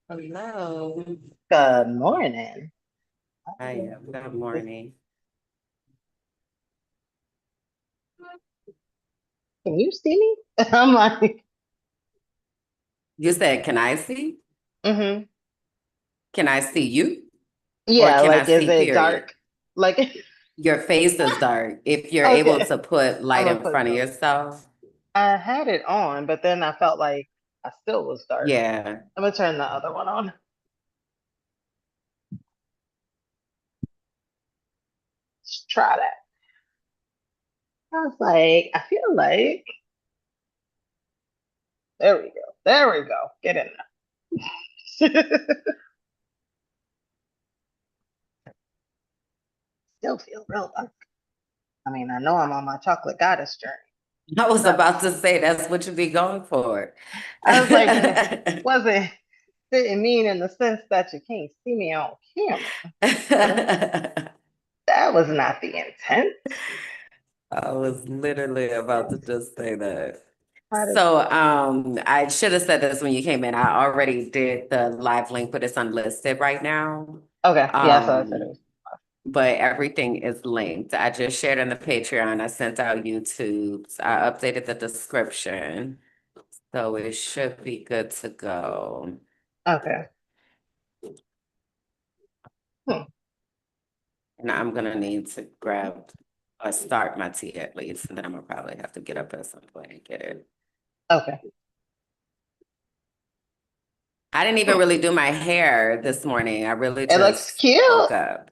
Hello. Good morning. Hi, good morning. Can you see me? I'm like, You said, can I see? hmm Can I see you? Or Yeah, can I like, is see, it period? dark? Like, Your face is dark. If you're able okay, to put I'm light gonna in put front of some. yourself, I had it on, but then I felt like I still was dark. yeah. I'm gonna turn the other one on. Let's try that. I was like, I feel like, there we go. There we go. Get in there. Still feel real dark. I mean, I know I'm on my chocolate goddess journey. I was But about to say that's what you be going for. I was like, wasn't didn't mean in the sense that you can't see me on camera. That was not the intent. I was literally about to just say that. How did So I should have said this when you came in. I already did the live link, but it's unlisted right now. okay, yeah, so I said it Um, was but everything is linked. I just shared in the Patreon. I sent out YouTube. I updated the description. So it should be good to go. okay. Hmm. And I'm gonna need to grab or start my tea at least. And then I'm gonna probably have to get up at some point and get it. Okay. I didn't even Hmm. really do my hair this morning. I really It looks just cute. woke up.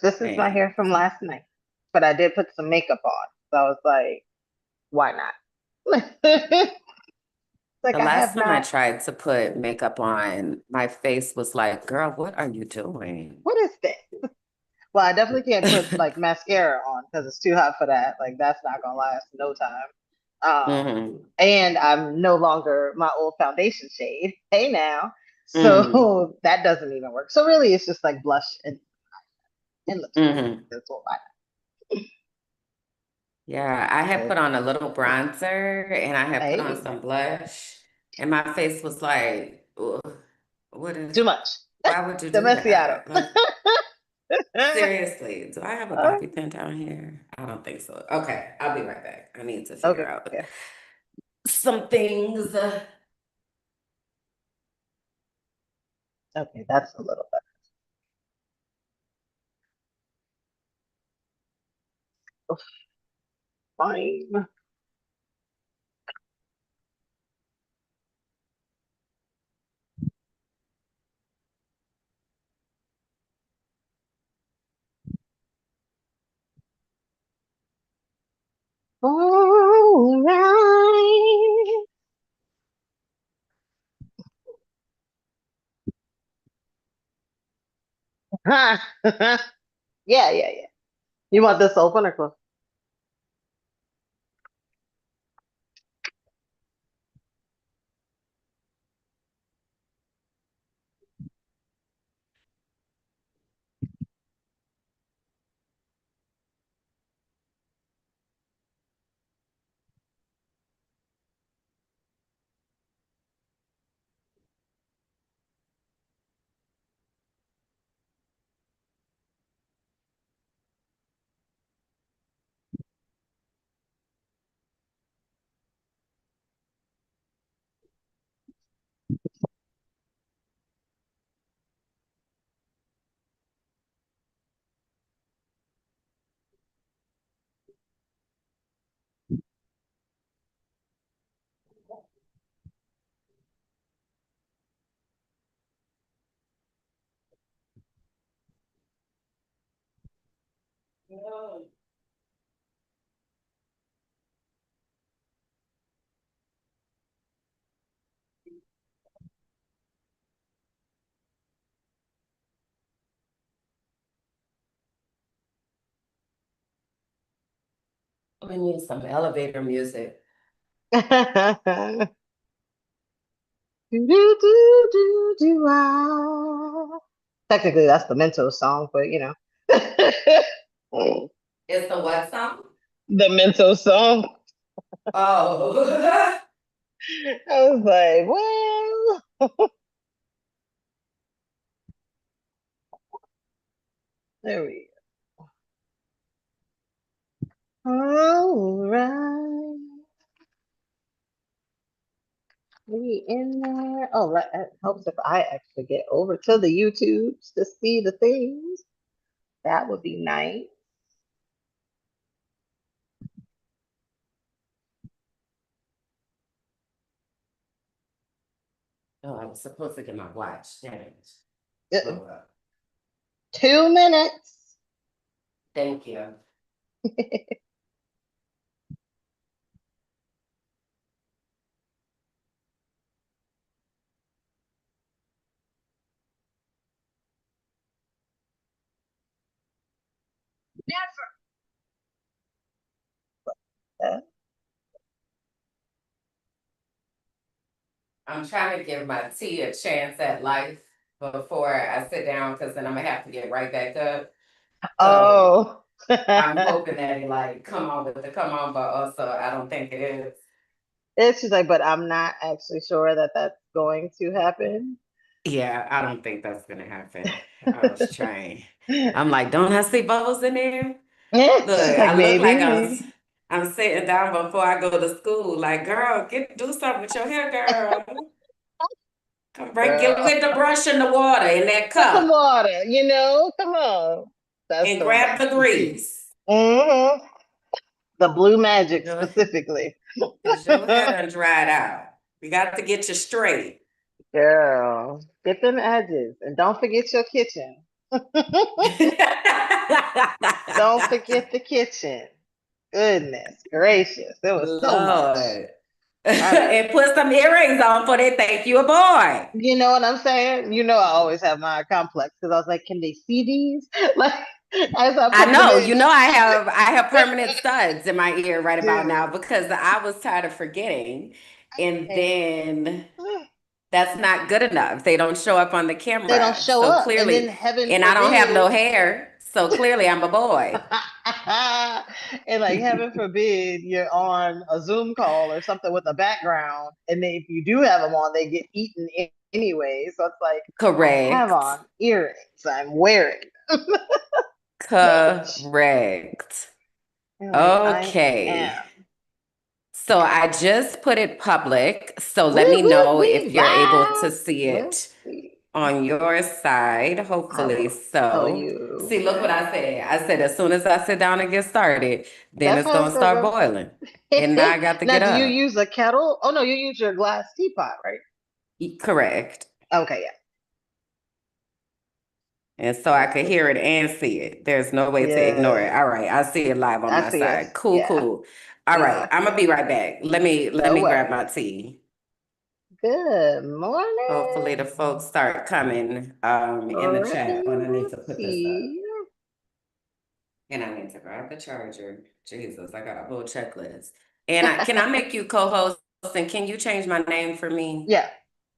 This is my hair from last night. But I did put some makeup on. So I was like, why not? The Like I last have time I not, tried to put makeup on, my face was like, girl, what are you doing? what is this? Well, I definitely can't put like mascara on because it's too hot for that. Like that's not gonna last no time. Hmm. And I'm no longer my old foundation shade. Hey now. Hmm. So that doesn't even work. So really it's just like blush and lipstick. Hmm. That's all I Yeah, I had know. put on a little bronzer and I had put on Hey, some blush, and my face was like, "Ugh, what is, too much. why would you The do macchiato. that? Like, seriously, do I have a bobby pin down here? I don't think so. Okay, I'll be right back. I need to figure Okay. out Yeah. some things. Okay, that's a little better. Oof, fine. All right. yeah, yeah, yeah. You want this open or closed? We need some elevator music. Do, do, do, do, do, ah. Technically, that's the Mentos song, but you know. It's the what song? The Mentos song. Oh. I was like, well, there we go. All right. We in there. Oh, that helps if I actually get over to the YouTubes to see the things. That would be nice. Oh, I was supposed to get my watch. Damn it. Uh, Hold up. 2 minutes. Thank you. Uh, I'm trying to give my tea a chance at life before I sit down, because then I'm gonna have to get right back up. So oh. I'm hoping that it like come on with the come on, but also I don't think it is. It's just like, but I'm not actually sure that that's going to happen. Yeah, I don't think that's gonna happen. I was trying. I'm like, don't I see bubbles in there? It's Look, just like I look maybe, like maybe. I'm sitting down before I go to school. Like, girl, do something with your hair, girl. Come Girl, get the brush and the water in that put some cup water, you know? Come on. That's and grab throwback. the grease. Hmm. The blue magic Your, specifically. Cause your hair done dried out. You got to get you straight. Girl, get them edges and don't forget your kitchen. Don't forget the kitchen. Goodness gracious. There was so much. Lord. I mean, And put some earrings on for they think you a boy. you know what I'm saying? You know, I always have my complex because I was like, can they see these? Like, as I I put them know, in. I have permanent studs in my ear right about now Dude, because I was tired of forgetting. And okay. then that's not good enough. They don't show up on the They don't camera. show So up. And then clearly, heaven and I don't have no forbid. hair. So clearly I'm a boy. And like heaven forbid you're on a Zoom call or something with a background, and then if you do have them on, they get eaten anyway. So it's like I have Correct. on earrings. I'm wearing much. Correct. And like I Okay. am. So I just put it public. So let Woo me woo, know we if you're able to live. see Let's it see. on your side. I Hopefully will tell so. you. See, look what I said. I said as soon as I sit down and get started, then That's it's how gonna it's gonna start go. boiling. And now I got to Now, get do you up. use a kettle? Oh no, you use your glass teapot, right? Correct. Okay, yeah. And so I could hear it and see it. There's no way to ignore it. Yeah, All right, I see it live on I my see us. side. Cool, Yeah, cool. All no, right, I I'm see gonna us. be right back. Let No me grab my worries. tea. Good Hopefully morning. the folks start coming in the chat Alrighty, when I need to let's put this up. see. And I need to grab the charger. Jesus, I got a whole checklist. And can I make you co-host and can you change my name for me? Yeah,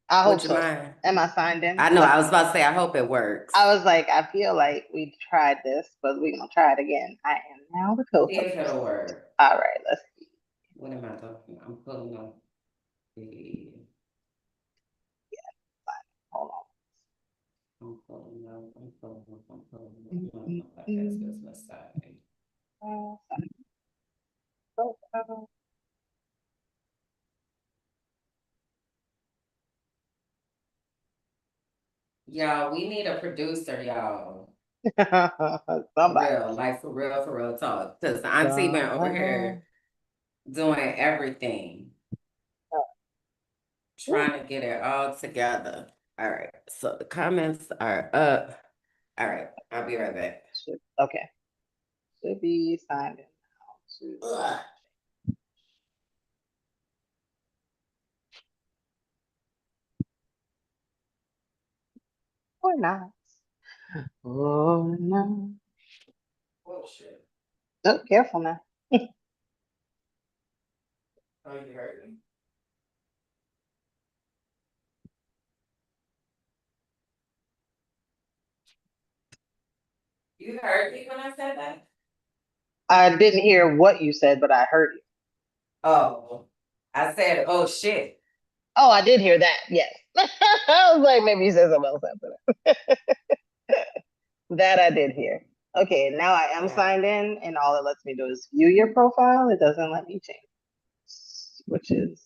I hope Would you so. mind? Am I signed in? I know Let I me was know. about to say I hope it works. I was like, I feel like we tried this, but we're gonna try it again. I am now the See if co-host. it'll work. All right, let's see. What am I talking about? I'm pulling up the Hold I'm pulling up, I'm pulling up, I'm pulling up. on. No, no, podcast business side. Y'all, we need a producer, y'all. Somebody. For real talk. Because Auntie been over Somebody. here doing everything, trying to get it all together. All right, so the comments are up. All right, I'll be right back. Okay. Should be signed in now. Ugh. Or not. Oh no. Oh, shit. Oh, careful now. Oh, you heard me. You heard me when I said that? I didn't hear what you said, but I heard you. Oh. I said, oh shit. Oh, I did hear that. Yes. I was like, maybe you said something else after that. That I did hear. Okay, now I am Yeah. signed in, and all it lets me do is view your profile. It doesn't let me change, which is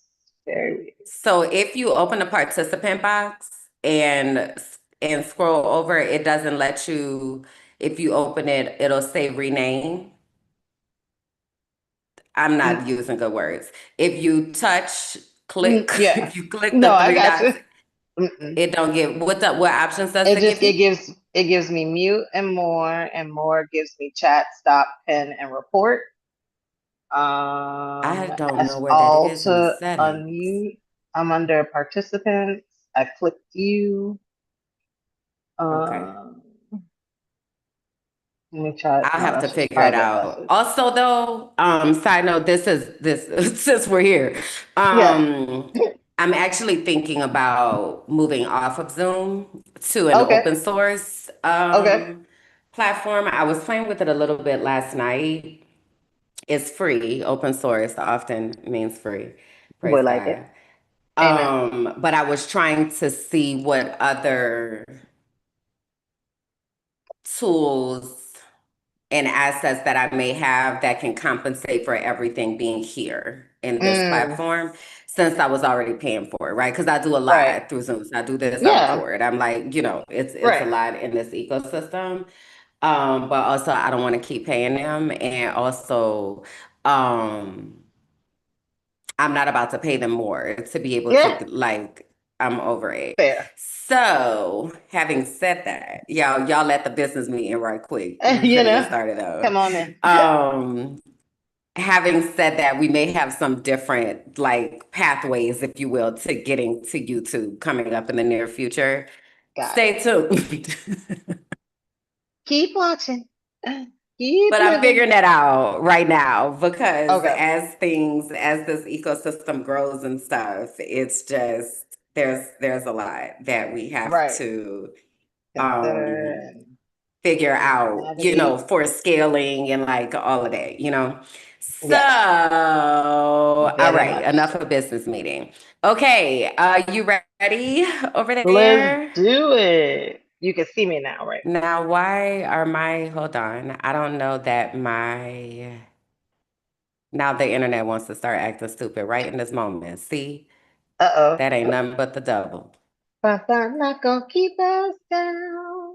very weird. So if you open the participant box and scroll over, it doesn't let you, if you open it, it'll say rename. I'm not Mm, using good words. If you click, yeah. if you click No, the I three got you. dots, Mm-mm. it don't give what options does It it just give you? it gives me mute and more gives me chat, stop, pin, and report. I don't know As where that all is in the to settings. unmute. I'm under participants. I clicked you. Okay. Um, let me try. I'll No, have to that's just figure it private out. message. Also, though, side note, this is this since we're here. Yeah. I'm actually thinking about moving off of Zoom to an Okay. open source Okay. platform. I was playing with it a little bit last night. It's free. Open source often means free. Boy, Praise like it. God. Amen. But I was trying to see what other tools and assets that I may have that can compensate for everything being here in this Mm, platform since I was already paying for it, right? Because I do a right. lot through Zoom. So I do this, I Yeah. record. I'm like, it's a Right. lot in this ecosystem. But also I don't want to keep paying them. And also, um, I'm not about to pay them more to be able to Yeah. like, I'm over it. Fair. So, having said that, y'all let the business meeting right quick. We You finna get know, started though. come on in. Um, Having said that, we may have some different like pathways, if you will, to getting to YouTube coming up in the near future. Got it. Stay tuned. Keep watching. Keep But I'm living. figuring that out right now because Okay. as this ecosystem grows and stuff, it's just there's a lot that we have Right. to Consider um figure and out, navigate. for scaling and like all of that. So, Yes. all Very right, much enough so. of business meeting. Okay, you ready over Let's there? do it. You can see me now, right? Now, hold on. I don't know that now the internet wants to start acting stupid right in this moment. See, Uh-oh. that ain't nothing but the devil. But I'm not gonna keep us down.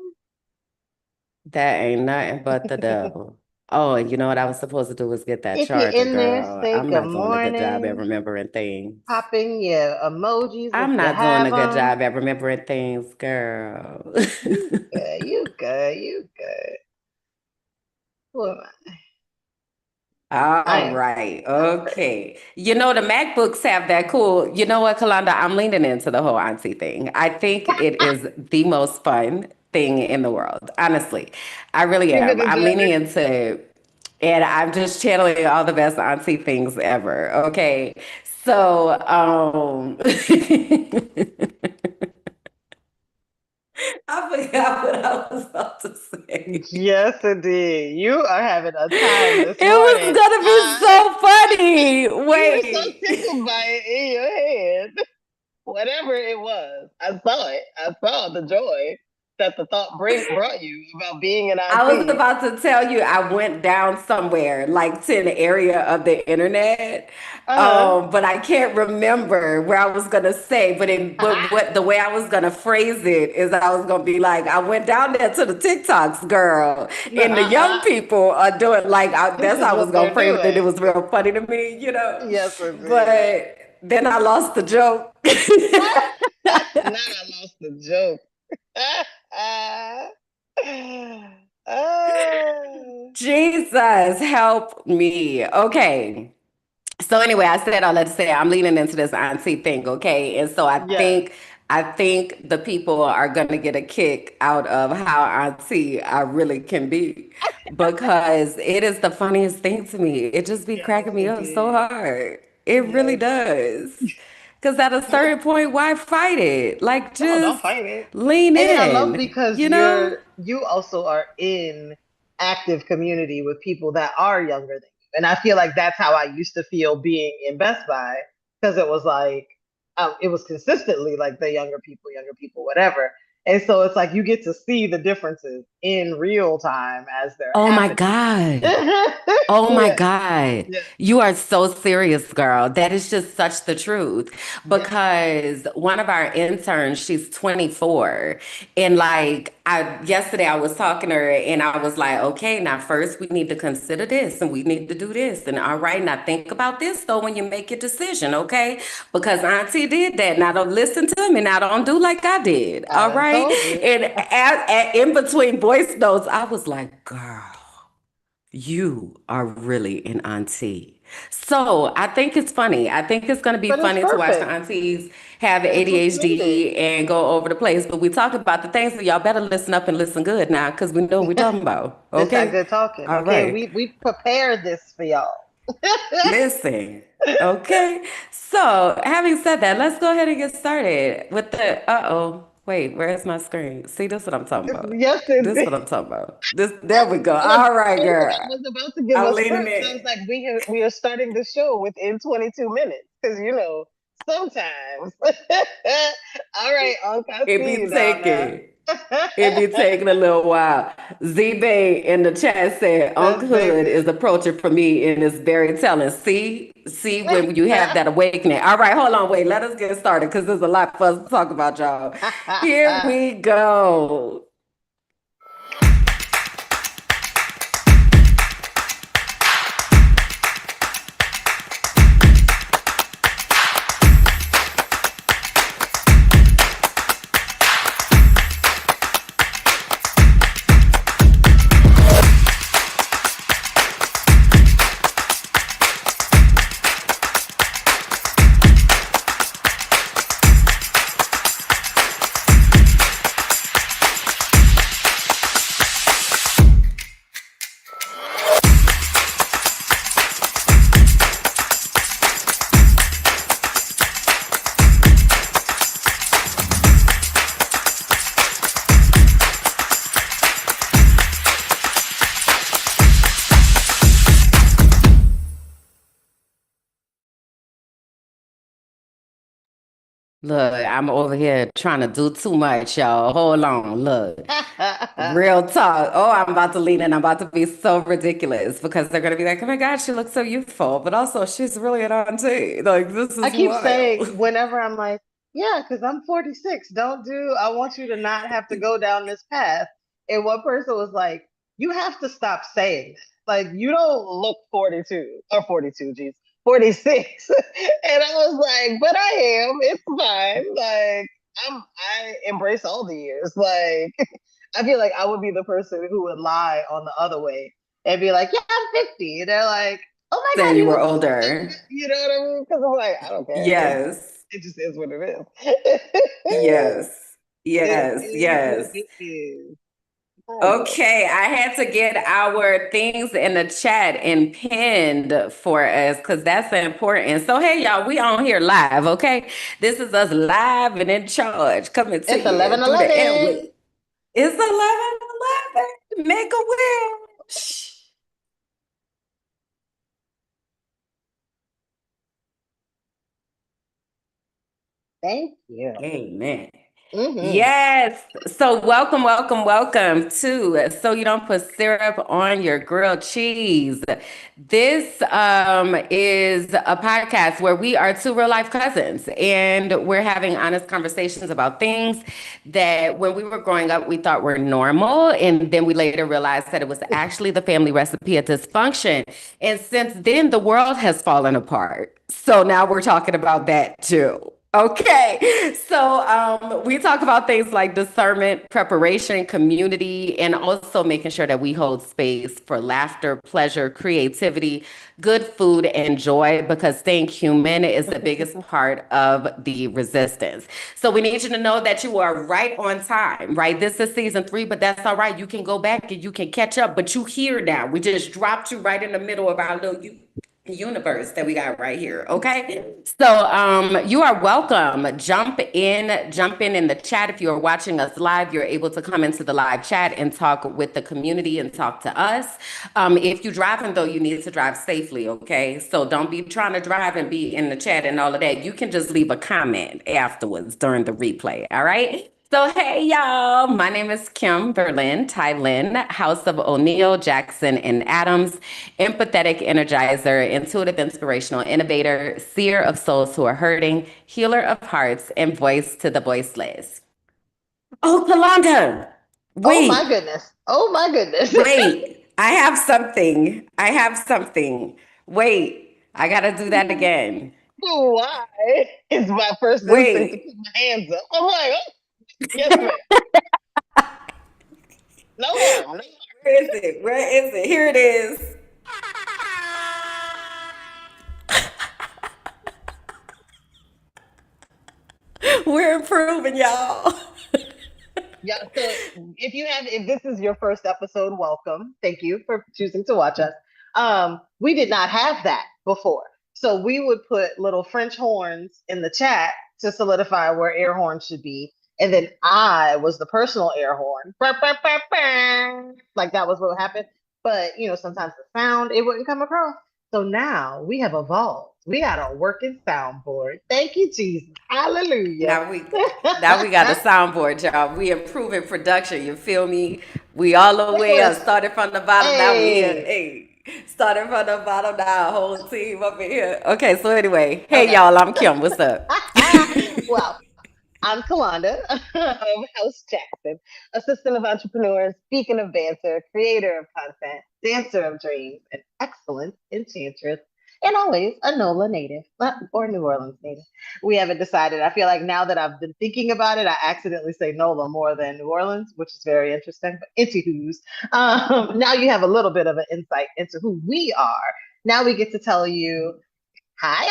That ain't nothing but the devil. Oh, and you know what I was supposed to do was get that If you're charger, in there, girl. say I'm good not doing a good job at morning. remembering things. Popping your emojis if I'm you not doing have a good them. job at remembering things, girl. You good, you good, you good. Who am I? I All am right. not ready. Okay. The MacBooks have that cool. You know what, Kalonda? I'm leaning into the whole auntie thing. I think it is the most fun thing in the world. Honestly, I really Keep it am. I'm leaning together. into it. And I'm just channeling all the best auntie things ever. Okay. So, I forgot what I was about to say. Yes, indeed. You are having a time this It was morning. gonna be so funny. You were so Wait. tickled by it in your head. Whatever it was, I saw it. I saw the joy that the thought brought you about being an I was auntie. about to tell you I went down somewhere like to an area of the internet. Uh But I can't remember where I was gonna say, but huh. what the way I was gonna phrase it is I was gonna be like, I went down there to the TikToks, girl, and the young Uh-huh. people are doing like This that's is how I was what gonna they're phrase it. It doing. was real funny to me. Yes, indeed. But then I lost the joke. Now I lost the joke. Ah. Jesus, help me. Okay. So anyway, I said all that to say I'm leaning into this auntie thing, okay? And so Yes. I think the people are gonna get a kick out of how auntie I really can be because it is the funniest thing to me. It just be Yes, cracking me up so indeed. hard. It really Yes. does. Because at a certain point, why fight it? Like No, don't just fight it. lean And I love in, because you know? you also are in active community with people that are younger than you. And I feel like that's how I used to feel being in Best Buy. because it was like it was consistently like the younger people, whatever. And so it's like you get to see the differences in real time as they're Oh my happening. God. Oh my Yeah, God. yeah, You are so serious, girl. That is just such the truth. yeah. Because one of our interns, she's 24. And like yesterday I was talking to her and I was like, okay, now first we need to consider this and we need to do this. And all right, now think about this though when you make your decision, okay? Because Auntie did that. Now don't listen to me. Now don't do like I did. I All done right. told you. And in between voice notes, I was like, girl. You are really an auntie. So I think it's funny. I think it's going to be But it's funny to watch the perfect. aunties have That's what's needed. ADHD and go over the place. But we talk about the things, so y'all better listen up and listen good now because we know what we're talking about. This that Okay? good talking. All Okay, right. we prepared this for y'all. Listen. Okay. So having said that, let's go ahead and get started with the, uh-oh. Wait, where's my screen? See, this is what I'm talking about. Yes, This is what indeed. I'm talking about. There we go. All right, I girl. was about to give I'm a leaning script. in. I was like, we are starting the show within 22 minutes because sometimes. All right, Unc, I It see be you down there. taking. It be taking a little while. Z Bay in the chat said Unc That's Hood baby. is approaching for me and it's very telling. See when you have that awakening. All right, hold on, wait. Let us get started because there's a lot for us to talk about, y'all. Here we go. Look, I'm over here trying to do too much, y'all. Hold on, look. Real talk. Oh, I'm about to lean in. I'm about to be so ridiculous because they're gonna be like, "Oh my God, she looks so youthful," but also she's really an auntie. Like this I is keep saying wild. whenever I'm like, yeah, because I'm 46. I want you to not have to go down this path. And one person was like, you have to stop saying that. Like, you don't look 42 or 42, geez, 46. And I was like, but I am. It's fine. Like, I embrace all the years. Like, I feel like I would be the person who would lie on the other way and be like, yeah, I'm 50. And they're like, oh my Saying God, you you were look so older. different. You know what I mean? Because I'm like, I don't care. Yes. It just is what it is. Yes. It Yes. is what Yes. it is. I know. Okay, I had to get our things in the chat and pinned for us because that's important. So, hey, y'all, we on here live, okay? This is us live and in charge coming to It's you 11 through the 11. airway. It's 11:11. Make a wish. Thank you. Amen. Mm-hmm. Yes. So welcome, welcome, welcome to So You Don't Put Syrup on Your Grilled Cheese. This is a podcast where we are two real life cousins and we're having honest conversations about things that when we were growing up we thought were normal and then we later realized that it was actually the family recipe of dysfunction. And since then the world has fallen apart. So now we're talking about that too. Okay, so we talk about things like discernment, preparation, community, and also making sure that we hold space for laughter, pleasure, creativity, good food, and joy because staying human is the biggest part of the resistance. So we need you to know that you are right on time, right? This is season 3, but that's all right. You can go back and you can catch up, but you here now. We just dropped you right in the middle of our little universe that we got right here. Okay. So you are welcome. Jump in the chat. If you are watching us live, you're able to come into the live chat and talk with the community and talk to us. If you're driving though, you need to drive safely. Okay. So don't be trying to drive and be in the chat and all of that. You can just leave a comment afterwards during the replay. All right. So, hey, y'all. My name is Kim Berlin, Ty Lynn, House of O'Neill, Jackson, and Adams, empathetic energizer, intuitive inspirational innovator, seer of souls who are hurting, healer of hearts, and voice to the voiceless. Oh, Kalonda. Oh my Wait, goodness. Oh my goodness. wait. I have something. I have something. Wait, I got to do that again. Why is my first instinct to Wait, put my hands up? I'm like, oh, yes, ma'am. No harm. No. where is it? Where is it? Here it is. We're improving, y'all. Yeah, so if this is your first episode, welcome. Thank you for choosing to watch us. We did not have that before. So we would put little French horns in the chat to solidify where air horns should be. And then I was the personal air horn. Bah, bah, bah, bah. Like that was what happened. But sometimes the sound it wouldn't come across. So now we have evolved. We got a working soundboard. Thank you, Jesus. Hallelujah. Now we now we got a soundboard, y'all. We improving production. You feel me? We all the It way up. was Started from the bottom. Now we here. a Hey, started from the bottom. Now whole team up in here. Okay, so anyway, hey okay. y'all. I'm Kim. What's up? Well, I'm Kalonda of House Jackson, assistant of entrepreneurs, beacon of banter, creator of content, dancer of dreams, an excellent enchantress, and always a NOLA native or New Orleans native. We haven't decided. I feel like now that I've been thinking about it, I accidentally say NOLA more than New Orleans, which is very interesting. But anywho's, now you have a little bit of an insight into who we are. Now we get to tell you, hi,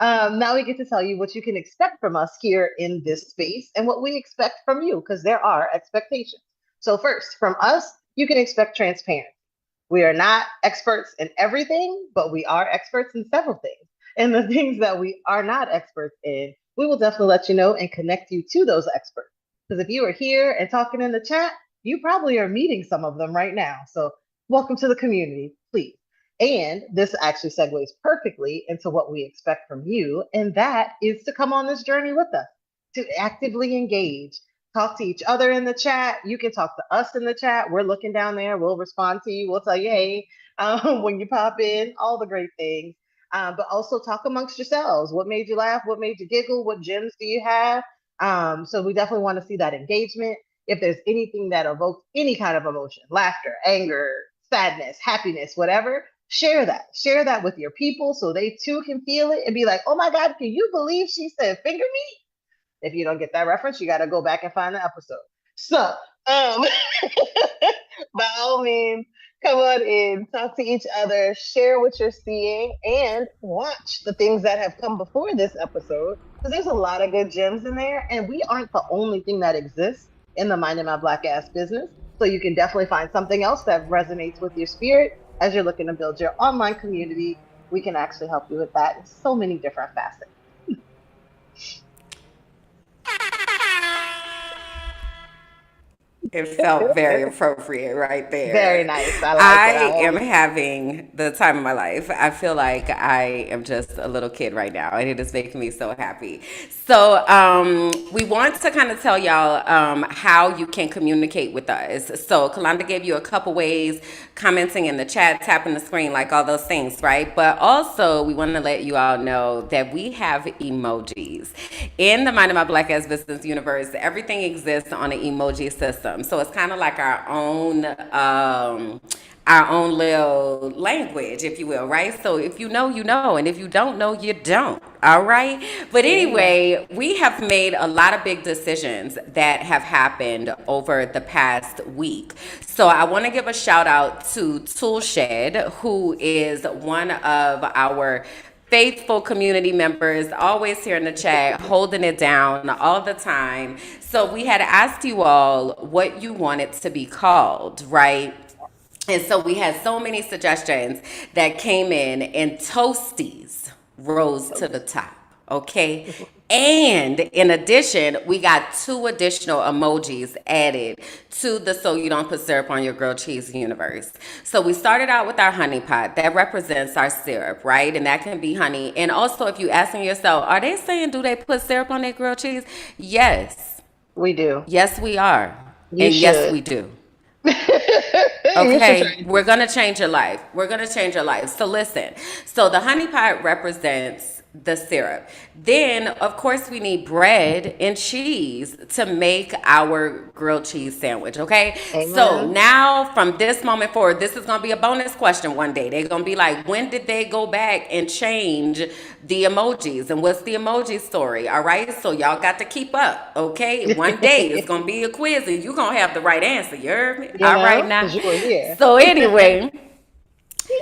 now we get to tell you what you can expect from us here in this space and what we expect from you, because there are expectations. So, first, from us, you can expect transparency. We are not experts in everything, but we are experts in several things. And the things that we are not experts in, we will definitely let you know and connect you to those experts. Because if you are here and talking in the chat, you probably are meeting some of them right now. So, welcome to the community, please. And this actually segues perfectly into what we expect from you, and that is to come on this journey with us, to actively engage, talk to each other in the chat. You can talk to us in the chat. We're looking down there. We'll respond to you. We'll tell you, hey, when you pop in, all the great things. But also talk amongst yourselves. What made you laugh? What made you giggle? What gems do you have? So we definitely want to see that engagement. If there's anything that evokes any kind of emotion, laughter, anger, sadness, happiness, whatever, share that with your people so they too can feel it and be like, oh my God, can you believe she said finger me? If you don't get that reference, you got to go back and find the episode. So, by all means, come on in, talk to each other, share what you're seeing, and watch the things that have come before this episode, because there's a lot of good gems in there, and we aren't the only thing that exists in the Minding My Black Ass business. So you can definitely find something else that resonates with your spirit as you're looking to build your online community. We can actually help you with that in so many different facets. It felt very appropriate right Very there. nice. I like it. I I am always having the time of my life. I feel like I am just a little kid right now, and it is making me so happy. So, we want to kind of tell y'all how you can communicate with us. So, Kalonda gave you a couple ways, commenting in the chat, tapping the screen, like all those things, right? But also, we want to let you all know that we have emojis. In the Mind of My Black as Business universe, everything exists on an emoji system. So it's kind of like our own little language, if you will, right? So if you know, you know, and if you don't know, you don't. All right. But there you go. anyway, we have made a lot of big decisions that have happened over the past week. So I want to give a shout out to Toolshed, who is one of our faithful community members, always here in the chat, holding it down all the time. So we had asked you all what you wanted to be called, right? And so we had so many suggestions that came in, and Toasties rose to the top. Okay. And in addition, we got two additional emojis added to the So You Don't Put Syrup on Your Grilled Cheese universe. So we started out with our honey pot that represents our syrup, right? And that can be honey. And also, if you asking yourself, are they saying do they put syrup on their grilled cheese? Yes. We do. Yes, we are. You And yes, should. we do. You should try Okay, it. we're gonna change your life. We're gonna change your life. So listen. So the honey pot represents the syrup. Then, of course, we need bread and cheese to make our grilled cheese sandwich. Okay. So Amen. now, from this moment forward, this is gonna be a bonus question one day. They're gonna be like, when did they go back and change the emojis? And what's the emoji story? All right. So y'all got to keep up. Okay. One day it's gonna be a quiz, and you're gonna have the right answer. You heard me? You All right know, now. because you were here. So anyway,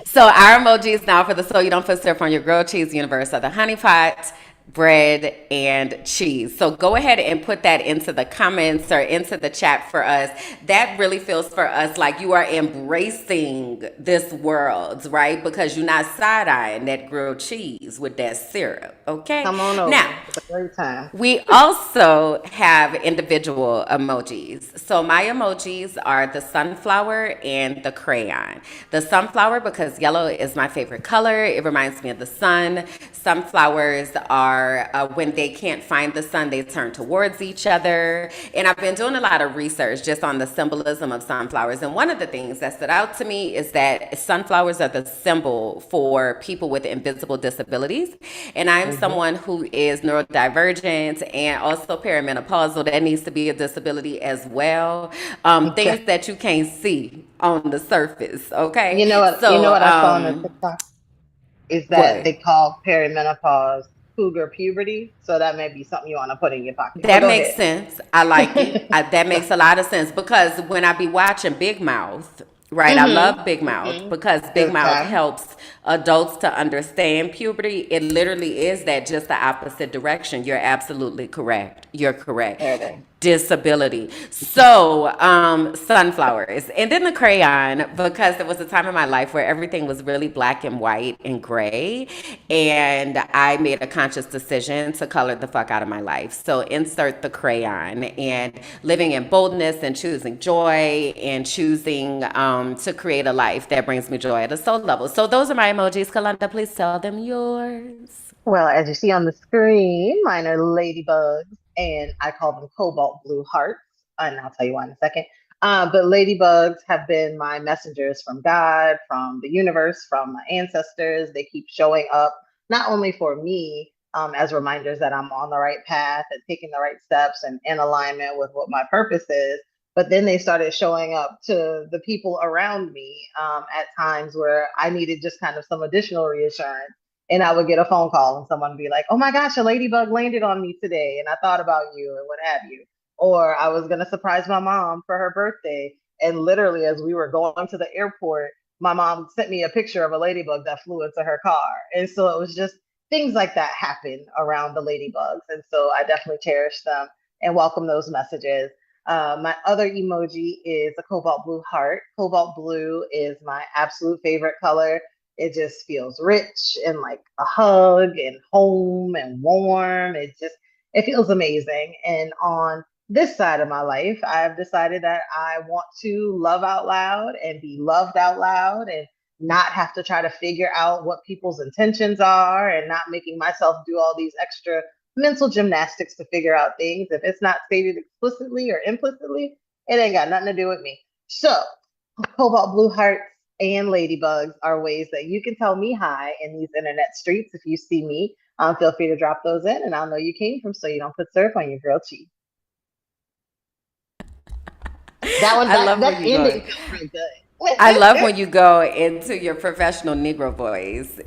so our emojis now for the So You Don't Put Syrup on Your Grilled Cheese universe are the honey pot, bread, and cheese. So go ahead and put that into the comments or into the chat for us. That really feels for us like you are embracing this world, right? Because you're not side-eyeing that grilled cheese with that syrup, okay? Come on Now, over. It's a great time. we also have individual emojis. So my emojis are the sunflower and the crayon. The sunflower because yellow is my favorite color. It reminds me of the sun. Sunflowers are when they can't find the sun, they turn towards each other. And I've been doing a lot of research just on the symbolism of sunflowers. And one of the things that stood out to me is that sunflowers are the symbol for people with invisible disabilities. And I'm Hmm. someone who is neurodivergent and also perimenopausal. That needs to be a disability as well. Okay. Things that you can't see on the surface. Okay. You know what? You know So, what I saw on the TikTok is that what? they call perimenopause cougar puberty. So that may be something you want to put in your pocket. But That go makes ahead. sense. I like it. That makes a lot of sense because when I be watching Big Mouth, right? I Mm-hmm. love Big Mouth Mm-hmm. because Big Mouth Okay. helps adults to understand puberty. It literally is that just the opposite direction. You're absolutely correct. You're correct. There it is. Disability. So, sunflowers. And then the crayon, because there was a time in my life where everything was really black and white and gray. And I made a conscious decision to color the fuck out of my life. So, insert the crayon and living in boldness and choosing joy and choosing to create a life that brings me joy at a soul level. So, those are my emojis. Kalonda, please tell them yours. Well, as you see on the screen, mine are ladybugs, and I call them cobalt blue hearts, and I'll tell you why in a second. But ladybugs have been my messengers from God, from the universe, from my ancestors. They keep showing up, not only for me as reminders that I'm on the right path and taking the right steps and in alignment with what my purpose is, but then they started showing up to the people around me at times where I needed just kind of some additional reassurance, and I would get a phone call and someone would be like, "Oh my gosh, a ladybug landed on me today, and I thought about you and what have you." Or I was gonna surprise my mom for her birthday, and literally as we were going to the airport, my mom sent me a picture of a ladybug that flew into her car, and so it was just things like that happen around the ladybugs, and so I definitely cherish them and welcome those messages. My other emoji is a cobalt blue heart. Cobalt blue is my absolute favorite color. It just feels rich and like a hug and home and warm. It feels amazing. And on this side of my life, I've decided that I want to love out loud and be loved out loud and not have to try to figure out what people's intentions are and not making myself do all these extra mental gymnastics to figure out things. If it's not stated explicitly or implicitly, it ain't got nothing to do with me. So, cobalt blue hearts and ladybugs are ways that you can tell me hi in these internet streets. If you see me, feel free to drop those in, and I'll know you came from So You Don't Put Surf on Your Grilled Cheese. That one, I that love where that you're going. ending feels real I good. love when you go into your professional Negro voice.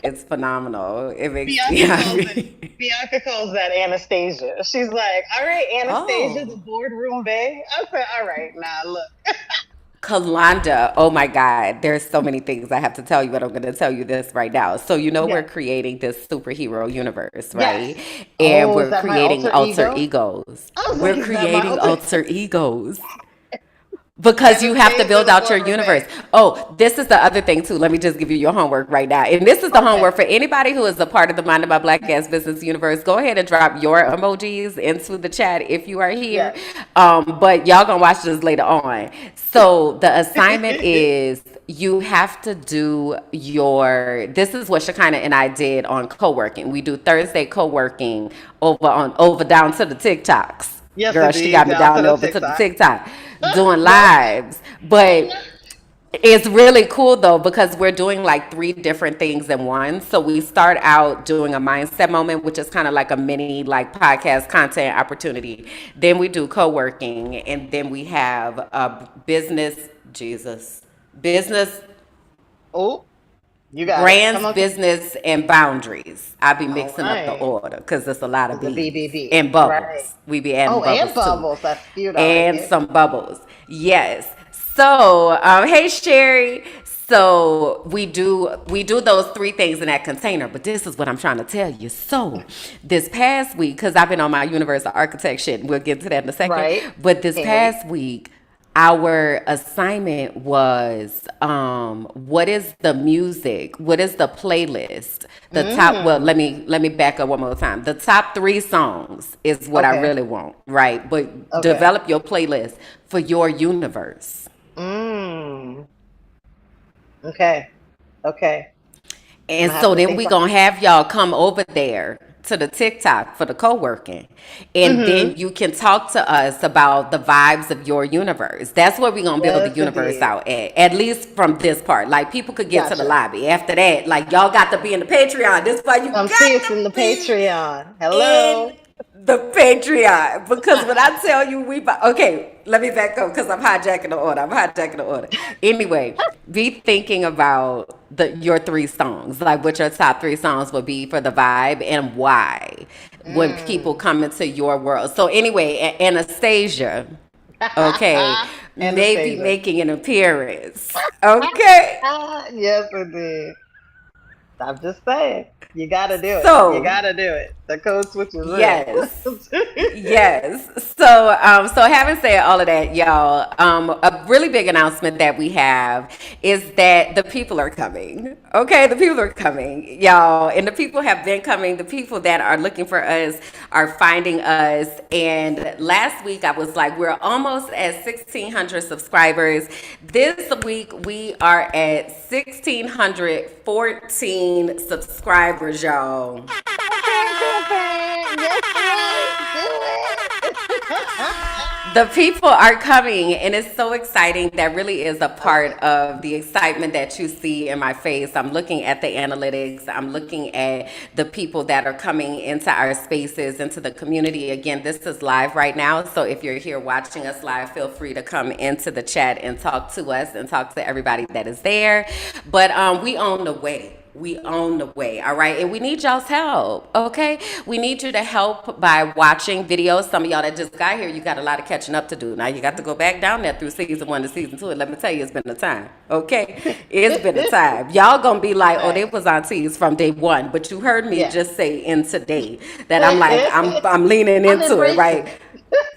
It's phenomenal. It makes me Bianca calls it. happy. Bianca calls that Anastasia. She's like, "All right, Anastasia, the Oh, boardroom bae." I said, "All right, now look." Kalonda. Oh my God. There's so many things I have to tell you, but I'm going to tell you this right now. So, we're Yes, creating this superhero universe, yes. right? And Oh, is we're that my creating alter alter ego? egos. I was We're like, "Is that my creating alter?" alter egos. because And you the have to things build that it's out your going to universe. remain. Oh, this is the other thing too. Let me just give you your homework right now. And this is the Okay. homework for anybody who is a part of the Mind of My Black Ass Business universe. Go ahead and drop your emojis into the chat if you are here. Yes. But y'all gonna watch this later on. So the assignment is you have to do your, this is what Shekinah and I did on co-working. We do Thursday co-working over down to the TikToks. Yes, Girl, she indeed. got me Down to down the over to the TikTok. TikTok doing Yep. lives. But it's really cool though because we're doing like three different things in one. So we start out doing a mindset moment, which is kind of like a mini like podcast content opportunity. Then we do co-working, and then we have a business Oh, you got it. brands, Come on. business, and boundaries. I be All mixing up the right. order because there's a lot of It's a B's BBB. and Right. bubbles. We be adding Oh, and bubbles too, bubbles. That's cute. I like and it. some bubbles. Yes. So, hey Sherry. So we do those three things in that container. But this is what I'm trying to tell you. So this past week, because I've been on my universal architect shit, we'll get to that in a second. Right. But this Can't wait. past week, our assignment was what is the music, what is the playlist, the top, well, Mm. let me back up one more time. The top three songs is what I Okay. really want, right? But Okay. develop your playlist for your universe. Mm. Okay. Okay. I'm And gonna have so to then think we about. gonna have y'all come over there to the TikTok for the co-working. And then Mm-hmm. you can talk to us about the vibes of your universe. That's where we're gonna build the Yes, universe indeed. out at least from this part. Like people could get to the Gotcha. lobby. After that, like y'all got to be in the Patreon. This is why you Come see got us to in the be Patreon. in Hello. the Patreon. Because when I tell you okay, let me back up because I'm hijacking the order. I'm hijacking the order. Anyway, be thinking about your three songs, like what your top three songs would be for the vibe and why when people Mm. come into your world. So anyway, Anastasia, okay, may be Anastasia. making an appearance. Okay. Yes, indeed. I'm just saying. You gotta do it. You So gotta do it. The code switch is real. yes. Yes. So having said all of that, y'all, a really big announcement that we have is that the people are coming. Okay, the people are coming, y'all, and the people have been coming. The people that are looking for us are finding us. And last week I was like, we're almost at 1,600 subscribers. This week we are at 1,614 subscribers, y'all. Okay, girlfriend. Yes, right. Do it. The people are coming, and it's so exciting. That really is a part Okay. of the excitement that you see in my face. I'm looking at the analytics, I'm looking at the people that are coming into our spaces, into the community. Again, this is live right now. So if you're here watching us live, feel free to come into the chat and talk to us and talk to everybody that is there. But we own the way. We own the way, all right? And we need y'all's help, okay? We need you to help by watching videos. Some of y'all that just got here, you got a lot of catching up to do. Now you got to go back down there through season one to season two. And let me tell you, it's been a time, okay? It's been a time. Y'all gonna be like, oh, they Right. was aunties from day one. But you heard me Yes. just say in today that I'm like, I'm leaning I'm into it, embracing right? it.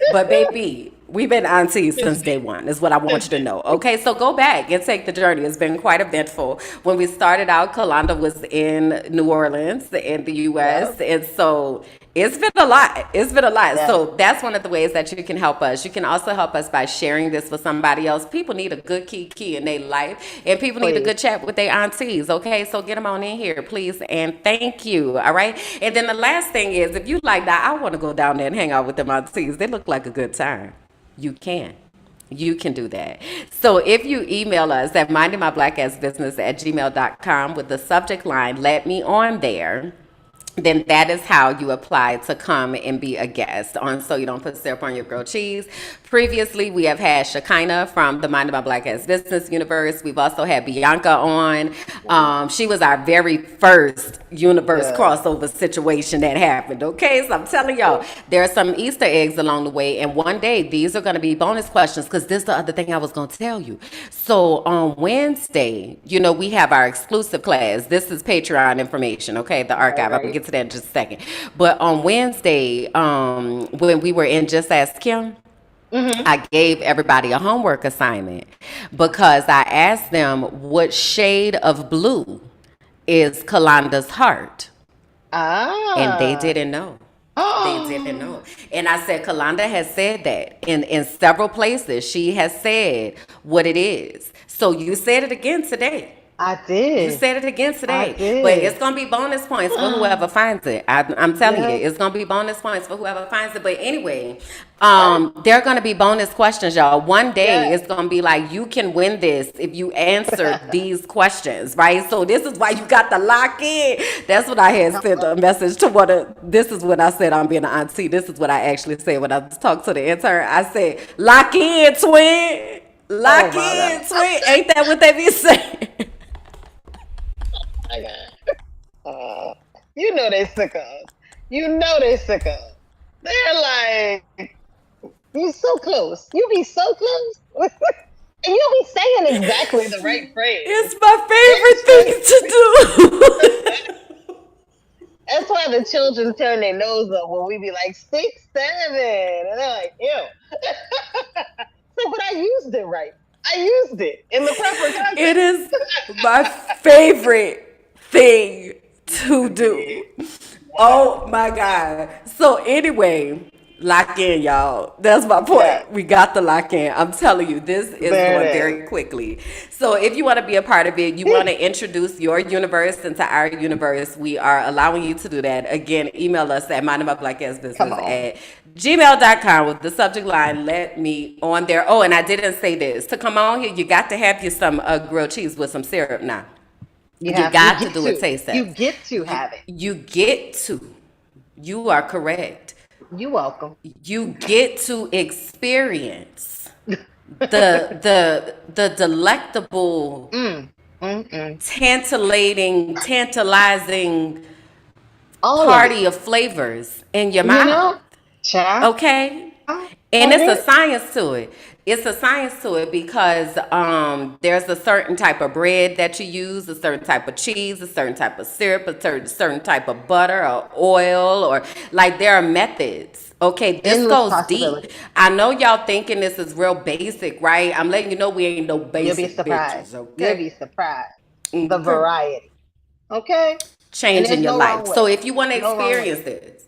But baby, we've been aunties since day one, is what I want you to know. Okay, so go back and take the journey. It's been quite eventful. When we started out, Kalonda was in New Orleans in the US. Yep. And so it's been a lot. It's been a lot. Yes. So that's one of the ways that you can help us. You can also help us by sharing this with somebody else. People need a good key in their life, and people need a Please. good chat with their aunties. Okay, so get them on in here, please, and thank you. All right. And then the last thing is, if you like that, I want to go down there and hang out with them aunties. They look like a good time. You can. You can do that. So if you email us at mindingmybblackassbusiness@gmail.com with the subject line, let me on there, then that is how you apply to come and be a guest on So You Don't Put Syrup on Your Grilled Cheese. Previously, we have had Shekinah from the Mind of My Black Ass Business universe. We've also had Bianca on. She was our very first universe Yes. crossover situation that happened. Okay, so I'm telling y'all, there are some Easter eggs along the way. And one day, these are going to be bonus questions because this is the other thing I was going to tell you. So on Wednesday, we have our exclusive class. This is Patreon information, okay? The Right, archive. I'm going to right. get to that in just a second. But on Wednesday, when we were in Just Ask Kim, Mm-hmm. I gave everybody a homework assignment because I asked them what shade of blue is Kalonda's heart. And they Ah. didn't know. They didn't know. And I said, Kalonda has said that in several places. She has said what it is. So you said it again today. I You did. said it again I today, but it's did. gonna be bonus points for whoever finds it. I'm telling you, Yes. it's gonna be bonus points for whoever finds it. But anyway, Yes. there are gonna be bonus questions, y'all. One day Yes. it's gonna be like you can win this if you answer these questions, right? So this is why you got to lock in. That's what I had sent a message to one of. This is when I said I'm being an auntie. This is what I actually said when I talked to the intern. I said, "Lock in, twin. Oh Lock my God. in, twin." Ain't that what they be saying? My God. You know they sick of us. You know they sick of us. They're like, you so close. You be so close. And you be saying exactly the right phrase. It's my favorite thing to do. That's why the children turn their nose up when we be like 6, 7, and they're like, ew. So, but I used it right. I used it in the proper It context. is my favorite thing to do. Oh my God. So anyway, lock in, y'all. That's my Yeah, point. We got the lock in. I'm telling you, this is there going it very quickly. So if you want to be a part of it, you want is. to introduce your universe into our universe, we are allowing you to do that. Again, email us at Come mindofmyblackbusiness on. at gmail.com with the subject line, let me on there. Oh, and I didn't say this. To come on here, you got to have you some grilled cheese with some syrup now. You You got to get do a to. taste You test. get to You have it. you get to. You are correct. You welcome. You get to experience the delectable, Mm, mm. tantalizing All of it. party of flavors in your You mouth. know? Child. Okay? And All it's a good. science to it. It's a science to it because there's a certain type of bread that you use, a certain type of cheese, a certain type of syrup, a certain type of butter or oil, or like there are methods. Okay, this Endless goes deep. possibilities. I know y'all thinking this is real basic, right? I'm letting you know we ain't no You'll be basic surprised. bitches, You'll okay? be surprised. The Okay. variety. Okay? And Change in there's your no wrong life. So way. if you want to No wrong way. experience this,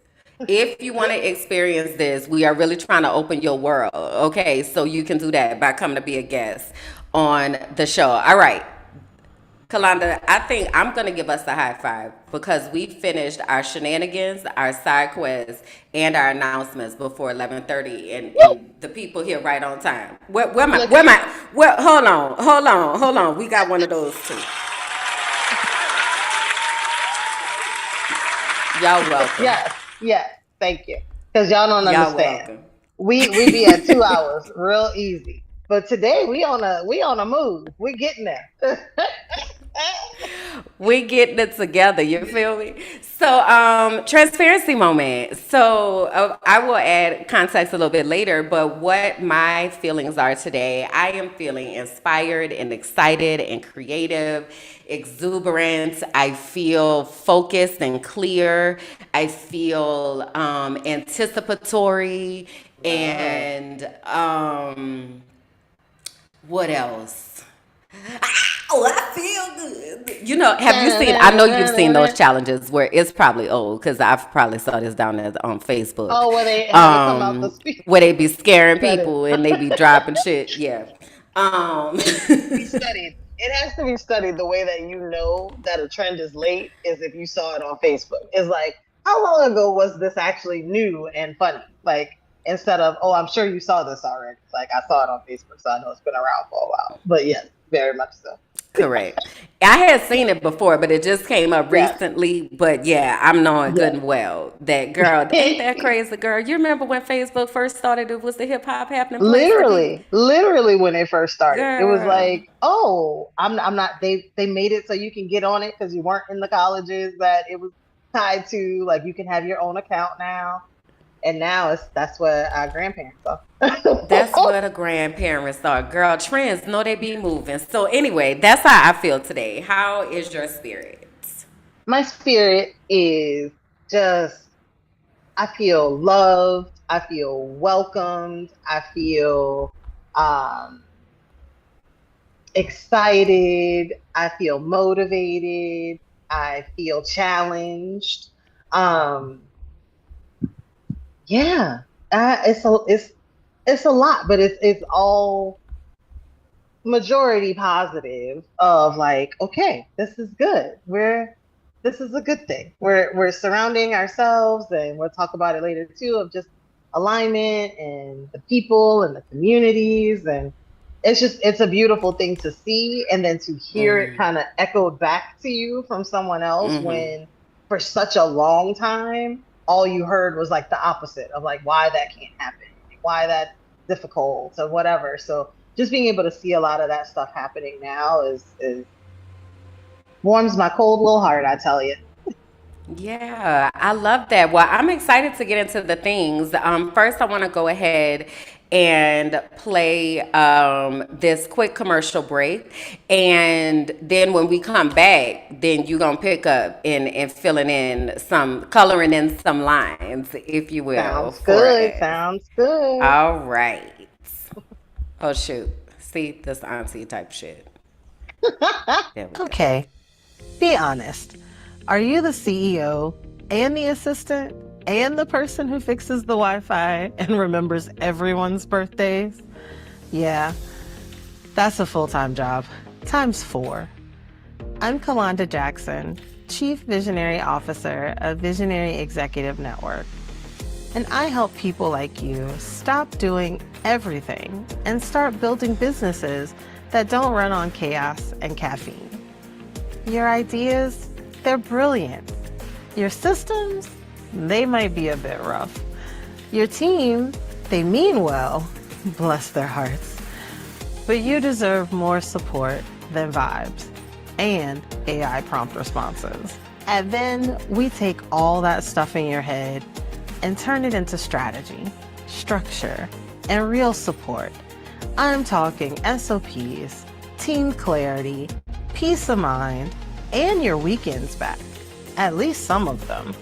if you want to experience this, we are really trying to open your world. Okay, so you can do that by coming to be a guest on the show. All right, Kalonda, I think I'm gonna give us a high five because we finished our shenanigans, our side quests, and our announcements before 11:30, Woo! and the people here right on time. Where my Look where at my where? Hold on. We got one of those too. Y'all welcome. yes, yes. Thank you. Because y'all don't Y'all understand. welcome. We be at 2 hours real easy. But today we on a move. We getting there. We getting it together. You feel me? So, transparency moment. So, I will add context a little bit later, but what my feelings are today, I am feeling inspired and excited and creative, exuberant. I feel focused and clear. I feel anticipatory Yes. and what else? Oh, I feel good. You know, have you seen? I know you've seen those challenges where it's probably old because I've probably saw this down there on Facebook, Oh, where they have it come out the speed. where they be scaring That is people and they be dropping shit. Yeah. be studied. It has to be studied. The way that you know that a trend is late is if you saw it on Facebook. It's like, how long ago was this actually new and funny? Like, instead of, oh, I'm sure you saw this already. Like, I saw it on Facebook, so I know it's been around for a while. But yes, very much so. Correct. I had seen it before, but it just came up Yes, recently. But yeah, I'm knowing good yes. and well that girl ain't that crazy, girl. You remember when Facebook first started? It was the hip hop happening place to be, Literally when it first started, it was girl. like, oh, I'm not. They made it so you can get on it because you weren't in the colleges that it was tied to. Like, you can have your own account now, and now that's what our grandparents are. That's where the grandparents are. Girl, trends know they be moving. So anyway, that's how I feel today. How is your spirit? My spirit is just, I feel loved. I feel welcomed. I feel um, excited. I feel motivated. I feel challenged. Um, yeah, it's a lot, but it's all majority positive of like, okay, this is good. This is a good thing. We're surrounding ourselves, and we'll talk about it later too, of just alignment and the people and the communities, and it's a beautiful thing to see, and then to hear it Mm-hmm. kind of echoed back to you from someone else Mm-hmm. when for such a long time all you heard was like the opposite of like why that can't happen, why that's difficult or whatever. So just being able to see a lot of that stuff happening now is warms my cold little heart, I tell you. Yeah, I love that. Well, I'm excited to get into the things. First, I want to go ahead and play this quick commercial break. And then when we come back, then you're going to pick up and filling in some, coloring in some lines, if you will, Sounds for good. us. Sounds good. All right. Oh, shoot. See, this auntie type shit. There we go. Okay, be honest. Are you the CEO and the assistant and the person who fixes the Wi Fi and remembers everyone's birthdays? Yeah, that's a full time job, times four. I'm Kalonda Jackson, Chief Visionary Officer of Visionary Executive Network. And I help people like you stop doing everything and start building businesses that don't run on chaos and caffeine. Your ideas, they're brilliant. Your systems, they might be a bit rough. Your team, they mean well, bless their hearts. But you deserve more support than vibes and AI prompt responses. And then we take all that stuff in your head and turn it into strategy, structure, and real support. I'm talking SOPs, team clarity, peace of mind, and your weekends back. At least some of them.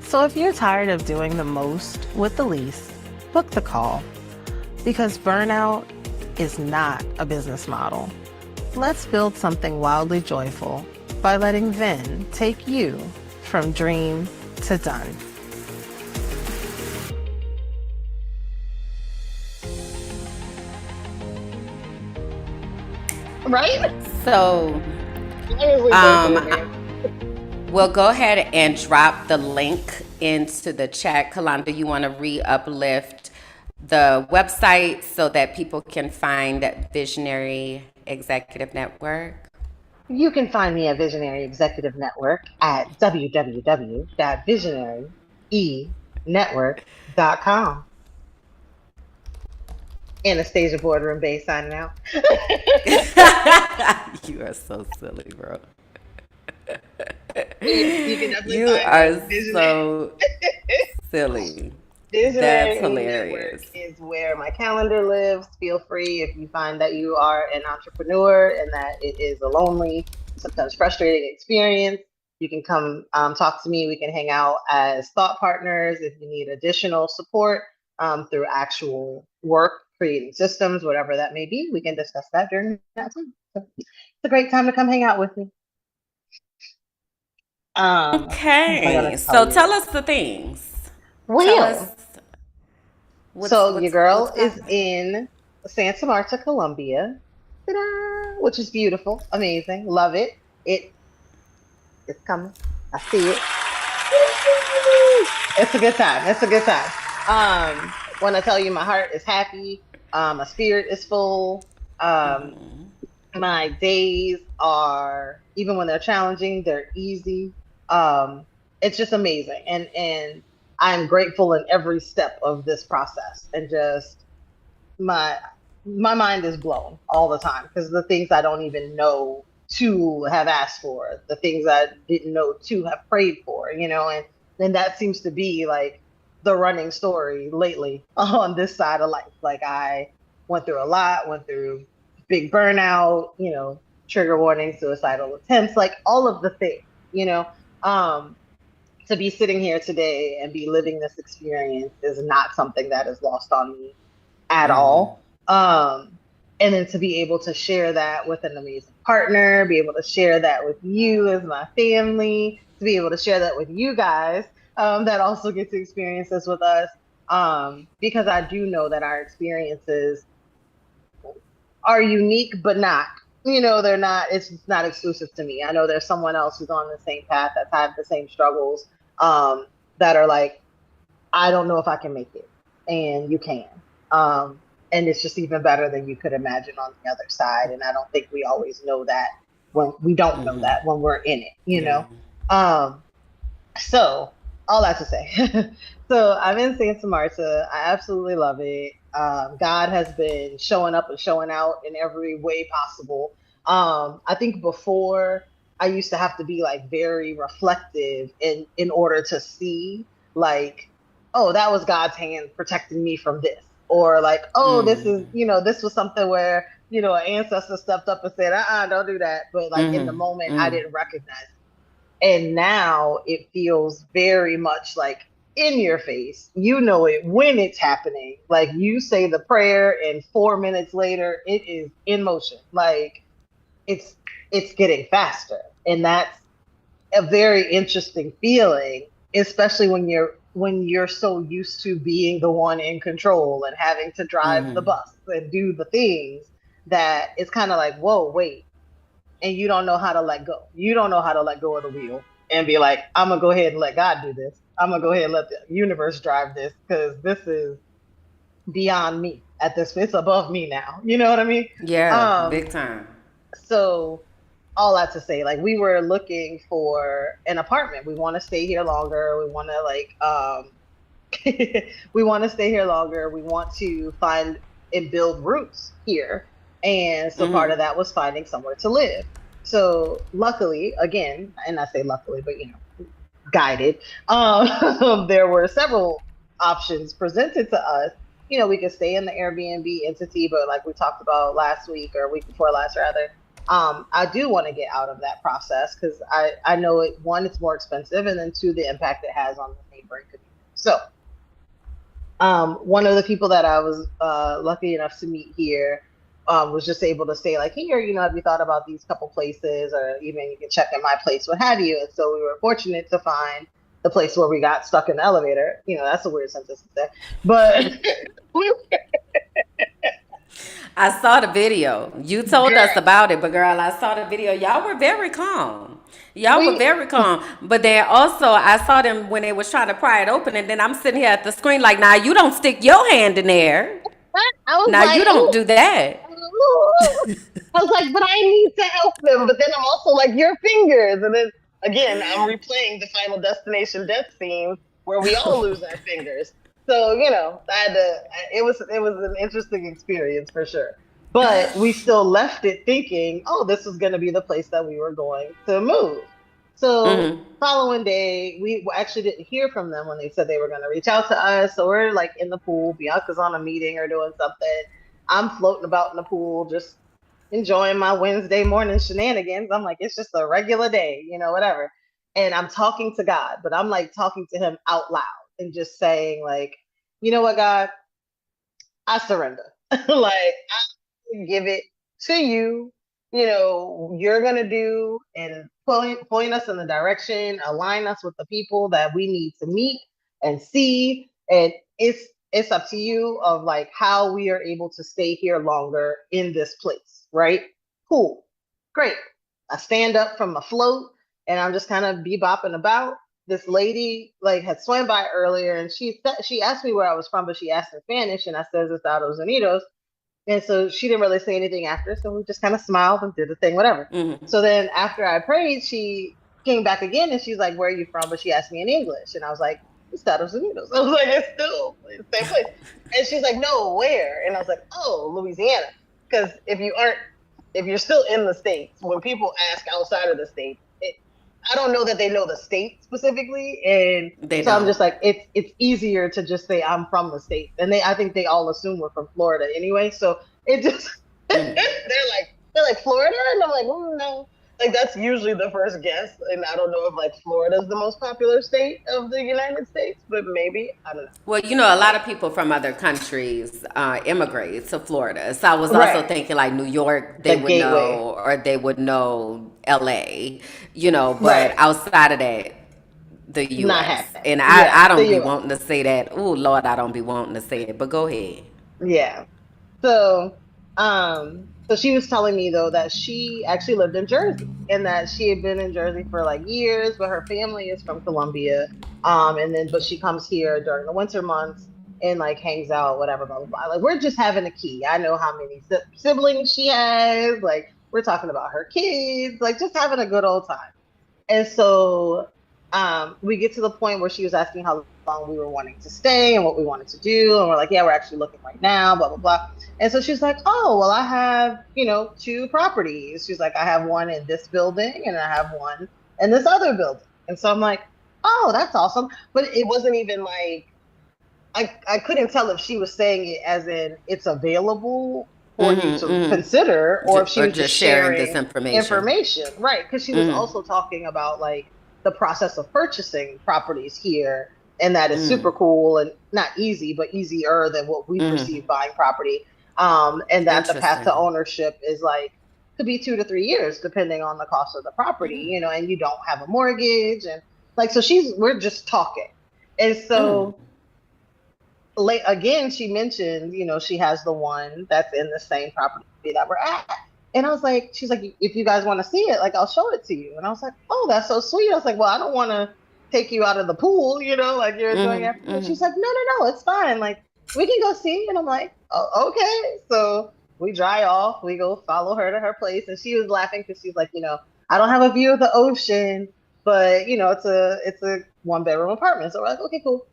So if you're tired of doing the most with the least, book the call. Because burnout is not a business model. Let's build something wildly joyful by letting Vin take you from dream to done. Right? So, Seriously, um, we'll go ahead and drop the link into the chat. Kalonda, you want to re-uplift the website so that people can find Visionary Executive Network? you can find me at Visionary Executive Network at www.visionaryenetwork.com. Anastasia Boardroom Bay signing out. You are so silly, bro. You can definitely You find me. are so silly. That's Visionary Network hilarious. is where my calendar lives. Feel free if you find that you are an entrepreneur and that it is a lonely, sometimes frustrating experience. You can come talk to me. We can hang out as thought partners if you need additional support through actual work, creating systems, whatever that may be. We can discuss that during that time. So it's a great time to come hang out with me. What was I gonna Okay, tell so tell you? us the things. Tell us Well, what's so your what's girl what's is popping. in Santa Marta, Colombia, ta-da, which is beautiful, amazing, love it. It's coming. I see it. It's a good time. It's a good time. When I tell you my heart is happy, my spirit is full. Um, my days are even when they're challenging, they're easy. Um, it's just amazing, and I'm grateful in every step of this process, and just my my mind is blown all the time because the things I don't even know to have asked for, the things I didn't know to have prayed for, and that seems to be like the running story lately on this side of life. Like I went through a lot, went through big burnout, trigger warning, suicidal attempts, like all of the things, you know. Um, to be sitting here today and be living this experience is not something that is lost on me at all. And then to be able to share that with an amazing partner, be able to share that with you as my family, to be able to share that with you guys that also get to experience this with us. Because I do know that our experiences are unique, but not, they're not, it's not exclusive to me. I know there's someone else who's on the same path, that's had the same struggles, that are like, I don't know if I can make it, and you can. And it's just even better than you could imagine on the other side. And I don't think we always know that when we don't know that when we're in it, you know? So all that to say, so I'm in Santa Marta. I absolutely love it. God has been showing up and showing out in every way possible. I think before I used to have to be like very reflective in order to see like, oh, that was God's hand protecting me from this. Or like, oh, this is, this was something where, an ancestor stepped up and said, don't do that. But like in the moment, I didn't recognize it. And now it feels very much like in your face. You know it when it's happening. Like you say the prayer and 4 minutes later, it is in motion. Like it's getting faster. And that's a very interesting feeling, especially when you're so used to being the one in control and having to drive the bus and do the things that it's kind of like, whoa, wait. And you don't know how to let go. You don't know how to let go of the wheel and be like, I'm going to go ahead and let God do this. I'm going to go ahead and let the universe drive this because this is beyond me at this. It's above me now. You know what I mean? Yeah, big time. So all that to say, like we were looking for an apartment. We want to stay here longer. We want to we want to stay here longer. We want to find and build roots here. And so part of that was finding somewhere to live. So luckily, again, and I say luckily, but guided, there were several options presented to us. We could stay in the Airbnb entity, but like we talked about last week or week before last rather, I do want to get out of that process because I know one, it's more expensive, and then two, the impact it has on the neighboring community. So one of the people that I was lucky enough to meet here was just able to say like, here, have you thought about these couple places, or even you can check in my place, what have you. And so we were fortunate to find the place where we got stuck in the elevator. That's a weird sentence to say, but I saw the video. You told us about it, but girl, I saw the video. Y'all were very calm. But then also, I saw them when they was trying to pry it open, and then I'm sitting here at the screen like, nah, you don't stick your hand in there. Now like, you don't do that. I was like, but I need to help them. But then I'm also like, your fingers. And then again, I'm replaying the Final Destination death scene where we all lose our fingers. So, I had to, it was an interesting experience for sure. But we still left it thinking, oh, this was going to be the place that we were going to move. So following day, we actually didn't hear from them when they said they were going to reach out to us. So we're like in the pool. Bianca's on a meeting or doing something. I'm floating about in the pool, just enjoying my Wednesday morning shenanigans. I'm like, it's just a regular day, whatever. And I'm talking to God, but I'm like talking to him out loud and just saying like, you know what, God, I surrender. Like, I give it to you. You're going to do and point us in the direction, align us with the people that we need to meet and see. And it's up to you of like how we are able to stay here longer in this place, right? Cool. Great. I stand up from my float and I'm just kind of bebopping about. This lady like had swam by earlier and she asked me where I was from, but she asked in Spanish and I said Estados Unidos. And so she didn't really say anything after. So we just kind of smiled and did the thing, whatever. So then after I prayed, she came back again and she's like, where are you from? But she asked me in English. And I was like, Estados Unidos. I was like, it's still the same place. And she's like, no, where? And I was like, oh, Louisiana. Because if you're still in the States, when people ask outside of the States, I don't know that they know the state specifically. And so I'm just like, it's easier to just say I'm from the States. And I think they all assume we're from Florida anyway. So it just, they're like Florida? And I'm like, no. Like that's usually the first guess, and I don't know if like Florida's the most popular state of the United States, but maybe I don't know. Well, you know, a lot of people from other countries immigrate to Florida. So I was also Right, thinking like New York, they the would gateway. know, or they would know LA, you know, but Right, outside of that, the not US. happening. And Yeah, I the don't be U.S. wanting to say that. Oh, Lord, I don't be wanting to say it, but go ahead. Yeah. So, so she was telling me though that she actually lived in Jersey and that she had been in Jersey for like years, but her family is from Colombia. And then but she comes here during the winter months and like hangs out, whatever, blah blah blah. Like we're just having a key. I know how many siblings she has. Like we're talking about her kids, like just having a good old time. And so we get to the point where she was asking how long we were wanting to stay and what we wanted to do. And we're like, yeah, we're actually looking right now, blah, blah, blah. And so she's like, oh, well, I have, two properties. She's like, I have one in this building and I have one in this other building. And so I'm like, oh, that's awesome. But it wasn't even like, I couldn't tell if she was saying it as in it's available for you Mm-hmm, to mm-hmm. consider or if she Or was just just sharing this sharing information. information. Right. Because she was Mm-hmm, also talking about like the process of purchasing properties here. And that is super cool and not easy, but easier than what we mm-hmm. perceive buying property. And that the path to Interesting. ownership is like could be 2 to 3 years depending on the cost of the property, and you don't have a mortgage and like so we're just talking. And Mm-hmm. so late again, she mentioned, she has the one that's in the same property that we're at. And I was like, she's like, if you guys want to see it, like I'll show it to you. And I was like, oh, that's so sweet. I was like, well, I don't want to take you out of the pool, like you're enjoying Mm-hmm. everything. Mm-hmm. She's like, no, no, no, it's fine. Like we can go see. And I'm like, oh, okay. So we dry off, we go follow her to her place. And she was laughing because she's like, I don't have a view of the ocean, but it's a 1 bedroom apartment. So we're like, okay, cool.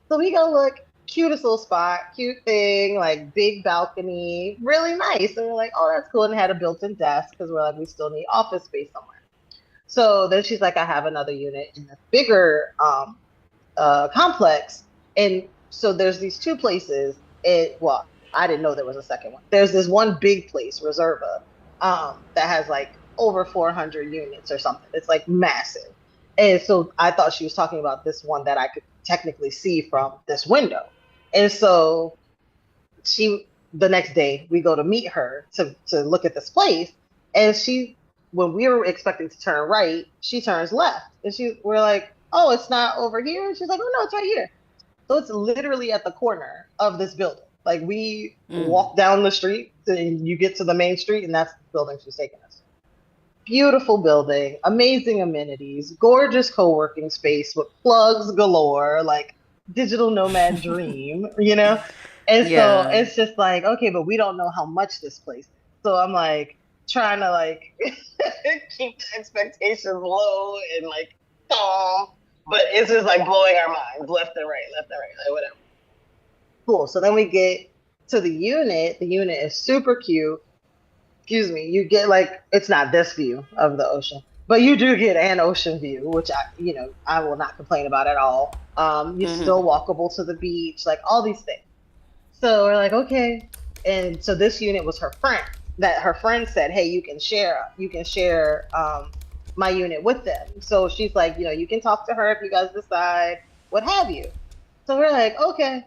So we go look, cutest little spot, cute thing, like big balcony, really nice. And we're like, oh, that's cool. And it had a built-in desk because we're like, we still need office space somewhere. So then she's like, I have another unit in this bigger complex. And so there's these two places. Well, I didn't know there was a second one. There's this one big place, Reserva, that has like over 400 units or something. It's like massive. And so I thought she was talking about this one that I could technically see from this window. And so the next day we go to meet her to look at this place. And when we were expecting to turn right, she turns left. And we're like, oh, it's not over here. And she's like, oh no, it's right here. So it's literally at the corner of this building. Like we walk down the street and you get to the main street and that's the building she's taking us to. Beautiful building, amazing amenities, gorgeous co-working space with plugs galore, like digital nomad dream, And so Yeah. it's just like, okay, but we don't know how much this place is. So I'm like trying to like keep the expectations low and like calm, but it's just like blowing our minds left and right, like whatever. Cool. So then we get to the unit. The unit is super cute. Excuse me. You get like it's not this view of the ocean, but you do get an ocean view, which I will not complain about at all. You're still walkable to the beach, like all these things. So we're like, okay. And so this unit was her friend. That her friend said, hey, you can share my unit with them. So she's like, you can talk to her if you guys decide, what have you. So we're like, okay.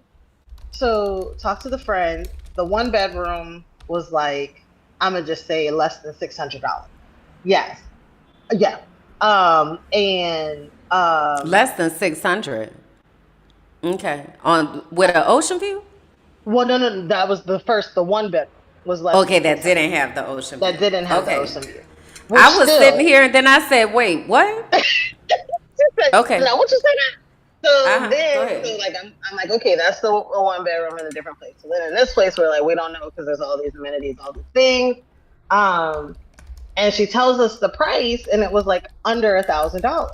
So talk to the friend. The 1 bedroom was like, I'm gonna just say less than $600. Yes. Yeah. And Less than 600. Okay. On with an ocean view? well, no, no, no, that was the 1 bedroom was less Okay, than that 600. didn't have the ocean That view. didn't have the Okay. ocean view. Which I was sitting still, here and then I said, wait, what? Okay. no, what you say now? So Uh-huh. Go then, so ahead. like I'm like, okay, that's the 1 bedroom in a different place. So then in this place, we're like, we don't know because there's all these amenities, all these things. Um, and she tells us the price, and it was like under $1,000,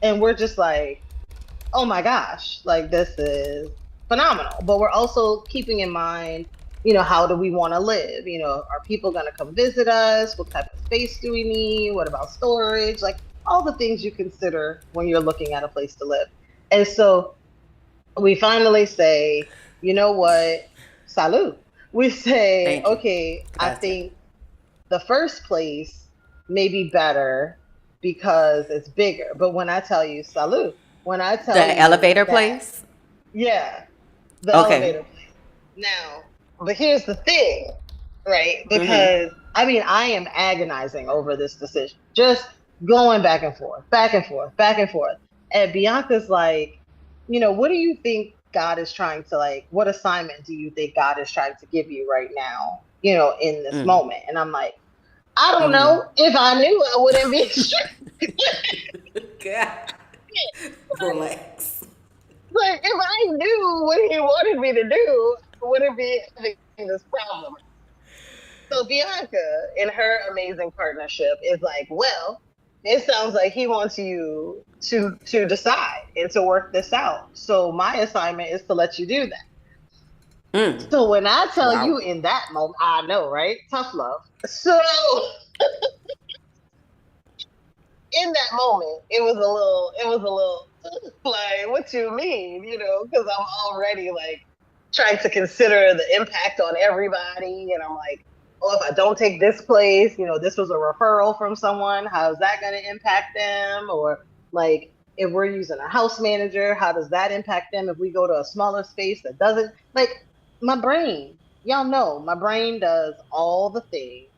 and we're just like, oh my gosh, like this is phenomenal. But we're also keeping in mind, how do we want to live? Are people going to come visit us? What type of space do we need? What about storage? Like all the things you consider when you're looking at a place to live. And so we finally say, you know what? Salud. We say, Thank you. okay, I Gracias. think the first place may be better because it's bigger. But when I tell you salute, when I tell The you elevator that, place? yeah, the Okay. elevator place. Now, but here's the thing, right? Mm-hmm. Because I mean, I am agonizing over this decision, just going back and forth, back and forth, back and forth. And Bianca's like, what do you think God is trying to like? What assignment do you think God is trying to give you right now? In this moment. And I'm like, I don't know. If I knew, I wouldn't be sure. God. Relax. Like, if I knew what he wanted me to do, I wouldn't be having this problem. So Bianca, in her amazing partnership, is like, well, it sounds like he wants you to decide and to work this out. So my assignment is to let you do that. So when I tell Wow. you in that moment, I know, right? Tough love. So in that moment, it was a little like, what you mean, because I'm already like trying to consider the impact on everybody, and I'm like, oh, if I don't take this place, this was a referral from someone, how's that going to impact them? Or like, if we're using a house manager, how does that impact them? If we go to a smaller space that doesn't, like, my brain, y'all know, my brain does all the things,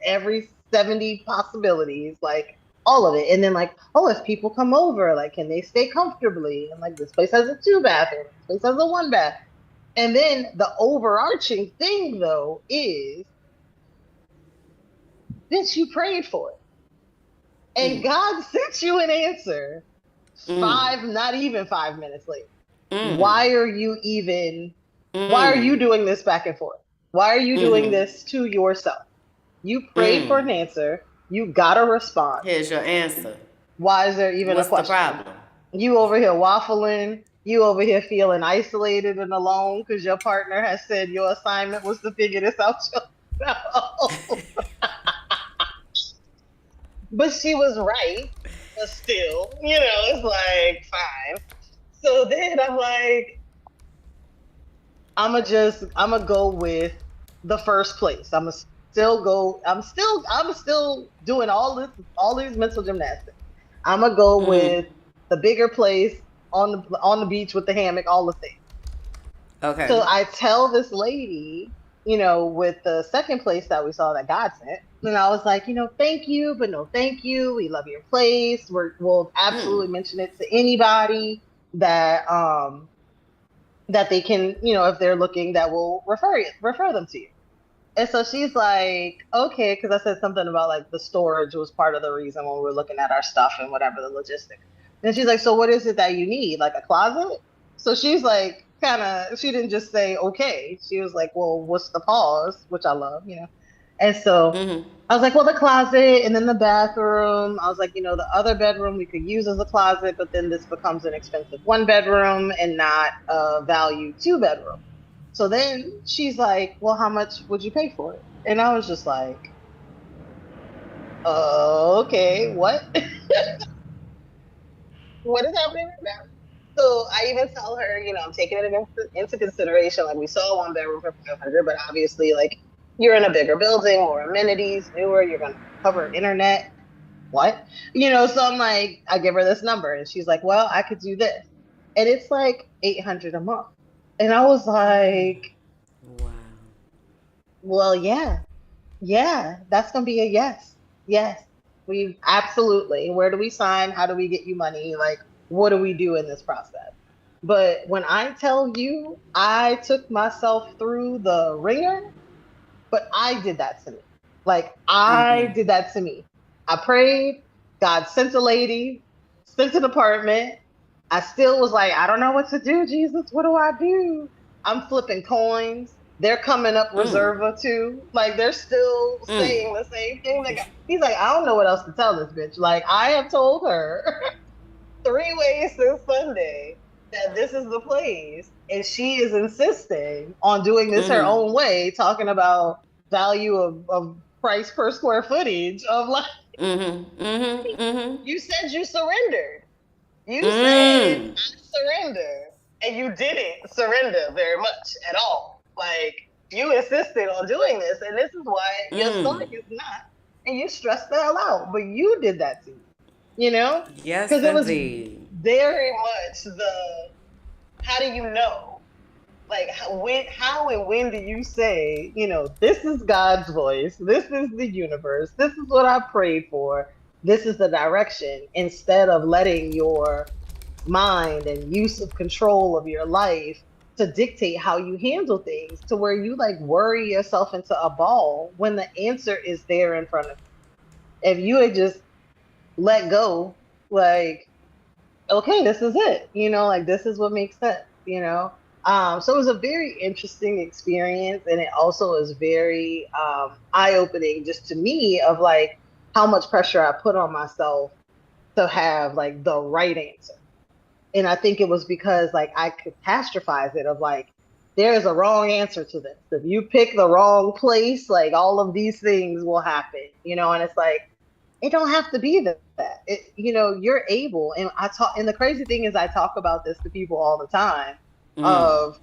every 70 possibilities, like all of it. And then like, oh, if people come over, like, can they stay comfortably? And like, this place has a 2 bathroom, this place has a 1 bath. And then the overarching thing though is, bitch, you prayed for it. And God sent you an answer not even 5 minutes later. Why are you doing this back and forth? Why are you doing this to yourself? You prayed for an answer. You got a response. Here's your answer. Why is there even a What's the question? problem? You over here waffling. You over here feeling isolated and alone because your partner has said your assignment was to figure this out yourself. But she was right. But still, it's like, fine. So then I'm like, I'm gonna go with the first place. I'm still doing all these mental gymnastics. I'm gonna go with the bigger place on the beach with the hammock, all the things. Okay. So I tell this lady, with the second place that we saw that God sent, and I was like, thank you, but no thank you. We love your place. We'll absolutely mention it to anybody that they can, if they're looking, that will refer them to you. And so she's like, okay, because I said something about like the storage was part of the reason when we were looking at our stuff and whatever the logistics. And she's like, so what is it that you need? Like a closet? So she's like, she didn't just say, okay. She was like, well, what's the pause? Which I love, And so I was like, well, the closet and then the bathroom. I was like, the other bedroom we could use as a closet, but then this becomes an expensive 1 bedroom and not a value 2 bedroom. So then she's like, well, how much would you pay for it? And I was just like, okay, what? What is happening right now? So I even tell her, I'm taking it into consideration. Like, we saw 1 bedroom for 500, but obviously, like, you're in a bigger building, more amenities, newer, you're going to cover internet. What? So I'm like, I give her this number and she's like, well, I could do this. And it's like $800 a month. And I was like, wow. Well, yeah, that's going to be a yes. Yes, we absolutely. Where do we sign? How do we get you money? Like, what do we do in this process? But when I tell you, I took myself through the ringer, but I did that to me. Like, I did that to me. I prayed. God sent a lady, sent an apartment. I still was like, I don't know what to do, Jesus. What do I do? I'm flipping coins. They're coming up reserva too. Like, they're still saying the same thing. Like, he's like, I don't know what else to tell this bitch. Like, I have told her 3 ways since Sunday that this is the place, and she is insisting on doing this her own way, talking about value of price per square footage of like. You said you surrendered. You said I surrender, and you didn't surrender very much at all. Like, you insisted on doing this, and this is why your stomach is not and you stressed the hell out, but you did that to you, you know? Yes, Because it was indeed. very much how do you know? Like how and when do you say, this is God's voice, this is the universe, this is what I prayed for, this is the direction, instead of letting your mind and use of control of your life to dictate how you handle things, to where you like worry yourself into a ball when the answer is there in front of you. If you had just let go, like, okay, this is it, like this is what makes sense. So it was a very interesting experience, and it also is very eye-opening just to me of like how much pressure I put on myself to have like the right answer. And I think it was because like I catastrophize it of like, there's a wrong answer to this. If you pick the wrong place, like all of these things will happen. And it's like, it don't have to be that. You're able. And and the crazy thing is I talk about this to people all the time Mm. of,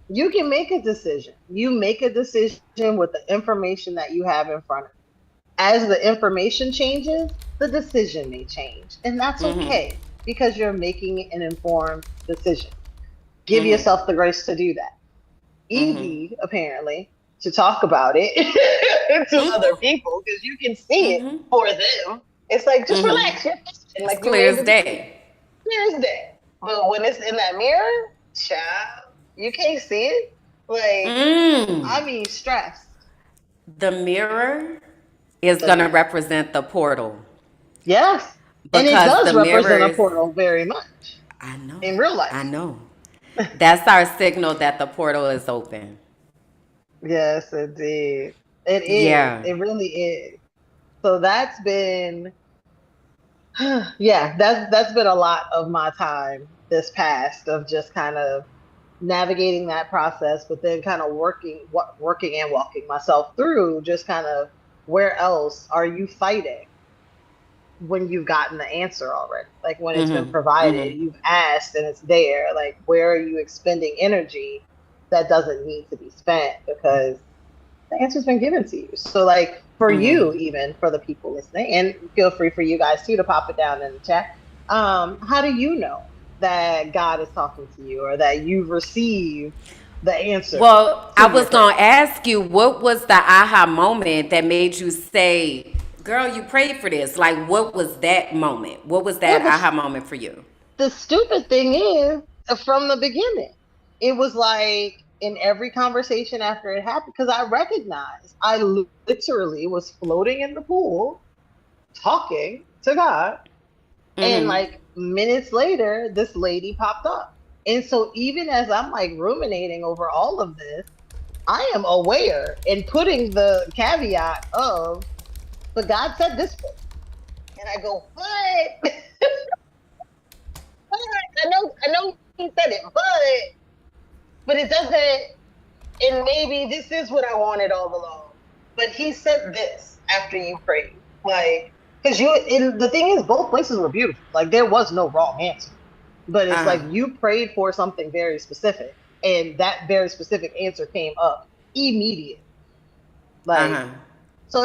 you can make a decision. You make a decision with the information that you have in front of you. As the information changes, the decision may change. And that's Mm-hmm. okay, because you're making an informed decision. Give Mm-hmm. yourself the grace to do that. Mm-hmm. Easy, apparently, to talk about it to other Mm-hmm. people because you can see it Mm-hmm. for them. It's like, just Mm-hmm. relax, you're fine. It's Like, you clear made as the decision. day. Clear as day. But when it's in that mirror, child, you can't see it. Like, Mm. I mean, stressed. The mirror is The going to mirror. represent the portal Yes. And it because the does mirror represent a is, portal very much I know, in real I life. know. That's our signal that the portal is open. Yes, indeed. It is. Yeah. It really is. So that's been, yeah, that's been a lot of my time this past of just kind of navigating that process, but then kind of working and walking myself through just kind of, where else are you fighting when you've gotten the answer already? Like when it's been Mm-hmm. provided, Mm-hmm. you've asked and it's there. Like, where are you expending energy that doesn't need to be spent because the answer's been given to you? So, like, for Mm-hmm. you, even for the people listening, and feel free for you guys too to pop it down in the chat. How do you know that God is talking to you, or that you've received the answer Well, to I your was prayer? going to ask you, what was the aha moment that made you say, girl, you prayed for this? Like, what was that moment? What was that Well, aha moment for you? the stupid thing is, from the beginning, it was like in every conversation after it happened, because I recognized I literally was floating in the pool talking to God. And Mm-hmm. like minutes later, this lady popped up. And so even as I'm like ruminating over all of this, I am aware and putting the caveat of, but God said this way. And I go, but I know he said it, but it doesn't, and maybe this is what I wanted all along. But he said this after you prayed. Like, because and the thing is, both places were beautiful. Like, there was no wrong answer. But it's like Uh-huh. you prayed for something very specific, and that very specific answer came up immediately. Like, Uh-huh. so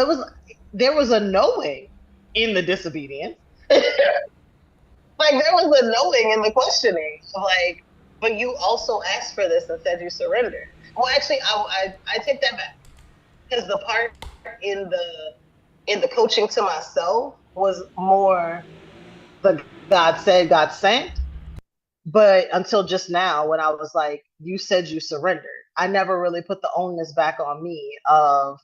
there was a knowing in the disobedience. Like, there was a knowing in the questioning. Like, but you also asked for this and said you surrendered. Well, actually, I take that back, because the part in the coaching to myself was more the God said, God sent. But until just now, when I was like, you said you surrendered, I never really put the onus back on me of,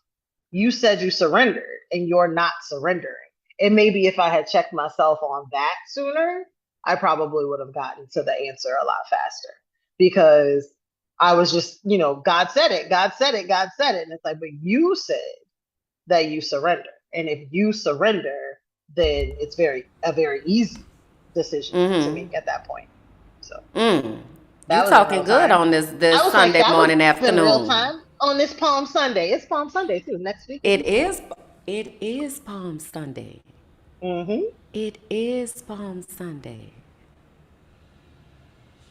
you said you surrendered and you're not surrendering. And maybe if I had checked myself on that sooner, I probably would have gotten to the answer a lot faster, because I was just, God said it, God said it, God said it. And it's like, but you said that you surrender. And if you surrender, then it's a very easy decision to Mm-hmm. make at that point. So Mm. You that was in talking real good time. on this I was like, Sunday that was morning, in real afternoon. time on this Palm Sunday. It's Palm Sunday too. Next week is It Easter. is it is Palm Sunday. Hmm. It is Palm Sunday.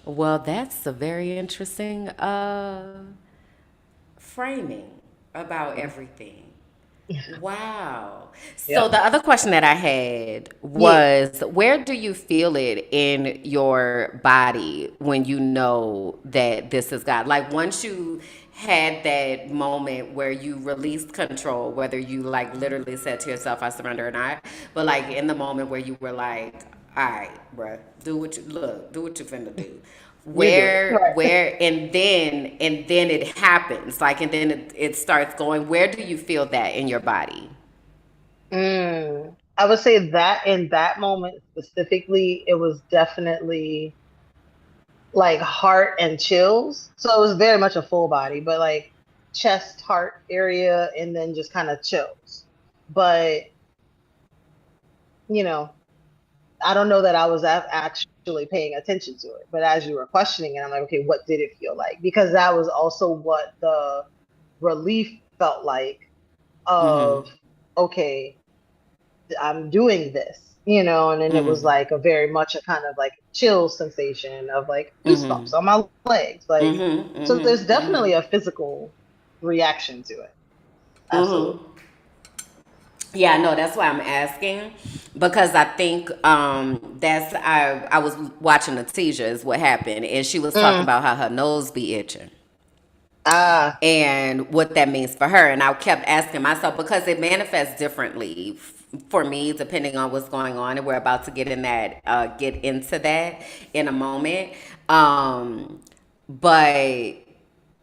Well, that's a very interesting framing about everything. Wow. So Yep. the other question that I had Yeah. was, where do you feel it in your body when you know that this is God? Like once you had that moment where you released control, whether you like literally said to yourself, I surrender or not, but like in the moment where you were like, all right, bruh, do what you finna do. You do it. Right. And then it happens, like, and then it starts going. Where do you feel that in your body? I would say that in that moment specifically, it was definitely like heart and chills. So it was very much a full body, but like chest, heart area, and then just kind of chills. But, you know, I don't know that I was actually paying attention to it. But as you were questioning it, I'm like, okay, what did it feel like? Because that was also what the relief felt like Mm-hmm. of, okay, I'm doing this, and then it was Mm-hmm. like a very much a kind of like chill sensation of like Mm-hmm. goosebumps on my legs. Like, Mm-hmm. so there's Mm-hmm. definitely a Mm-hmm. physical reaction to it. Absolutely. Mm-hmm. Yeah, no, that's why I'm asking because I think that's I was watching Natija is what happened, and she was talking Mm. about how her nose be itching Ah, and what that means for her. And I kept asking myself because it manifests differently for me depending on what's going on, and we're about to get into that in a moment. But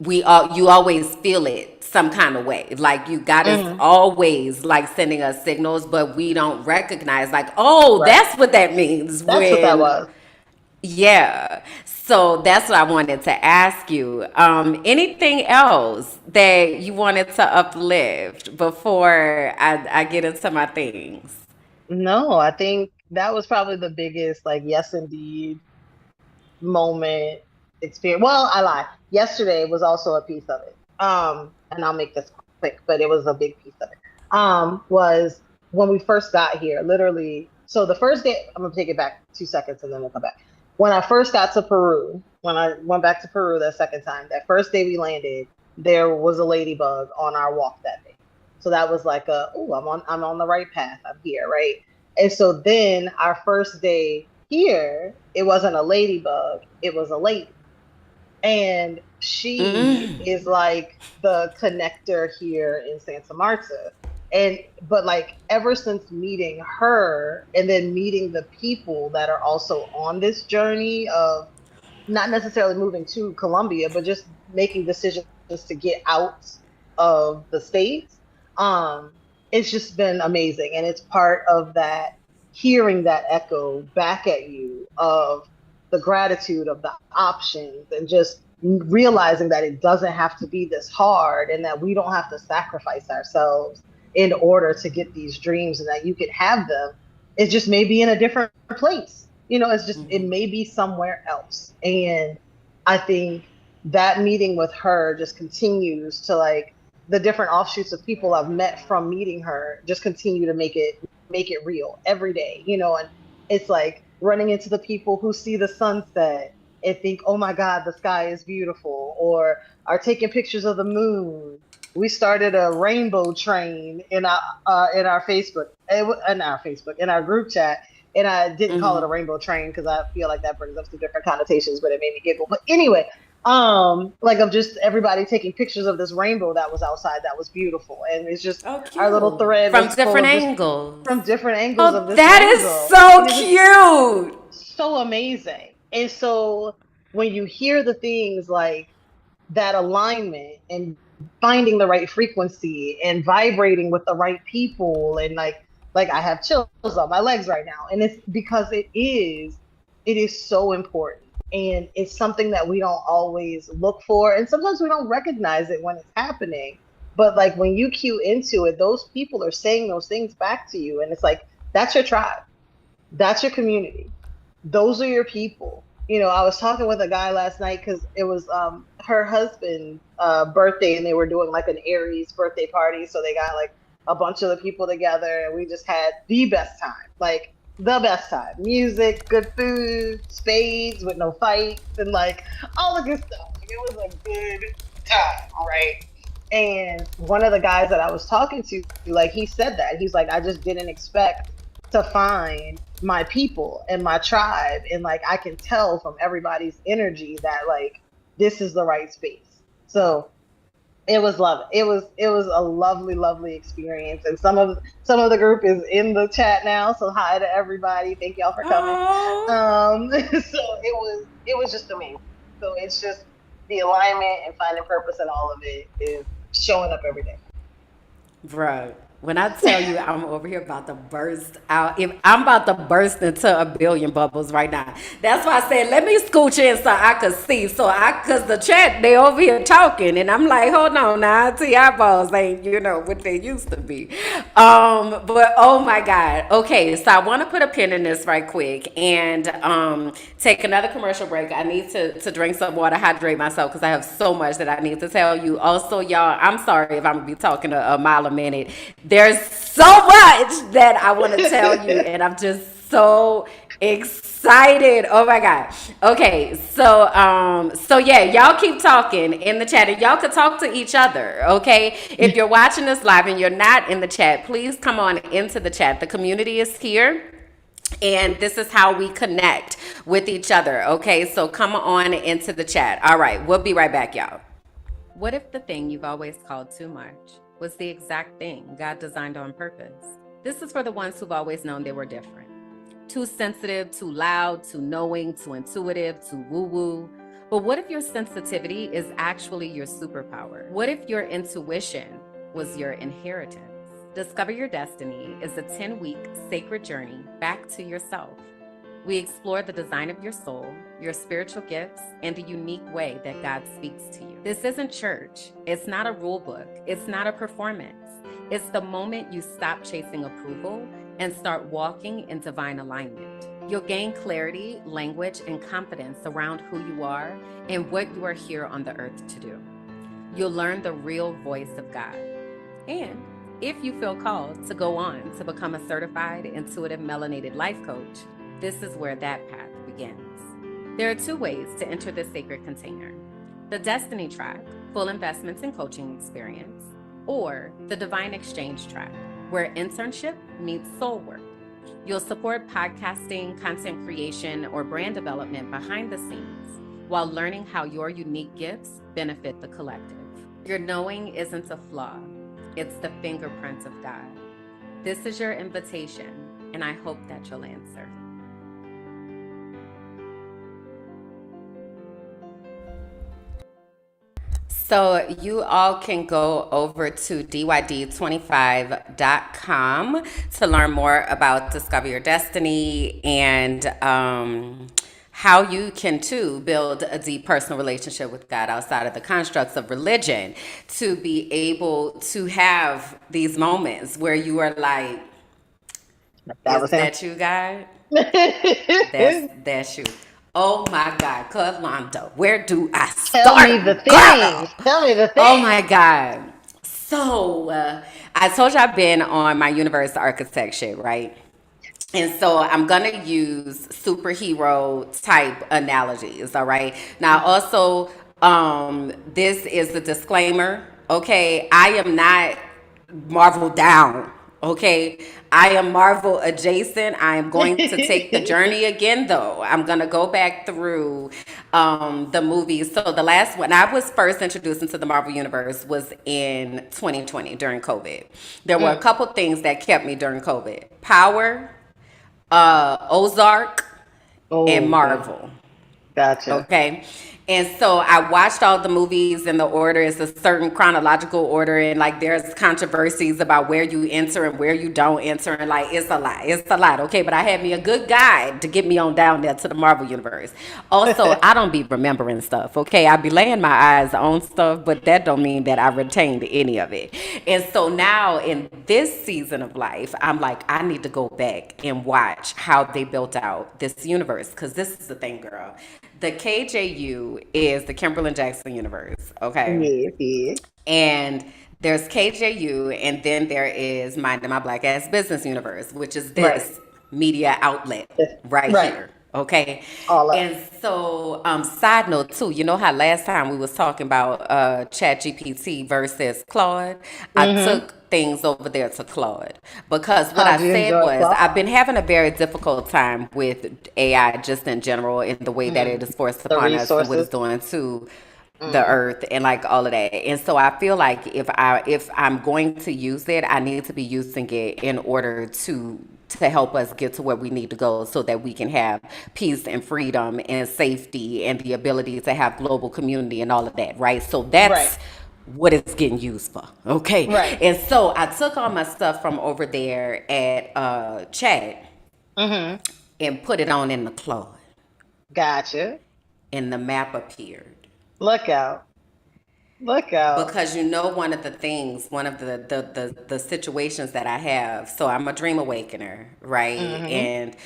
you always feel it some kind of way, like you God is hmm, always like sending us signals, but we don't recognize like, oh, right. that's what that means That's what that when was. yeah. So that's what I wanted to ask you. Anything else that you wanted to uplift before I get into my things? No, I think that was probably the biggest, like, yes, indeed moment experience. Well, I lie. Yesterday was also a piece of it. And I'll make this quick, but it was a big piece of it. Was when we first got here, literally. So the first day, I'm gonna take it back 2 seconds and then we'll come back. When I first got to Peru, when I went back to Peru that second time, that first day we landed, there was a ladybug on our walk that day. So that was like I'm on the right path. I'm here, right? And so then our first day here, it wasn't a ladybug, it was a lady. And she is like the connector here in Santa Marta. And but like ever since meeting her and then meeting the people that are also on this journey of not necessarily moving to Colombia, but just making decisions to get out of the States. Um, it's just been amazing. And it's part of that hearing that echo back at you of the gratitude of the options and just realizing that it doesn't have to be this hard and that we don't have to sacrifice ourselves in order to get these dreams and that you can have them. It just may be in a different place. It's just, it may be somewhere else. And I think that meeting with her just continues to like the different offshoots of people I've met from meeting her just continue to make it real every day, and it's like running into the people who see the sunset and think, oh my God, the sky is beautiful, or are taking pictures of the moon. We started a rainbow train in our group chat, and I didn't call it a rainbow train because I feel like that brings up some different connotations, but it made me giggle. But anyway, like of just everybody taking pictures of this rainbow that was outside that was our Oh, little cute. thread From was full different of just angles. from different angles of Oh, this that is rainbow, so and it was cute. so amazing. And so when you hear the things like that alignment and finding the right frequency and vibrating with the right people and like I have chills on my legs right now, and it's because it is so important, and it's something that we don't always look for, and sometimes we don't recognize it when it's happening, but like when you cue into it, those people are saying those things back to you, and it's like that's your tribe, that's your community, those are your people. I was talking with a guy last night because it was her husband's birthday, and they were doing like an Aries birthday party. So they got like a bunch of the people together, and we just had the best time, like the best time. Music, good food, spades with no fights, and like all the good stuff. Like, it was a good time, right? And one of the guys that I was talking to, like, he said that. He's like, I just didn't expect to find my people and my tribe. And like, I can tell from everybody's energy that like this is the right space. So it was love. It was a lovely, lovely experience. And some of the group is in the chat now. So hi to everybody. Thank y'all for coming. Oh, So it was just amazing. So it's just the alignment and finding purpose in all of it is showing up every day. bro. When I tell you I'm over here about to burst out, if I'm about to burst into a billion bubbles right now. That's why I said let me scooch in so I could see. Cause the chat they over here talking, and I'm like, hold on now, see eyeballs ain't what they used to be. But oh my God. Okay, so I want to put a pin in this right quick and take another commercial break. I need to drink some water, hydrate myself because I have so much that I need to tell you. Also, y'all, I'm sorry if I'm gonna be talking a mile a minute. There's so much that I want to tell you, and I'm just so excited. Oh my God. Okay, so yeah, y'all keep talking in the chat, and y'all could talk to each other. Okay, if you're watching this live and you're not in the chat, please come on into the chat. The community is here. And this is how we connect with each other. Okay, so come on into the chat. All right, we'll be right back, y'all. What if the thing you've always called too much was the exact thing God designed on purpose? This is for the ones who've always known they were different. Too sensitive, too loud, too knowing, too intuitive, too woo-woo. But what if your sensitivity is actually your superpower? What if your intuition was your inheritance? Discover Your Destiny is a 10-week sacred journey back to yourself. We explore the design of your soul, your spiritual gifts, and the unique way that God speaks to you. This isn't church. It's not a rule book. It's not a performance. It's the moment you stop chasing approval and start walking in divine alignment. You'll gain clarity, language, and confidence around who you are and what you are here on the earth to do. You'll learn the real voice of God. And if you feel called to go on to become a certified intuitive melanated life coach, this is where that path begins. There are 2 ways to enter this sacred container: the Destiny track, full investments and coaching experience, or the Divine Exchange track, where internship meets soul work. You'll support podcasting, content creation, or brand development behind the scenes while learning how your unique gifts benefit the collective. Your knowing isn't a flaw. It's the fingerprint of God. This is your invitation, and I hope that you'll answer. So you all can go over to dyd25.com to learn more about Discover Your Destiny and how you can too build a deep personal relationship with God outside of the constructs of religion, to be able to have these moments where you are like, That is was him. that you, God? That's you. Oh my God, Kalonda, where do I Tell me the start, things. girl? Tell me the Oh things. my God. So I told you I've been on my universe architect shit, right? And so I'm gonna use superhero type analogies, all right? Now also, this is the disclaimer, okay? I am not Marvel down. Okay, I am Marvel adjacent. I am going to take the journey again, though. I'm going to go back through the movies. So, the last one I was first introduced into the Marvel Universe was in 2020 during COVID. There were a Mm. couple things that kept me during COVID: Power, Ozark, and Oh, okay. Marvel. Gotcha. Okay. And so I watched all the movies in the order. It's a certain chronological order, and like there's controversies about where you enter and where you don't enter, and like it's a lot. It's a lot. Okay, but I had me a good guide to get me on down there to the Marvel universe. Also, I don't be remembering stuff. Okay, I be laying my eyes on stuff, but that don't mean that I retained any of it. And so now in this season of life, I'm like, I need to go back and watch how they built out this universe, because this is the thing, girl. The KJU is the Kimberly Jackson universe, okay? Yes, yes. And there's KJU, and then there is Minding My Black Ass Business universe, which is Right. this media outlet Yes. right Right. here. Okay. All up. And so, side note too, you know how last time we was talking about Chat GPT versus Claude? I Mm-hmm. took things over there to Claude because what How'd I you said enjoy was I've Claude? been having a very difficult time with AI just in general in the way that it Mm. is forced The upon us and what it's resources. doing to the Mm. earth and like all of that. And so I feel like if I'm going to use it, I need to be using it in order to help us get to where we need to go so that we can have peace and freedom and safety and the ability to have global community and all of that, right? So Right. that's what it's getting used for. Okay. Right. And so I took all my stuff from over there at Chat Mm-hmm. and put it on in the cloud Gotcha. and the map appeared. Look out. Look out. Because you know one of the situations that I have. So I'm a dream awakener, right? Mm-hmm. And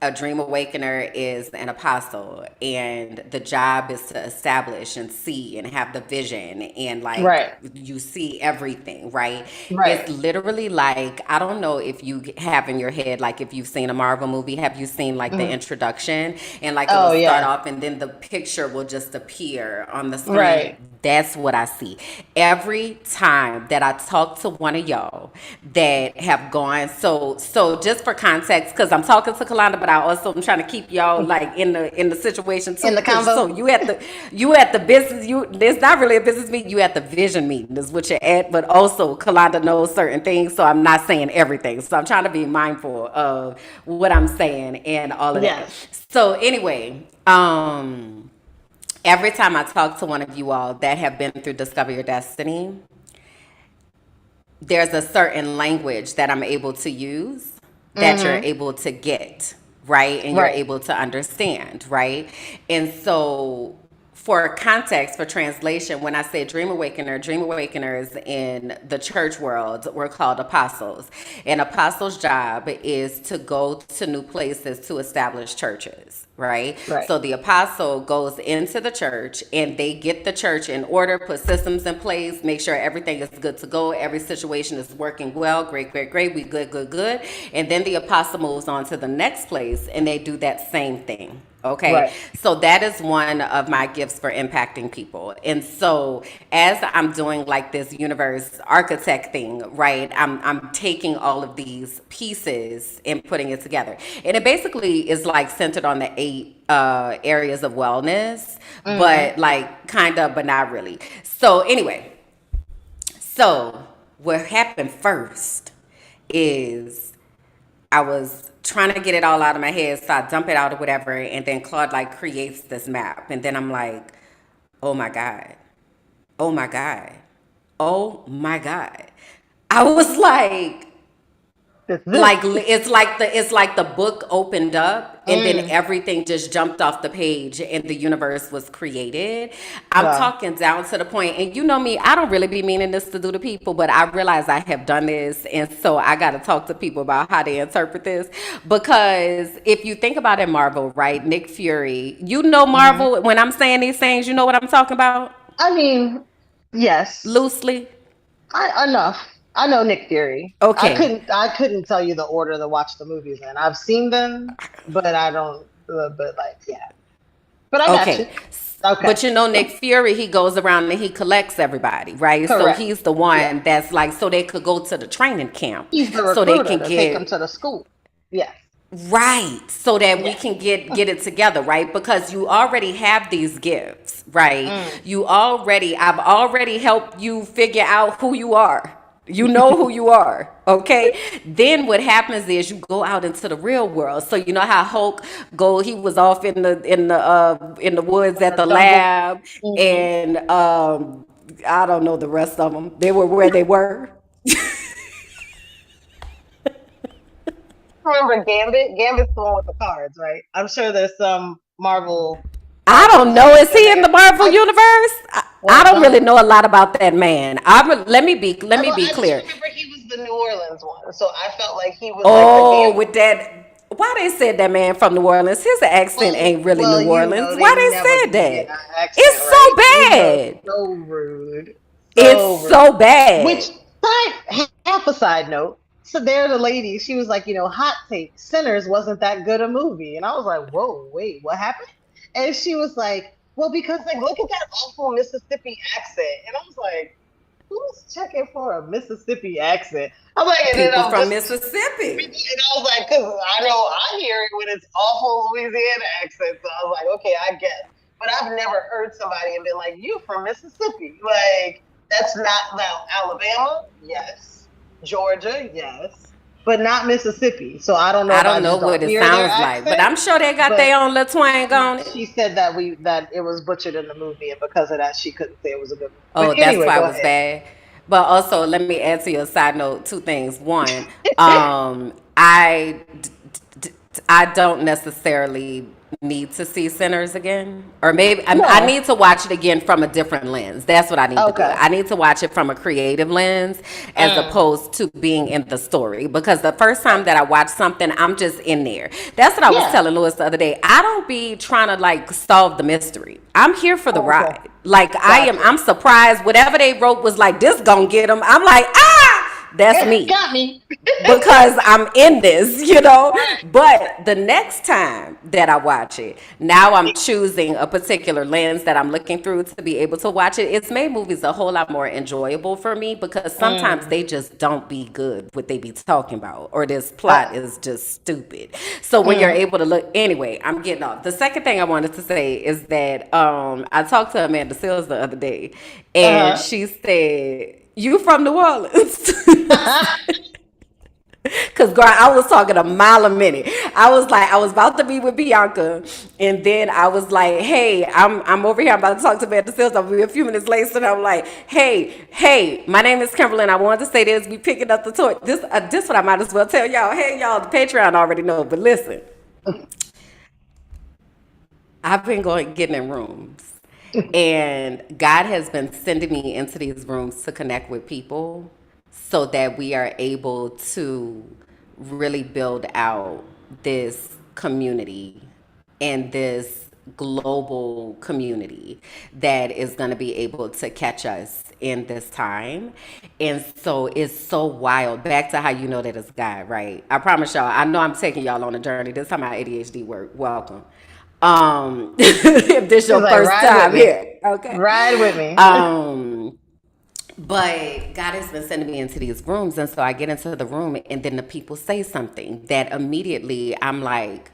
a dream awakener is an apostle, and the job is to establish and see and have the vision, and like Right. you see everything, right? It's Right. literally like, I don't know if you have in your head, like if you've seen a Marvel movie, have you seen like the Mhm. introduction, and like it'll Oh start yeah. off and then the picture will just appear on the screen. Right. That's what I see every time that I talk to one of y'all that have gone. So just for context, because I'm talking to Kalonda, but I also am trying to keep y'all like in the situation too. In the Because combo. so you at the business, it's not really a business meeting. You at the vision meeting is what you're at. But also Kalonda knows certain things, so I'm not saying everything. So I'm trying to be mindful of what I'm saying and all of that. Yes. So anyway, every time I talk to one of you all that have been through Discover Your Destiny, there's a certain language that I'm able to use that you're Mm-hmm. able to get, right? And you're Right. able to understand, right? And so, for context, for translation, when I say dream awakener, dream awakeners in the church world, we're called apostles. An apostle's job is to go to new places to establish churches, right? Right. So the apostle goes into the church and they get the church in order, put systems in place, make sure everything is good to go, every situation is working well, great, great, great, we good, good, good. And then the apostle moves on to the next place and they do that same thing. Okay, Right. so that is one of my gifts for impacting people. And so as I'm doing like this universe architect thing, right, I'm taking all of these pieces and putting it together. And it basically is like centered on the 8 areas of wellness, Mm-hmm. but like kind of, but not really. So anyway, so what happened first is I was trying to get it all out of my head, so I dump it out or whatever, and then Claude like creates this map, and then I'm like, oh my god, oh my god, oh my god. I was This is like it. it's like the book opened up and then Mm. everything just jumped off the page and the universe was created. I'm Wow. talking down to the point, and you know me, I don't really be meaning this to do to people, but I realize I have done this, and so I got to talk to people about how they interpret this. Because if you think about it, Marvel, right? Nick Fury, you know, Mm-hmm. Marvel, when I'm saying these things, you know what I'm talking about I mean, yes. loosely. I enough. I know Nick Fury. I Okay. couldn't. I couldn't tell you the order to watch the movies in. I've seen them, but I don't. But like, yeah. But I got you. Okay. Okay. But you know, Nick Fury, he goes around and he collects everybody, right? So Correct. he's the Yeah. one that's like, so they could go to the training camp, He's the so they recruiter can to take him get to the school. Yes. right, so that we Yes. can get it together, right? Because you already have these gifts, right? Mm. I've already helped you figure out who you are. You know who you are, okay? Then what happens is you go out into the real world. So you know how Hulk go? He was off in the woods In at the the jungle. lab, Hmm. and I don't know the rest of them. They were where they were. Remember Gambit? Gambit's the one with the cards, right? I'm sure there's some I Marvel don't know. Is gems in he in the there. Marvel I universe? I well, don't really don't. know a lot about that man. Let me Well, be I just clear. remember he was the New Orleans one, so I felt like he was like the Oh, Gambit. with that, why they said that man from New Orleans? His accent ain't really Well, New you Orleans. know, Why they never they said can get that? an accent It's so right. You know, bad. so rude, It's so rude. so Which bad. half a side note. so there the lady, she was like, hot take, Sinners wasn't that good a movie. And I was like, whoa, wait, what happened? And she was like, well, because like look at that awful Mississippi accent. And I was like, who's checking for a Mississippi accent? I'm like, and then People I'm from just Mississippi. and I was like, because I know I hear it when it's awful Louisiana accent. So I was like, okay, I guess. But I've never heard somebody and been like, you from Mississippi. Like, that's not now Alabama, yes. Georgia, yes. But not Mississippi. So I don't know I if I don't know just don't what it hear their sounds like, but accent. I'm sure they got But their own little twang on it. she said that it was butchered in the movie, and because of that, she couldn't say it was a good movie. But Oh, that's anyway, why it go was ahead. bad. But also, let me add to your side note two things. One, um, I I don't necessarily need to see Sinners again, or maybe I No. need to watch it again from a different lens. That's what I need to do. Okay. I need to watch it from a creative lens as Mm. opposed to being in the story. Because the first time that I watch something, I'm just in there. That's what I was Yeah. telling Lewis the other day. I don't be trying to like solve the mystery. I'm here for the Okay. ride. Like Gotcha. I'm surprised. Whatever they wrote was like this gonna get them. I'm like that's me Got me. because I'm in this, you know. Right. But the next time that I watch it, now I'm choosing a particular lens that I'm looking through to be able to watch it. It's made movies a whole lot more enjoyable for me because sometimes Mm. they just don't be good what they be talking about, or this Uh, plot is just stupid. So when you're mm. able to look, anyway, I'm getting off. The second thing I wanted to say is that I talked to Amanda Seals the other day, and Uh-huh. she said, "You from New Orleans?" Cause girl, I was talking a mile a minute. I was like, I was about to be with Bianca, and then I was like, "Hey, I'm over here. I'm about to talk to Amanda Seals. I'll be a few minutes later." And I'm like, "Hey, my name is Kimberly, and I wanted to say this. We picking up the torch. This what I might as well tell y'all. Hey, y'all, the Patreon already know, but listen, I've been going getting in rooms, and God has been sending me into these rooms to connect with people so that we are able to really build out this community and this global community that is going to be able to catch us in this time. And so it's so wild. Back to how you know that it's God, right? I promise y'all, I know I'm taking y'all on a journey. This time my ADHD work. Welcome. If this She's your like, first ride with time me. here, okay. Ride with me. Um, but God has been sending me into these rooms, and so I get into the room, and then the people say something that immediately I'm like,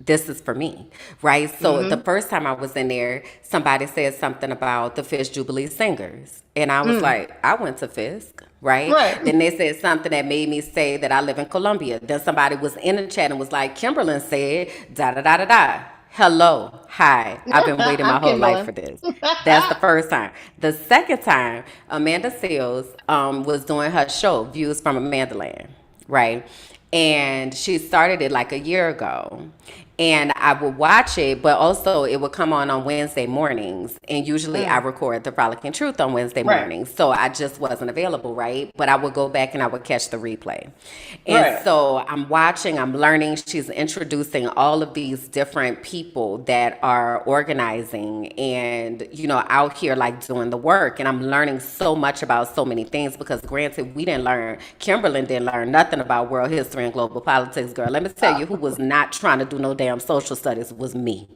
this is for me, right? So the Hmm. first time I was in there, somebody said something about the Fish Jubilee Singers. And I was Mm. like, I went to Fisk, right? Right. Then they said something that made me say that I live in Columbia. Then somebody was in the chat and was like, Kimberlyn said, da da da da da. Hello, hi. I've been waiting my I'm whole life Kimberly. for this. That's the first time. The second time, Amanda Seals was doing her show, Views from Amanda Land, right? And she started it like a year ago. And I would watch it, but also it would come on Wednesday mornings. And usually I Mm. record the Frolic Truth on Wednesday Right. mornings. So I just wasn't available, right? But I would go back and I would catch the replay. And Right. so I'm watching, I'm learning. She's introducing all of these different people that are organizing and, you know, out here like doing the work. And I'm learning so much about so many things because, granted, Kimberlyn didn't learn nothing about world history and global politics, girl. Let me tell you, who was not trying to do no damn social studies was me.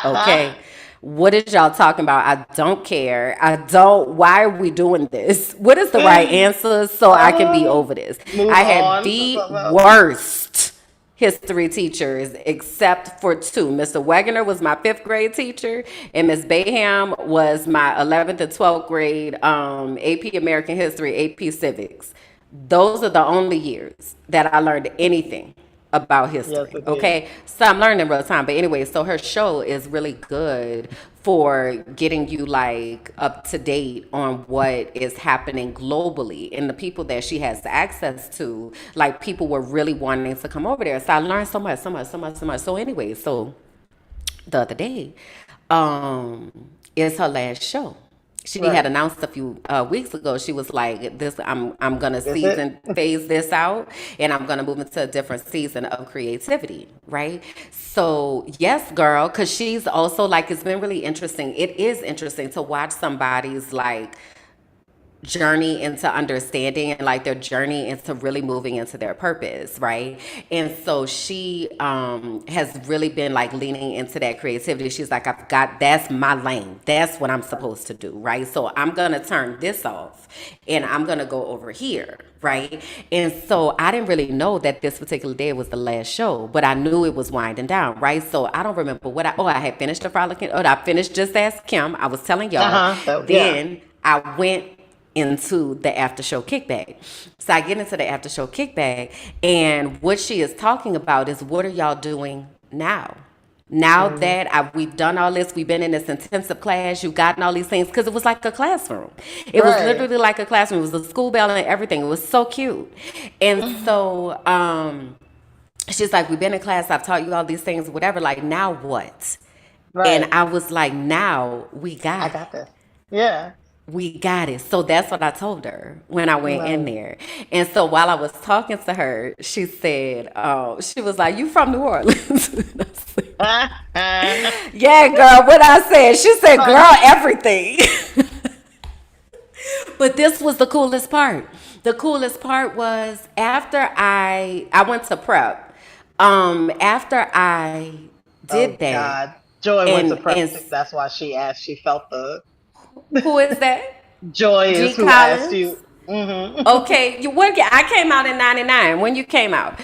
Okay. What is y'all talking about? I don't care. I don't. Why are we doing this? What is the right answer so I can be uh, over this? Move I had on to the something else. worst history teachers except for two. Mr. Wegener was my fifth grade teacher, and Miss Bayham was my 11th and 12th grade AP American History, AP Civics. Those are the only years that I learned anything about Yes, history. indeed. Okay. So I'm learning in real time. But anyway, so her show is really good for getting you like up to date on what is happening globally and the people that she has access to. Like people were really wanting to come over there. So I learned so much, so much, so much, so much. So anyway, so the other day um is her last show. She had Right. announced a few weeks ago. She was like, "This, I'm gonna That's it. season phase this out, and I'm gonna move into a different season of creativity." Right? So yes, girl, because she's also like, it's been really interesting. It is interesting to watch somebody's like journey into understanding and like their journey into really moving into their purpose, right? And so she has really been like leaning into that creativity. She's like, I've got, that's my lane, that's what I'm supposed to do, right? So I'm gonna turn this off and I'm gonna go over here, right? And so I didn't really know that this particular day was the last show, but I knew it was winding down, right? So I don't remember what I had finished the Frolicking, I finished Just Ask Kim. I was telling y'all. Then I went into the after show kickback. So I get into the after show kickback, and what she is talking about is, what are y'all doing now? Now that we've done all this, we've been in this intensive class, you've gotten all these things, because it was like a classroom. It was literally like a classroom. It was a school bell and everything. It was so cute. And so she's like, we've been in class, I've taught you all these things, whatever, like, now what? And I was like, now we got I got this. Yeah. we got it. So that's what I told her when I went in there. And so while I was talking to her, she said, she was like, you from New Orleans? Yeah, girl, what I said. She said, girl, everything. But this was the coolest part. The coolest part was after I went to prep. After I did that. God. Joy went to prep. That's why she asked. She felt the. Who is that? Joy is G. who Collins? asked you. Mm-hmm. Okay, I came out in '99. When you came out,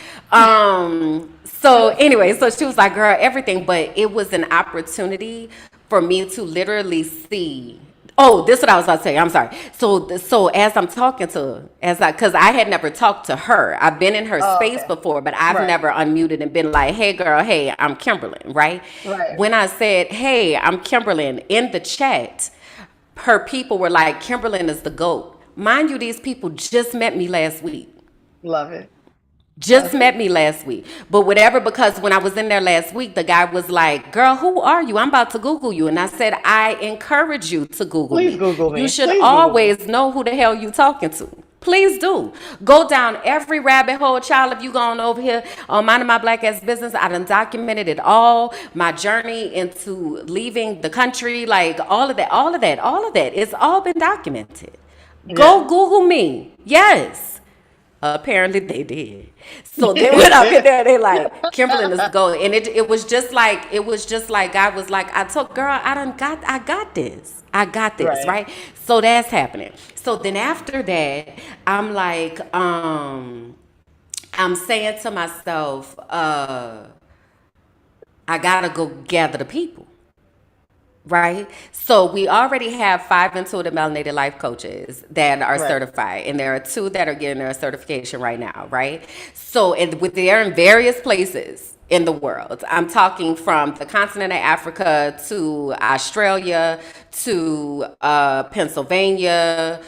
so anyway, so she was like, "Girl, everything," but it was an opportunity for me to literally see. Oh, this is what I was about to say. I'm sorry. So as I'm talking to, because I had never talked to her. I've been in her space before, but I've never unmuted and been like, "Hey, girl, hey, I'm Kimberlyn," right? When I said, "Hey, I'm Kimberlyn," in the chat, her people were like, Kimberlyn is the GOAT. Mind you, these people just met me last week. Love it. Just met me last week. But whatever, because when I was in there last week, the guy was like, girl, who are you? I'm about to Google you. And I said, I encourage you to Google me. Please Google me. You should always know who the hell you talking to. Please do. Go down every rabbit hole, child. If you going over here on Minding My Black Ass Business, I done documented it all. My journey into leaving the country, like all of that. It's all been documented. Go Google me. Yes. Apparently they did. So they went up in there, they like, Kimberlyn is go. And it was just like God was like, I told girl, I got this. I got this, right? So that's happening. So then after that, I'm like, I'm saying to myself, I gotta go gather the people. Right. So we already have 5 intuitive melanated life coaches that are certified, and there are 2 that are getting their certification right now. Right. So they're in various places in the world. I'm talking from the continent of Africa to Australia to Pennsylvania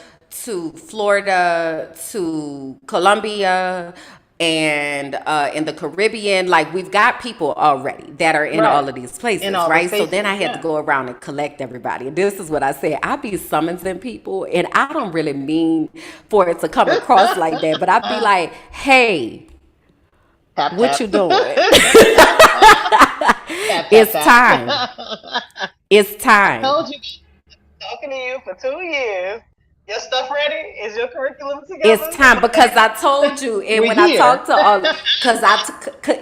to Florida to Colombia. And in the Caribbean, like we've got people already that are in all of these places, right? So then I had to go around and collect everybody. And this is what I said. I be summoning people, and I don't really mean for it to come across like that, but I'd be like, hey, what you doing? It's time. It's time. I told you, talking to you for 2 years. Your stuff ready? Is your curriculum together? It's time, because I told you, and when I talked to all, because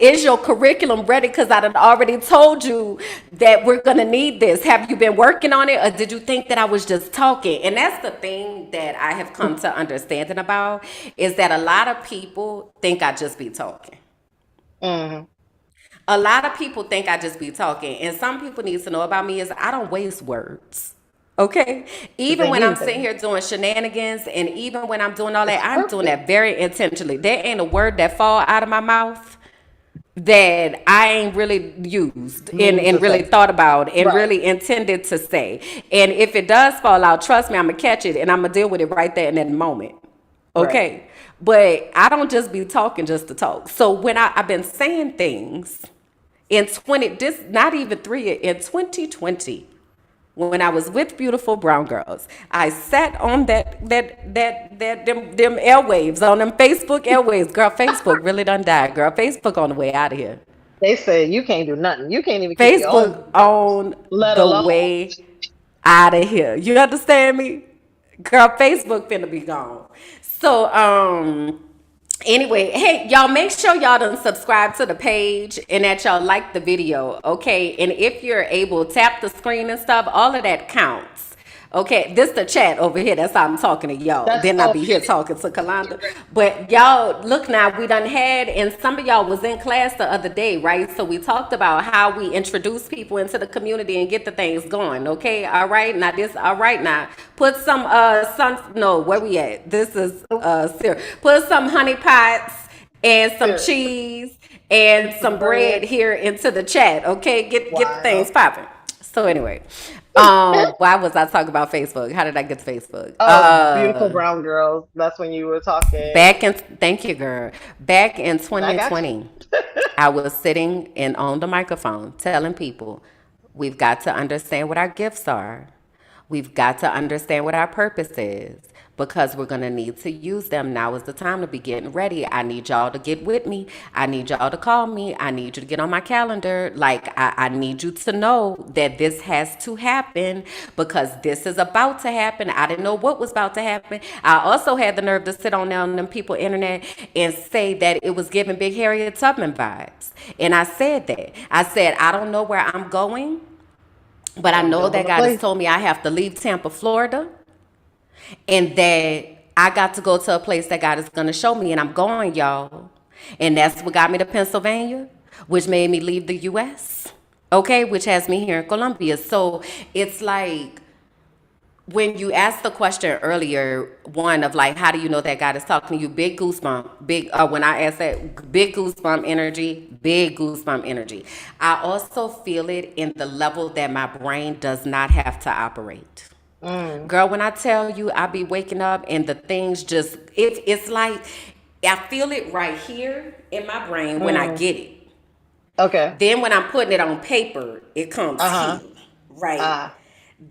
is your curriculum ready? Because I done already told you that we're gonna need this. Have you been working on it, or did you think that I was just talking? And that's the thing that I have come to understanding about, is that a lot of people think I just be talking. Mm-hmm. A lot of people think I just be talking, and some people need to know about me is I don't waste words. Okay, even when I'm sitting here doing shenanigans, and even when I'm doing all that, I'm doing that very intentionally. There ain't a word that fall out of my mouth that I ain't really used and really thought about and really intended to say. And if it does fall out, trust me, I'm gonna catch it and I'm gonna deal with it right there in that moment. Okay, but I don't just be talking just to talk. So when I've been saying things in 2020. When I was with beautiful brown girls, I sat on them airwaves, on them Facebook airwaves. Girl, Facebook really done died. Girl, Facebook on the way out of here. They say you can't do nothing. You can't even Facebook on the way out of here. You understand me? Girl, Facebook finna be gone. So, anyway, hey, y'all, make sure y'all done subscribe to the page and that y'all like the video, okay? And if you're able, tap the screen and stuff. All of that counts. Okay, this the chat over here. That's how I'm talking to y'all. That's Then I be here okay. talking to Kalonda. But y'all, look now, we done had, and some of y'all was in class the other day, right? So we talked about how we introduce people into the community and get the things going. Okay, all right. Now this, all right. Now put some no, where we at? This is cereal. Put some honey pots and some Serious. cheese and Some some bread bread. here into the chat. Okay, get things Wild. popping. So anyway, why was I talking about Facebook? How did I get to Facebook? Oh, beautiful brown girls. That's when you were talking. Back in Thank you, girl. Back in I got you. 2020, I was sitting and on the microphone telling people we've got to understand what our gifts are. We've got to understand what our purpose is because we're going to need to use them. Now is the time to be getting ready. I need y'all to get with me. I need y'all to call me. I need you to get on my calendar. Like, I need you to know that this has to happen because this is about to happen. I didn't know what was about to happen. I also had the nerve to sit on them people internet and say that it was giving Big Harriet Tubman vibes. And I said that. I said, I don't know where I'm going, but I I'm know building that a God has place. told me I have to leave Tampa, Florida, and that I got to go to a place that God is going to show me, and I'm going, y'all. And that's what got me to Pennsylvania, which made me leave the U.S., okay, which has me here in Columbia. So it's like when you asked the question earlier, one of like, how do you know that God is talking to you? Big goosebump, when I asked that, big goosebump energy. I also feel it in the level that my brain does not have to operate. Mm, Girl, when I tell you I be waking up and the things just, it's like, I feel it right here in my brain when I mm. get it. Okay. Then when I'm putting it on paper, it comes Uh-huh. here, right? Ah.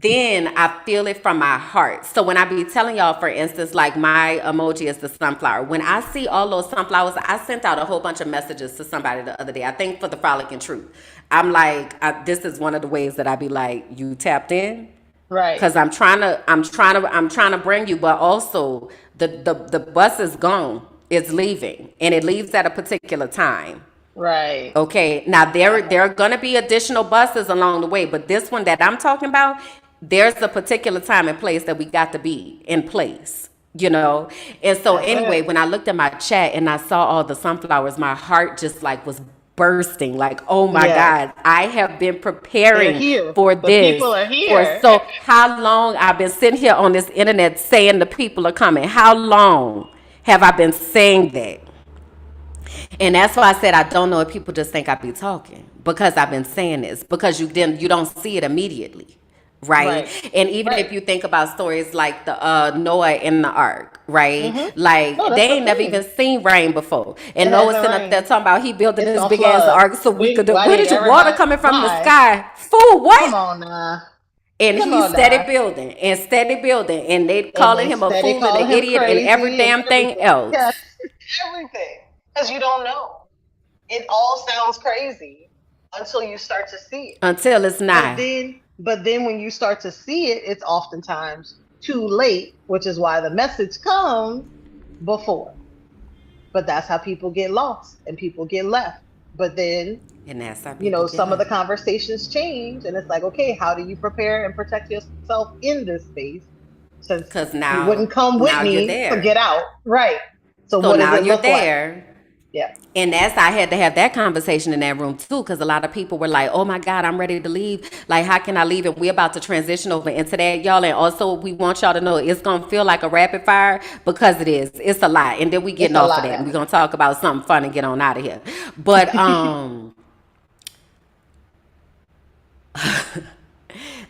Then I feel it from my heart. So when I be telling y'all, for instance, like my emoji is the sunflower. When I see all those sunflowers, I sent out a whole bunch of messages to somebody the other day. I think for the Frolic and Truth. I'm like, this is one of the ways that I be like, you tapped in, Right. because I'm trying to bring you, but also the bus is gone. It's leaving, and it leaves at a particular time. Right. Okay, now there are gonna be additional buses along the way, but this one that I'm talking about, there's a particular time and place that we got to be in place, you know. And so That's anyway, it. when I looked at my chat and I saw all the sunflowers, my heart just like was bursting. Like, oh my Yes. God, I have been They're preparing here. for The people this are for here. so how long. I've been sitting here on this internet saying the people are coming. How long have I been saying that? And that's why I said I don't know if people just think I be talking because I've been saying this because you don't see it immediately, right? Right. And even Right. if you think about stories like the Noah in the ark, right? Mm-hmm. No, Like they that's the ain't never even thing. seen rain before, It and Noah hasn't sitting up there rained. talking about he building It's this gonna big ass flood. ark so we could do. Why Where did did you water everybody? coming from the Why? sky? Fool, Come what? on now. And Come he on steady now. building and steady building, and they And calling they him a steady fool and an calling him idiot and every crazy and damn thing everything. Yes, else everything. Because you don't know. It all sounds crazy until you start to see it. until it's But not. then when you start to see it, it's oftentimes too late, which is why the message comes before. But that's how people get lost and people get left. But then, And that's how people get some of the left. conversations change and it's like, okay, how do you prepare and protect yourself in this space? Since Cause you wouldn't come with now you're me to there. get out. Right. So So what does now it you're look like? there. Yeah. And I had to have that conversation in that room too, because a lot of people were like, "Oh my God, I'm ready to leave. Like, how can I leave?" And we're about to transition over into that, y'all. And also, we want y'all to know it's gonna feel like a rapid fire because it is. It's a lot, and then we It's getting a off of lot that, and we're happening. gonna talk about something fun and get on out of here. But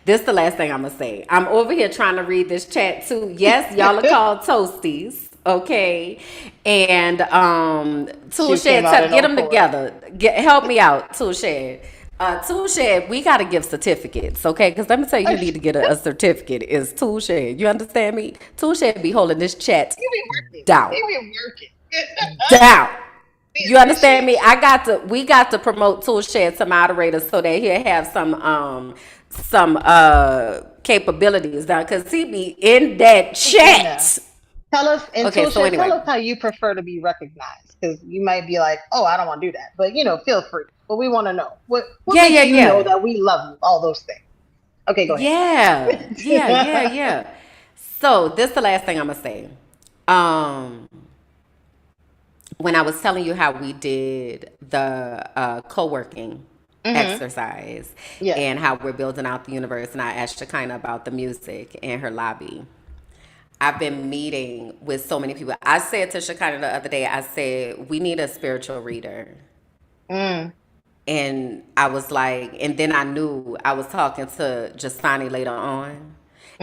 this is the last thing I'm gonna say. I'm over here trying to read this chat too. Yes, y'all are called toasties. Okay, and Tool She came Shed, out of get no them port. together. Help me out, Tool Shed. Tool Shed, we gotta give certificates, okay? Because let me tell you, you need to get a certificate. Is Tool Shed? You understand me? Tool Shed be holding this chat He be working. down, He be working. down. We You understand me? appreciate you. We got to promote Tool Shed to moderators so that he'll have some capabilities down because he be in that Yeah. chat. Tell us, and Okay, so Tosha, tell anyway. us how you prefer to be recognized, because you might be like, "Oh, I don't want to do that," but feel free. But we want to know what Yeah, makes yeah, you know yeah. that we love you. All those things. Okay, go Yeah. Yeah, yeah, ahead. yeah. So this the last thing I'm gonna say. Um when I was telling you how we did the co-working Hmm. exercise Yes. and how we're building out the universe, and I asked Shekinah about the music and her lobby. I've been meeting with so many people. I said to Shekinah the other day, I said, we need a spiritual reader. Mm. And I was like, and then I knew I was talking to Jasani later on.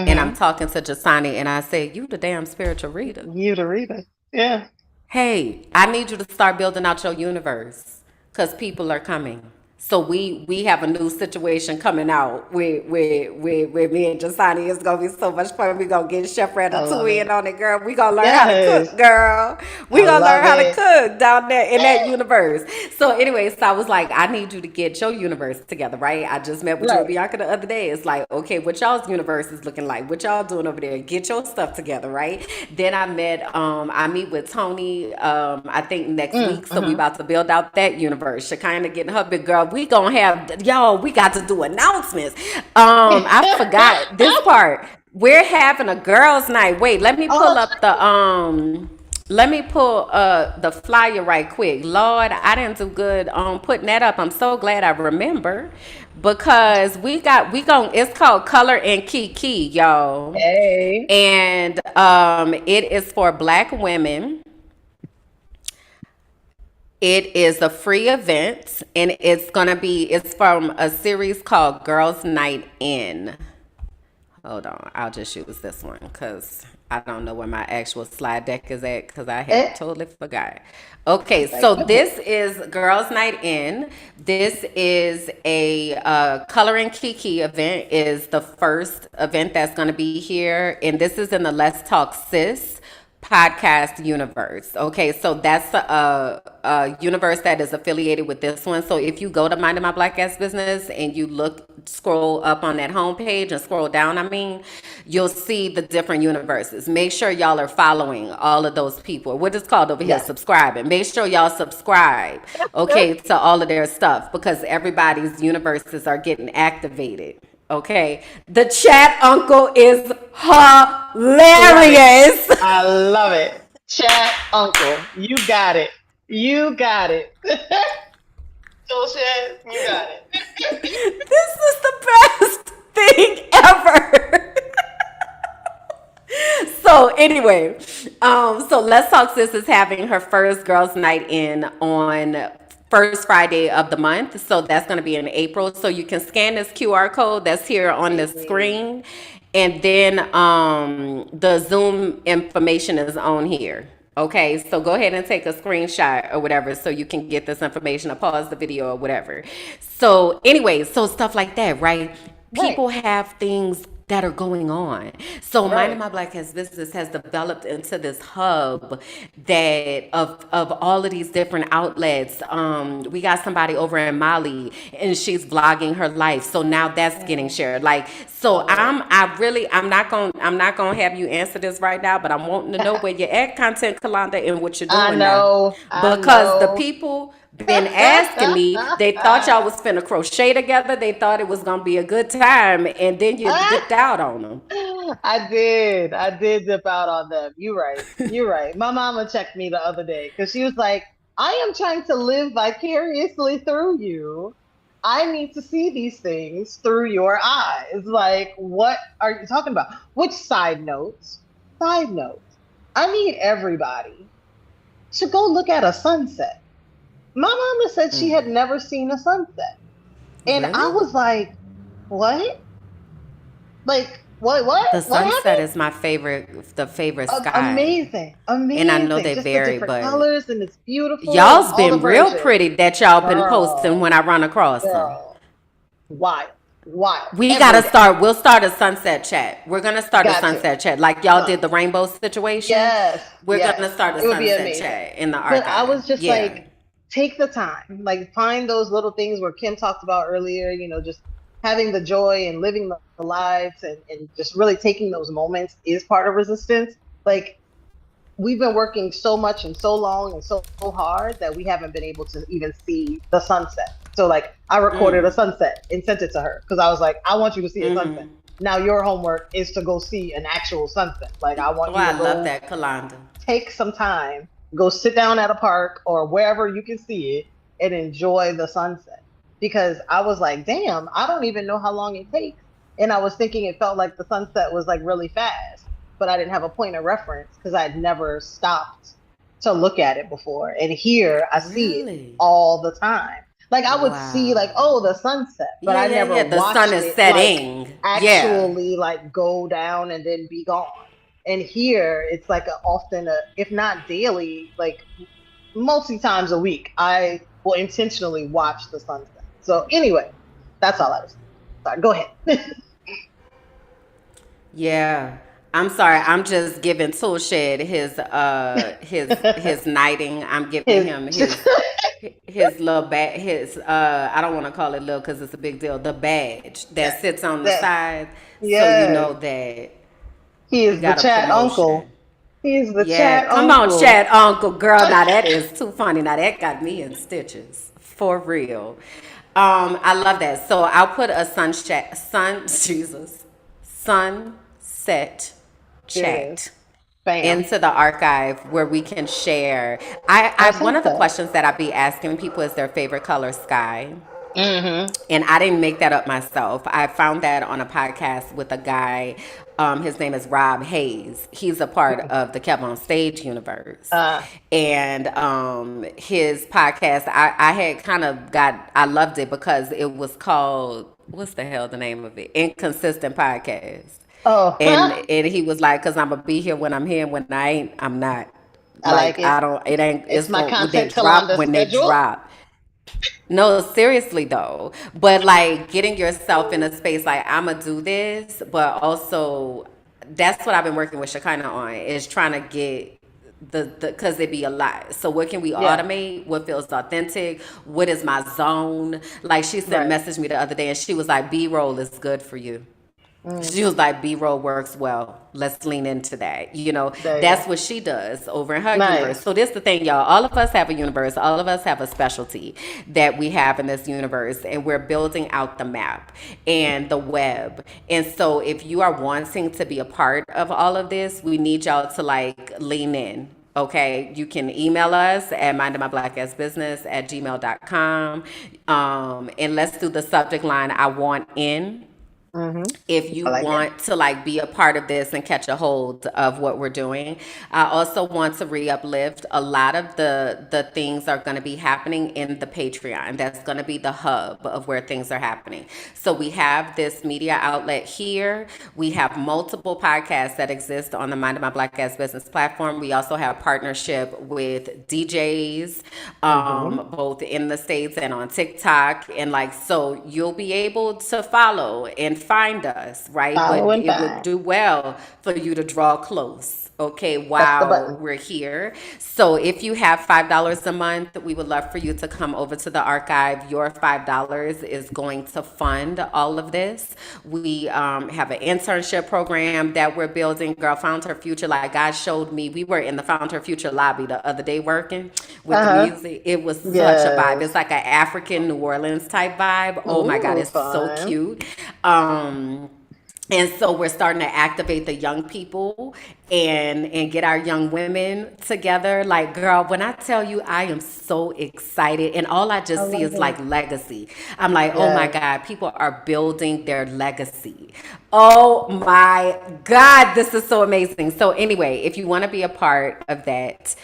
And I'm Hmm. talking to Jasani and I said, you the damn spiritual reader. You to read it. Yeah. Hey, I need you to start building out your universe because people are coming. So we have a new situation coming out with me and Jasani. It's gonna be so much fun. We gonna get Chef I love Ratatouille in it. on it, girl. We gonna learn how to Yes. cook, girl. We I gonna learn love how to it. cook down there in that universe. So anyway, so I was like, I need you to get your universe together, right? I just met with you and Right. Bianca the other day. It's like, okay, what y'all's universe is looking like? What y'all doing over there? Get your stuff together, right? Then I meet with Tony, I think next week. So we Mm-hmm. about to build out that universe. Shekinah getting her big girl. We gonna have, y'all, we got to do announcements. I forgot this part. We're having a girls' night. Wait, let me pull Oh, up let me pull the flyer right quick. Lord, I didn't do good on putting that up. I'm so glad I remember because we gon' it's called Color and Kiki, y'all. hey. And it is for black women. It is a free event and it's from a series called Girls Night In. Hold on, I'll just use this one because I don't know where my actual slide deck is at because I had Eh, totally forgot. Okay, like, so this is Girls Night In. This is a Coloring Kiki event. Is the first event that's going to be here, and this is in the Let's Talk Sis podcast universe. Okay, so that's a universe that is affiliated with this one. So if you go to Minding My Black Ass Business and you scroll up on that homepage and scroll down, you'll see the different universes. Make sure y'all are following all of those people. What is called over here, yes. subscribing. Make sure y'all subscribe, okay, to all of their stuff because everybody's universes are getting activated. Okay, the chat uncle is Love it. hilarious. I love it. Chat uncle. You got it. You got it. Tosha, you got it. This is the best thing ever. So anyway, so Let's Talk Sis is having her first girls' night in on first Friday of the month. So that's going to be in April. So you can scan this QR code that's here on the Hey. screen, and then the Zoom information is on here. Okay, so go ahead and take a screenshot or whatever so you can get this information or pause the video or whatever. So, anyway, so stuff like that, right? Right. People have things that are going on. So Minding Right. My Black Ass Business has developed into this hub that of all of these different outlets. We got somebody over in Mali and she's vlogging her life. So now that's getting Mm, shared. Like so love it. I'm not gonna have you answer this right now, but I'm wanting to know where you're at, content Kalonda, and what you're I doing now. know. I Because the know. people been asking me, they thought y'all was finna crochet together. They thought it was gonna be a good time, and then you dipped out on them. I did. I did dip out on them. You're right. You're right. My mama checked me the other day because she was like, I am trying to live vicariously through you. I need to see these things through your eyes. Like, what are you talking about? Which side notes? Side notes. I need everybody to go look at a sunset. My mama said she had never seen a sunset. And I Really? was like, what? Like, The what sunset happened? is my favorite, the favorite sky. Amazing, And I know amazing. they Just the vary, different but colors and it's beautiful and y'all's all the been real versions. pretty that y'all been posting when Girl, I run across them. girl, wild, wild, We every gotta day. we'll start a sunset chat. We're gonna start a Got to. sunset chat. Like y'all did Done. the rainbow situation. Yes, We're yes. gonna start a It would be sunset amazing. chat in the But I archive. was just Yeah. like, take the time. Like find those little things where Kim talked about earlier, just having the joy and living the lives and just really taking those moments is part of resistance. Like we've been working so much and so long and so hard that we haven't been able to even see the sunset. So like I recorded a Mm. sunset and sent it to her because I was like, I want you to see a sunset. Mm-hmm. Now your homework is to go see an actual sunset. Like I want Oh, you I to love go that, Kalonda. take some time, go sit down at a park or wherever you can see it and enjoy the sunset. Because I was like, damn, I don't even know how long it takes. And I was thinking it felt like the sunset was like really fast, but I didn't have a point of reference because I'd never stopped to look at it before. And here I see it Really? all the time. Like I would see like, Wow. oh, the sunset, but Yeah, I yeah, never yeah. The sun watched is it like setting. Yeah. actually like go down and then be gone. And here it's like often if not daily, like multi times a week, I will intentionally watch the sunset. So anyway, that's all I was. Sorry, go ahead. Yeah. I'm sorry. I'm just giving Toolshed his knighting. I'm giving His, him his little badge, his I don't want to call it little because it's a big deal. The badge that sits on the that, side, so you know yes, that he he is the got a chat promotion. uncle. He is the Yeah, chat come on, uncle. Chad Uncle girl. Now that is too funny. Now that got me in stitches for real. I love that. So I'll put a Jesus sunset Yes, chat bam. into the archive where we can share. Our One of the sunset. questions that I be asking people is their favorite color sky. Mm-hmm. And I didn't make that up myself. I found that on a podcast with a guy. His name is Rob Hayes. He's a part of the Kev on Stage universe. Uh, And his podcast, I had kind of I loved it because it was called, what's the hell the name of it? Inconsistent Podcast. oh, And he was like, because I'm going to be here when I'm here, and when I ain't, I'm not. I like Like, it. I don't, it ain't, It's it's my going, they content drop Kalonda when they schedule. drop. No, seriously though. But like getting yourself in a space like I'm gonna do this, but also that's what I've been working with Shekinah on is trying to get the because it be a lot. So what can we Yeah, automate? What feels authentic? What is my zone? Like she sent right. messaged me the other day and she was like, B roll is good for you. Mm, She was like, B roll works well. Let's lean into that. You know, there you go. that's what she does over in her universe. Nice. So, this is the thing, y'all. All of us have a universe. All of us have a specialty that we have in this universe, and we're building out the map and the web. And so, if you are wanting to be a part of all of this, we need y'all to like lean in. Okay, you can email us at mindofmyblack@gmail.com. And let's do the subject line I want in Mm-hmm. if you I like it. want to like be a part of this and catch a hold of what we're doing. I also want to re-uplift a lot of the things are going to be happening in the Patreon. That's going to be the hub of where things are happening. So we have this media outlet here. We have multiple podcasts that exist on the Mind of My Black Ass Business platform. We also have partnership with DJs, Mm-hmm. both in the States and on TikTok. And like, so you'll be able to follow and find us, right? Follow But and it would find. do well for you to draw close, okay, Press the while button. we're here. So if you have $5 a month, we would love for you to come over to the archive. Your $5 is going to fund all of this. We have an internship program that we're building. Girl, Found Her Future, like God showed me. We were in the Found Her Future lobby the other day working with the Uh-huh. music. It was such a vibe. It's Yes. like an African New Orleans type vibe. Oh my God, Ooh, it's so fun. cute. Um, and so we're starting to activate the young people and get our young women together. Like, girl, when I tell you I am so excited and all I I just see love is like it. legacy. I'm like, oh my Yes. God, people are building their legacy. Oh my God, this is so amazing. So anyway, if you want to be a part of that,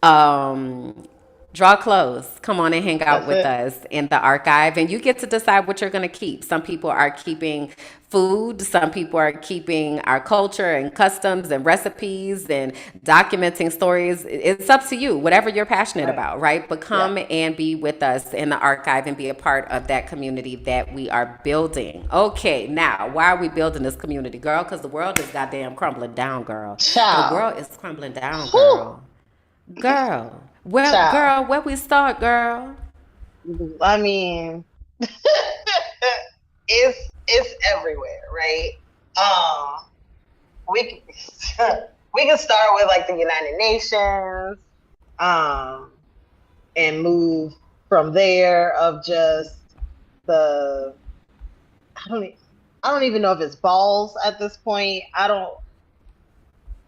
um draw close. Come on and hang out That's with it. us in the archive, and you get to decide what you're going to keep. Some people are keeping food, some people are keeping our culture and customs and recipes and documenting stories. It's up to you, whatever you're passionate Right. about, right? But Yeah. come and be with us in the archive and be a part of that community that we are building. Okay, now, why are we building this community, girl? Because the world is goddamn crumbling down, girl. The Ciao. world is crumbling down, Whew. girl. Girl. Well, Ciao. girl, where we start, girl? I mean, it's everywhere, right? We we can start with like the United Nations, and move from there of just the I don't even know if it's balls at this point. I don't.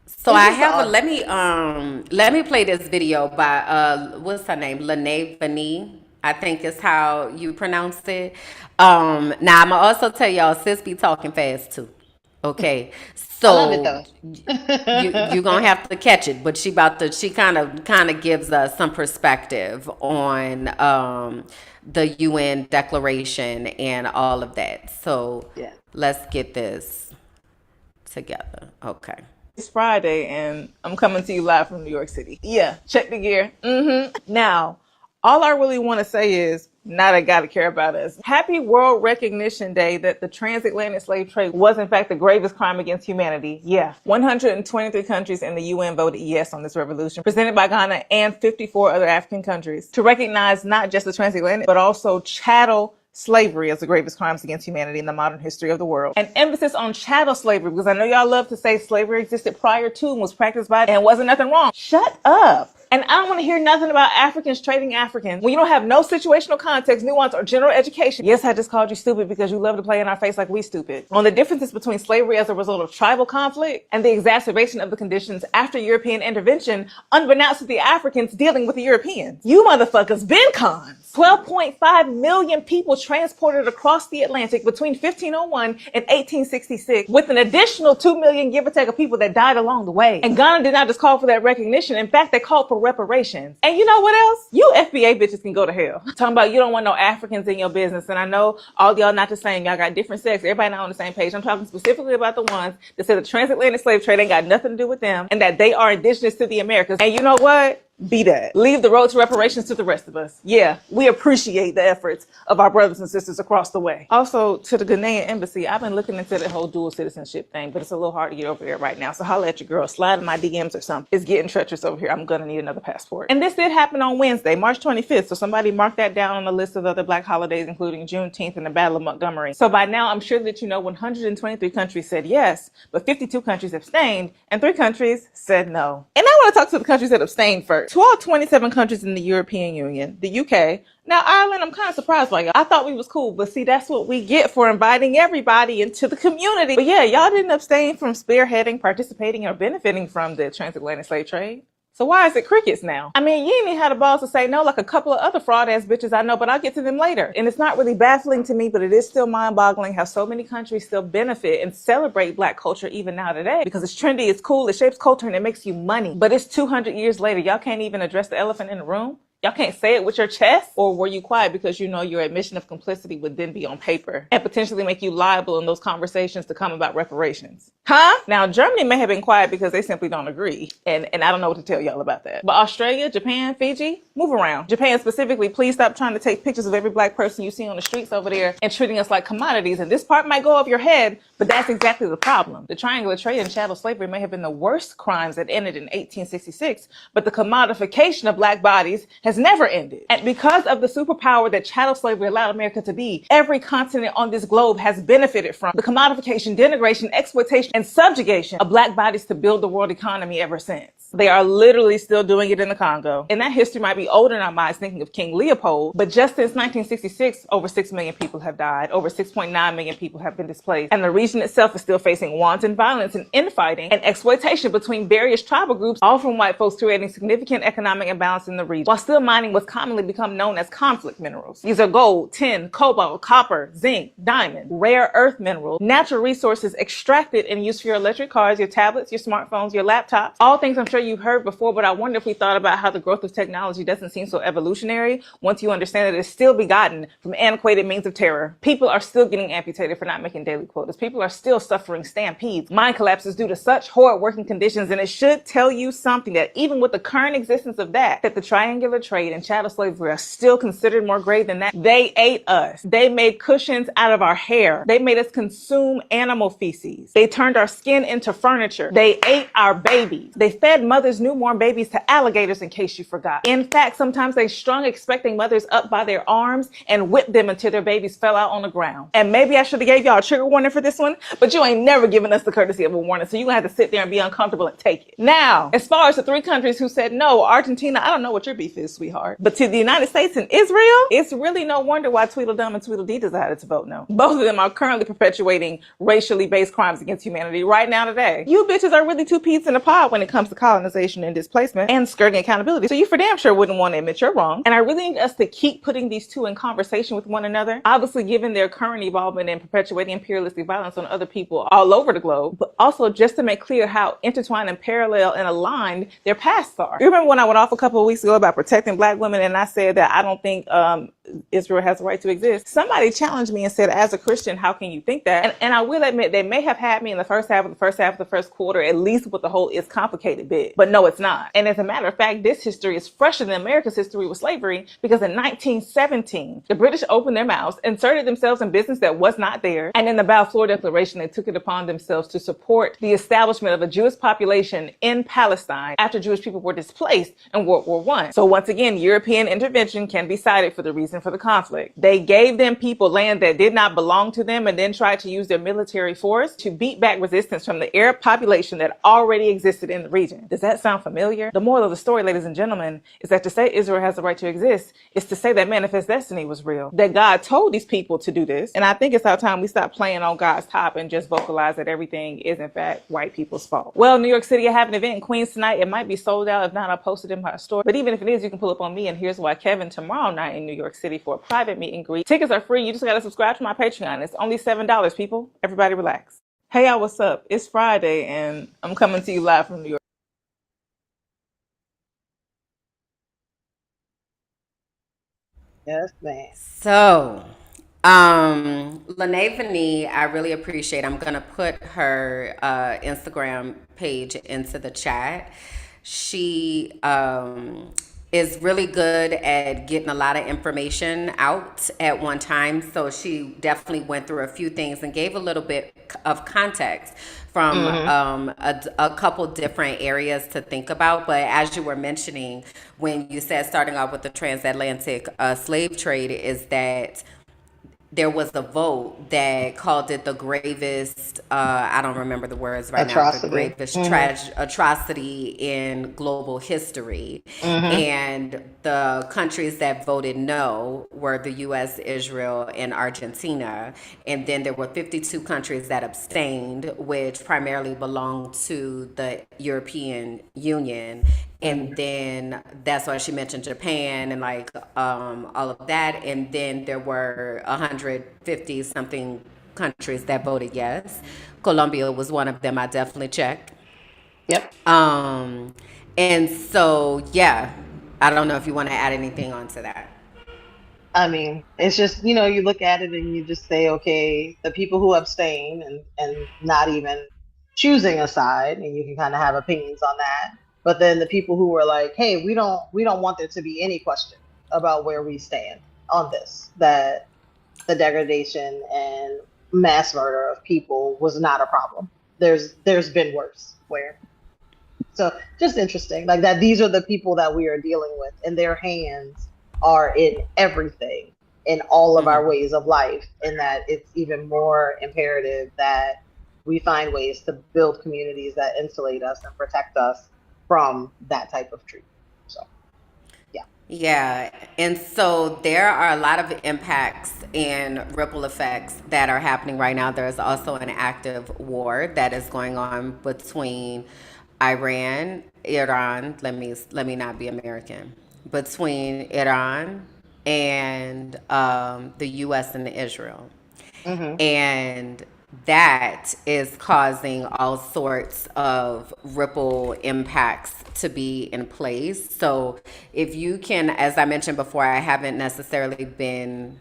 So It's I just have a all. let me play this video by what's her name? Lene Vani, I think is how you pronounce it. Now I'm gonna also tell y'all sis be talking fast too. Okay. I love it So though. you gonna have to catch it, but she kind of gives us some perspective on the UN declaration and all of that. So Yeah. let's get this together. Okay. It's Friday and I'm coming to you live from New York City. Yeah, check the gear. Now, all I really want to say is, now they gotta care about us. Happy World Recognition Day that the transatlantic slave trade was in fact the gravest crime against humanity. Yeah. 123 countries in the UN voted yes on this revolution, presented by Ghana and 54 other African countries, to recognize not just the transatlantic, but also chattel slavery as the gravest crimes against humanity in the modern history of the world. An emphasis on chattel slavery, because I know y'all love to say slavery existed prior to and was practiced by and wasn't nothing wrong. Shut up. And I don't want to hear nothing about Africans trading Africans when you don't have no situational context, nuance, or general education. Yes, I just called you stupid because you love to play in our face like we stupid. On the differences between slavery as a result of tribal conflict and the exacerbation of the conditions after European intervention, unbeknownst to the Africans dealing with the Europeans. You motherfuckers been cons. 12.5 million people transported across the Atlantic between 1501 and 1866, with an additional 2 million, give or take, of people that died along the way. And Ghana did not just call for that recognition. In fact, they called for reparations. And you know what else? You FBA bitches can go to hell. Talking about you don't want no Africans in your business. And I know all y'all not the same. Y'all got different sex. Everybody not on the same page. I'm talking specifically about the ones that said the transatlantic slave trade ain't got nothing to do with them and that they are indigenous to the Americas. And you know what? Be that. Leave the road to reparations to the rest of us. Yeah, we appreciate the efforts of our brothers and sisters across the way. Also, to the Ghanaian embassy, I've been looking into the whole dual citizenship thing, but it's a little hard to get over there right now. So holla at your girl, slide in my DMs or something. It's getting treacherous over here. I'm gonna need another passport. And this did happen on Wednesday, March 25th. So somebody mark that down on the list of other Black holidays, including Juneteenth and the Battle of Montgomery. So by now, I'm sure that you know 123 countries said yes, but 52 countries abstained, and 3 countries said no. And I want to talk to the countries that abstained first. To all 27 countries in the European Union, the UK. Now, Ireland, I'm kind of surprised by y'all. I thought we was cool, but see, that's what we get for inviting everybody into the community. But yeah, y'all didn't abstain from spearheading, participating, or benefiting from the transatlantic slave trade. So why is it crickets now? I mean, you ain't even had the balls to say no like a couple of other fraud ass bitches I know, but I'll get to them later. And it's not really baffling to me, but it is still mind boggling how so many countries still benefit and celebrate Black culture even now today, because it's trendy, it's cool, it shapes culture, and it makes you money. But it's 200 years later. Y'all can't even address the elephant in the room. Y'all can't say it with your chest? Or were you quiet because you know your admission of complicity would then be on paper and potentially make you liable in those conversations to come about reparations? Huh? Now, Germany may have been quiet because they simply don't agree. And I don't know what to tell y'all about that. But Australia, Japan, Fiji, move around. Japan specifically, please stop trying to take pictures of every Black person you see on the streets over there and treating us like commodities. And this part might go over your head, but that's exactly the problem. The triangular trade and chattel slavery may have been the worst crimes that ended in 1866, but the commodification of Black bodies has never ended. And because of the superpower that chattel slavery allowed America to be, every continent on this globe has benefited from the commodification, denigration, exploitation, and subjugation of Black bodies to build the world economy ever since. They are literally still doing it in the Congo. And that history might be older in our minds, thinking of King Leopold, but just since 1966, over 6 million people have died, over 6.9 million people have been displaced, and the region itself is still facing wanton violence and infighting and exploitation between various tribal groups, all from white folks, creating significant economic imbalance in the region, while still mining what's commonly become known as conflict minerals. These are gold, tin, cobalt, copper, zinc, diamond, rare earth minerals, natural resources extracted and used for your electric cars, your tablets, your smartphones, your laptops, all things I'm sure you've heard before, but I wonder if we thought about how the growth of technology doesn't seem so evolutionary once you understand that it's still begotten from antiquated means of terror. People are still getting amputated for not making daily quotas. People are still suffering stampedes, mine collapses due to such horrid working conditions, and it should tell you something that even with the current existence of that the triangular trade and chattel slavery are still considered more grave than that. They ate us. They made cushions out of our hair. They made us consume animal feces. They turned our skin into furniture. They ate our babies. They fed mothers' newborn babies to alligators, in case you forgot. In fact, sometimes they strung expecting mothers up by their arms and whipped them until their babies fell out on the ground. And maybe I should have gave y'all a trigger warning for this one, but you ain't never given us the courtesy of a warning, so you're gonna have to sit there and be uncomfortable and take it. Now, as far as the 3 countries who said no, Argentina, I don't know what your beef is, sweetheart, but to the United States and Israel, it's really no wonder why Tweedledum and Tweedledee decided to vote no. Both of them are currently perpetuating racially based crimes against humanity right now today. You bitches are really 2 peas in a pod when it comes to colonization and displacement and skirting accountability. So you for damn sure wouldn't want to admit you're wrong. And I really need us to keep putting these two in conversation with one another, obviously given their current involvement in perpetuating imperialistic violence on other people all over the globe, but also just to make clear how intertwined and parallel and aligned their pasts are. You remember when I went off a couple of weeks ago about protecting Black women and I said that I don't think Israel has the right to exist? Somebody challenged me and said, as a Christian, how can you think that? And I will admit, they may have had me in the first half of the first quarter, at least with the whole "it's complicated" bit, but no, it's not. And as a matter of fact, this history is fresher than America's history with slavery, because in 1917, the British opened their mouths, inserted themselves in business that was not theirs, and in the Balfour Declaration, they took it upon themselves to support the establishment of a Jewish population in Palestine after Jewish people were displaced in World War I. So once again, European intervention can be cited for the reason for the conflict. They gave them people land that did not belong to them and then tried to use their military force to beat back resistance from the Arab population that already existed in the region. Does that sound familiar? The moral of the story, ladies and gentlemen, is that to say Israel has the right to exist is to say that manifest destiny was real, that God told these people to do this. And I think it's our time we stop playing on God's top and just vocalize that everything is in fact white people's fault. Well, New York City, I have an event in Queens tonight. It might be sold out. If not, I'll post it in my story. But even if it is, you can pull up on me. And here's why: Kevin tomorrow night in New York City for a private meet and greet. Tickets are free. You just got to subscribe to my Patreon. It's only $7, people. Everybody relax. Hey, y'all, what's up? It's Friday and I'm coming to you live from New York. Yes, man. So, Lene Vanee, I really appreciate. I'm gonna put her Instagram page into the chat. She is really good at getting a lot of information out at one time. So she definitely went through a few things and gave a little bit of context from a couple different areas to think about. But as you were mentioning, when you said starting off with the transatlantic slave trade, is that there was a vote that called it the gravest, I don't remember the words right Atrocity. now, the gravest atrocity in global history. And the countries that voted no were the US, Israel, and Argentina. And then there were 52 countries that abstained, which primarily belonged to the European Union. And then that's why she mentioned Japan and like all of that. And then there were 150 something countries that voted yes. Colombia was one of them. I definitely checked. Yep. And so, yeah, I don't know if you want to add anything onto that. I mean, it's just, you look at it and you just say, okay, the people who abstain and not even choosing a side, and you can kind of have opinions on that. But then the people who were like, hey, we don't want there to be any question about where we stand on this, that the degradation and mass murder of people was not a problem. There's been worse. So just interesting, like that these are the people that we are dealing with, and their hands are in everything, in all of our ways of life, and that it's even more imperative that we find ways to build communities that insulate us and protect us from that type of treatment. So, yeah. Yeah. And so there are a lot of impacts and ripple effects that are happening right now. There's also an active war that is going on between Iran, Iran, let me not be American, between Iran and the US and Israel. And that is causing all sorts of ripple impacts to be in place. So if you can, as I mentioned before, I haven't necessarily been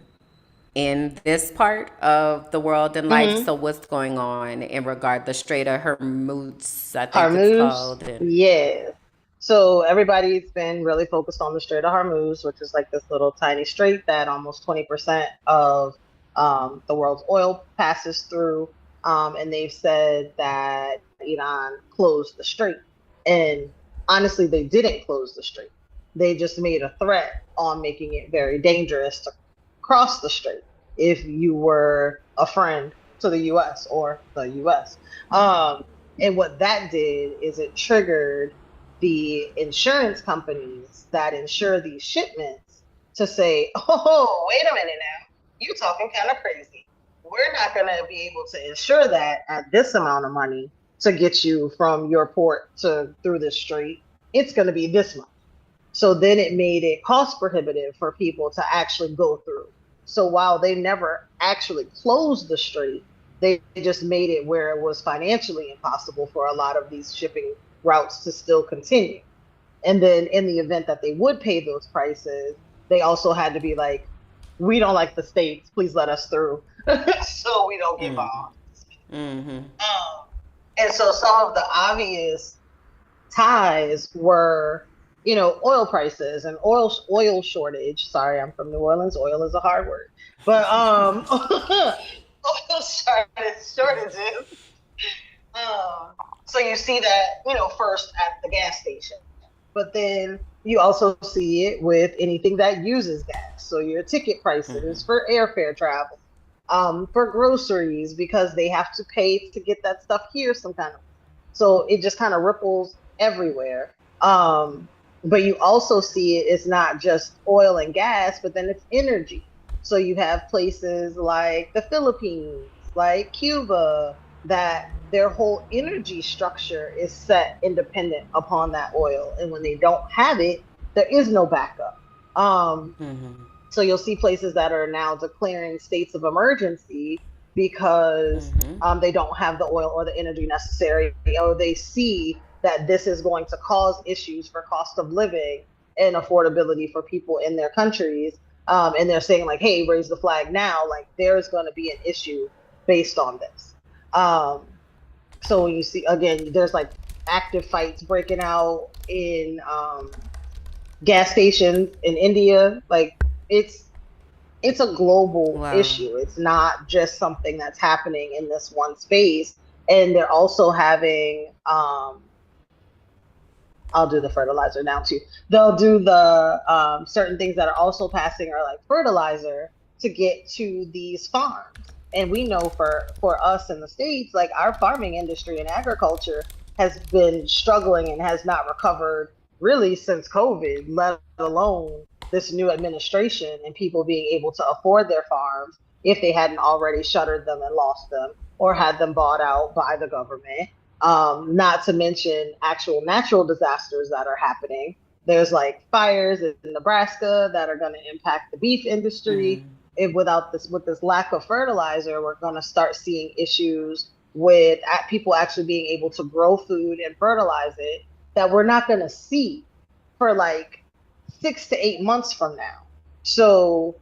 in this part of the world and life. So what's going on in regard the Strait of Hormuz, I think it's called. Yeah. So everybody's been really focused on the Strait of Hormuz, which is like this little tiny strait that almost 20% of the world's oil passes through. And they've said that Iran closed the strait. And honestly, they didn't close the strait. They just made a threat on making it very dangerous to cross the strait if you were a friend to the US or the US. And what that did is it triggered the insurance companies that insure these shipments to say, oh, wait a minute now, you talking kind of crazy. We're not going to be able to insure that at this amount of money to get you from your port to through the strait. It's going to be this much. So then it made it cost prohibitive for people to actually go through. So while they never actually closed the strait, they just made it where it was financially impossible for a lot of these shipping routes to still continue. And then in the event that they would pay those prices, they also had to be like, we don't like the states, please let us through so we don't get bombed. And so some of the obvious ties were, oil prices and oil shortage. Sorry, I'm from New Orleans. Oil is a hard word, but oil shortages. So you see that, first at the gas station, but then you also see it with anything that uses gas. So your ticket prices for airfare travel, for groceries, because they have to pay to get that stuff here some kind of. So it just kind of ripples everywhere. But you also see it's not just oil and gas, but then it's energy. So you have places like the Philippines, like Cuba, that their whole energy structure is set independent upon that oil. And when they don't have it, there is no backup. So you'll see places that are now declaring states of emergency because they don't have the oil or the energy necessary, or they see that this is going to cause issues for cost of living and affordability for people in their countries. And they're saying like, hey, raise the flag now, like there's going to be an issue based on this. So when you see, again, there's like active fights breaking out in gas stations in India. Like it's a global issue. It's not just something that's happening in this one space. And they're also having, I'll do the fertilizer now too. They'll do the certain things that are also passing are like fertilizer to get to these farms. And we know for us in the States, like our farming industry and agriculture has been struggling and has not recovered really since COVID, let alone this new administration and people being able to afford their farms if they hadn't already shuttered them and lost them or had them bought out by the government. Not to mention actual natural disasters that are happening. There's like fires in Nebraska that are going to impact the beef industry. With this lack of fertilizer, we're going to start seeing issues with people actually being able to grow food and fertilize it that we're not going to see for like 6 to 8 months from now. So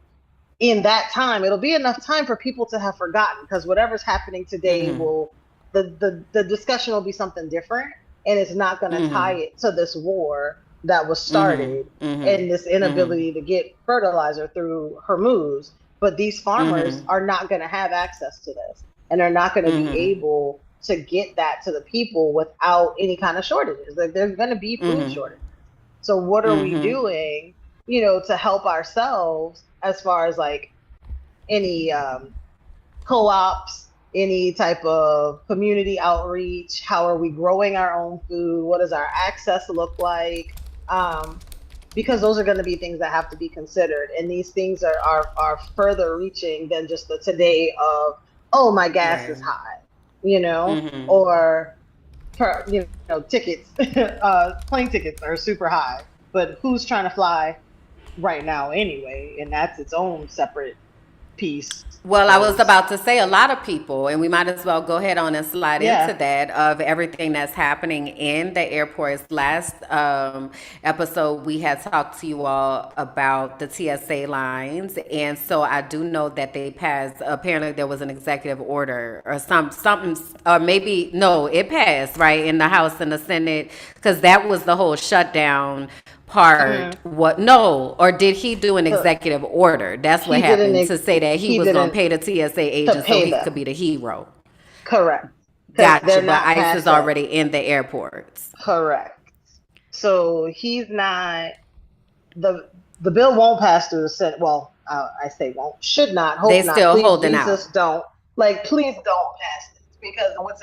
in that time, it'll be enough time for people to have forgotten, because whatever's happening today will, the discussion will be something different, and it's not going to tie it to this war that was started and this inability to get fertilizer through Hormuz. But these farmers are not going to have access to this, and they're not going to be able to get that to the people without any kind of shortages. Like there's going to be food shortages. So what are we doing, to help ourselves as far as like any co-ops, any type of community outreach? How are we growing our own food? What does our access look like? Because those are going to be things that have to be considered. And these things are further reaching than just the today of, oh, my gas is high, or, tickets, plane tickets are super high. But who's trying to fly right now anyway? And that's its own separate piece. Well, I was about to say a lot of people, and we might as well go ahead on and slide into that, of everything that's happening in the airports. Last episode, we had talked to you all about the TSA lines. And so I do know that they passed, apparently there was an executive order or something, or maybe, no, it passed, right, in the House and the Senate, because that was the whole shutdown part. Or did he do an executive order? That's what happened, to say that he was going to pay the TSA agents so he could be the hero. Correct. Gotcha. But ICE is already in the airports. Correct. So he's not the bill won't pass through the Senate. Well, I say won't, should not, They hope not. still Please, holding out. Jesus, don't. Like, please don't pass this because what's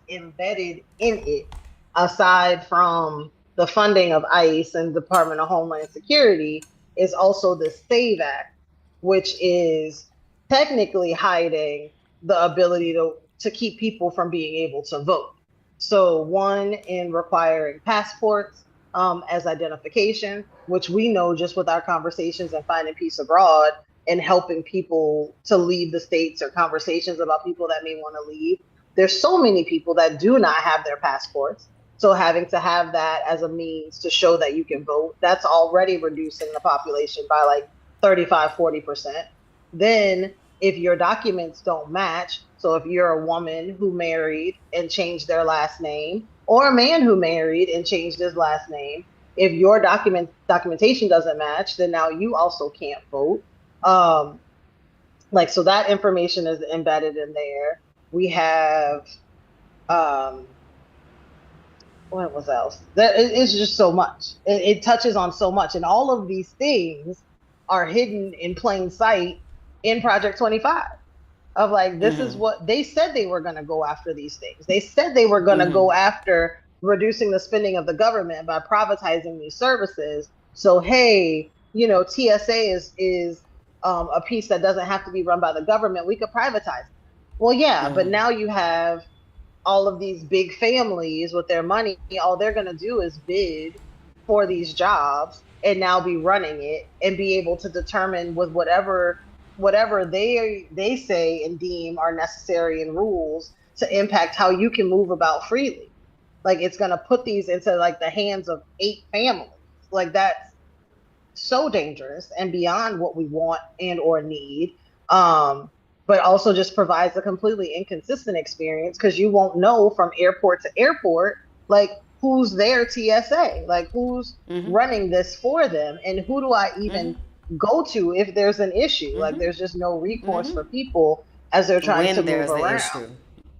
embedded in it, aside from the funding of ICE and Department of Homeland Security, is also the SAVE Act, which is technically hiding the ability to keep people from being able to vote. So one, in requiring passports as identification, which we know just with our conversations and finding peace abroad and helping people to leave the states, or conversations about people that may want to leave. There's so many people that do not have their passports. So having to have that as a means to show that you can vote, that's already reducing the population by like 35, 40%. Then if your documents don't match, so if you're a woman who married and changed their last name, or a man who married and changed his last name, if your documentation doesn't match, then now you also can't vote. So that information is embedded in there. We have what was else? It's just so much. It touches on so much, and all of these things are hidden in plain sight in Project 25. Of like, this is what they said they were going to go after these things. They said they were going to go after reducing the spending of the government by privatizing these services. So, hey, TSA is a piece that doesn't have to be run by the government. We could privatize it. Well, yeah, but now you have all of these big families with their money. All they're going to do is bid for these jobs and now be running it and be able to determine with whatever they say and deem are necessary and rules to impact how you can move about freely. Like, it's going to put these into like the hands of 8 families. Like, that's so dangerous and beyond what we want and or need. But also just provides a completely inconsistent experience because you won't know from airport to airport, like, who's their TSA, like who's running this for them, and who do I even go to if there's an issue. Like, there's just no recourse for people as they're trying to move around. Issue.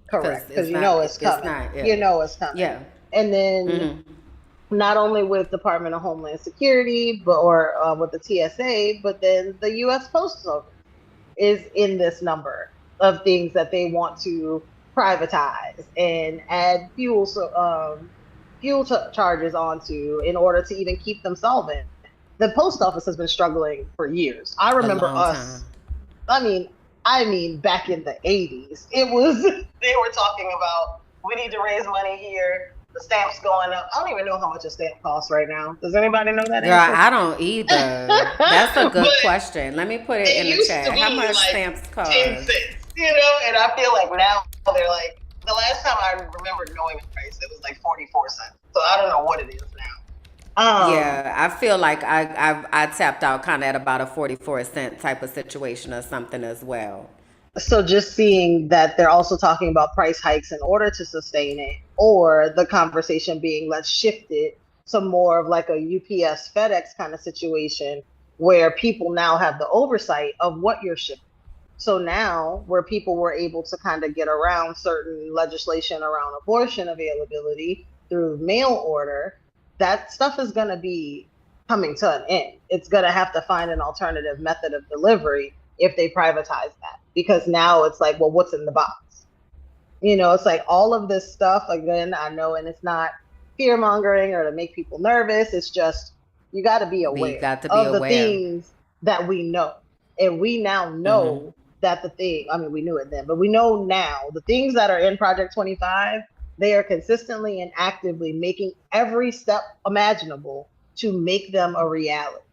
Correct, because it's coming. It's coming. Yeah. And then not only with Department of Homeland Security, or with the TSA, but then the U.S. Postal Service is in this number of things that they want to privatize and add fuel charges onto in order to even keep them solvent. The post office has been struggling for years. I remember us. I mean, back in the 80s, they were talking about, we need to raise money here. The stamps going up. I don't even know how much a stamp costs right now. Does anybody know that? Girl, answer? I don't either. That's a good question. Let me put it in the chat. How much like stamps cost? 10 cents, and I feel like now they're like, the last time I remember knowing the price, it was like 44 cents. So I don't know what it is now. Yeah, I feel like I tapped out kind of at about a 44-cent type of situation or something as well. So just seeing that they're also talking about price hikes in order to sustain it, or the conversation being, let's shift it to more of like a UPS, FedEx kind of situation where people now have the oversight of what you're shipping. So now where people were able to kind of get around certain legislation around abortion availability through mail order, that stuff is going to be coming to an end. It's going to have to find an alternative method of delivery if they privatize that. Because now it's like, well, what's in the box? It's like all of this stuff, again, I know, and it's not fear mongering or to make people nervous. It's just, you got to be aware of the things that we know. And we now know that we knew it then, but we know now the things that are in Project 25, they are consistently and actively making every step imaginable to make them a reality.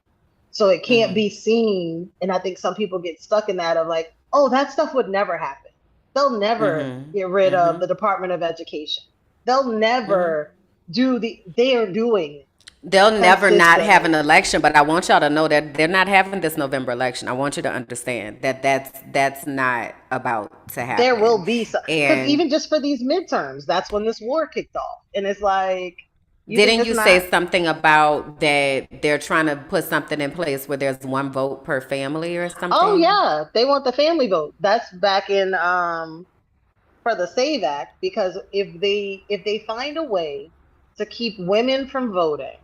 So it can't be seen. And I think some people get stuck in that of like, oh, that stuff would never happen. They'll never get rid of the Department of Education. They'll never they are doing it. They'll never not have an election, but I want y'all to know that they're not having this November election. I want you to understand that that's not about to happen. There will be some, because even just for these midterms, that's when this war kicked off. And it's like, didn't you say something about that they're trying to put something in place where there's 1 vote per family or something? Oh yeah, they want the family vote. That's back in for the SAVE Act, because if they find a way to keep women from voting.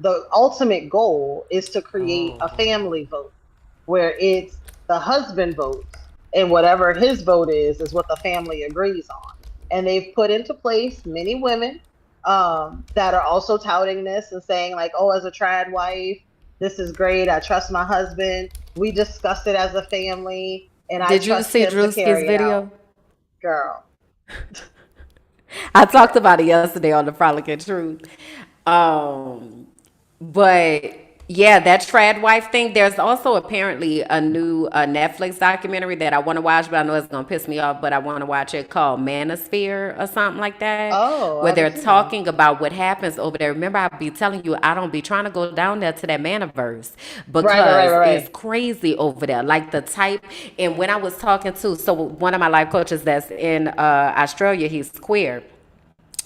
The ultimate goal is to create a Oh. family vote where it's the husband votes and whatever his vote is what the family agrees on. And they've put into place many women that are also touting this and saying like, oh, as a trad wife, this is great. I trust my husband. We discussed it as a family and I Did you trust see him to Drewski's carry it out. video? Girl, I talked girl. about it yesterday on the Frolic and Truth. Um, but yeah, that trad wife thing. There's also apparently a new Netflix documentary that I want to watch, but I know it's gonna piss me off. But I want to watch it called Manosphere or something like that, Oh, I where haven't they're seen that. talking about what happens over there. Remember, I be telling you I don't be trying to go down there to that Manaverse Right, right, right, because right, it's right. crazy over there. Like the type, and when I was talking to so one of my life coaches that's in Australia, he's queer,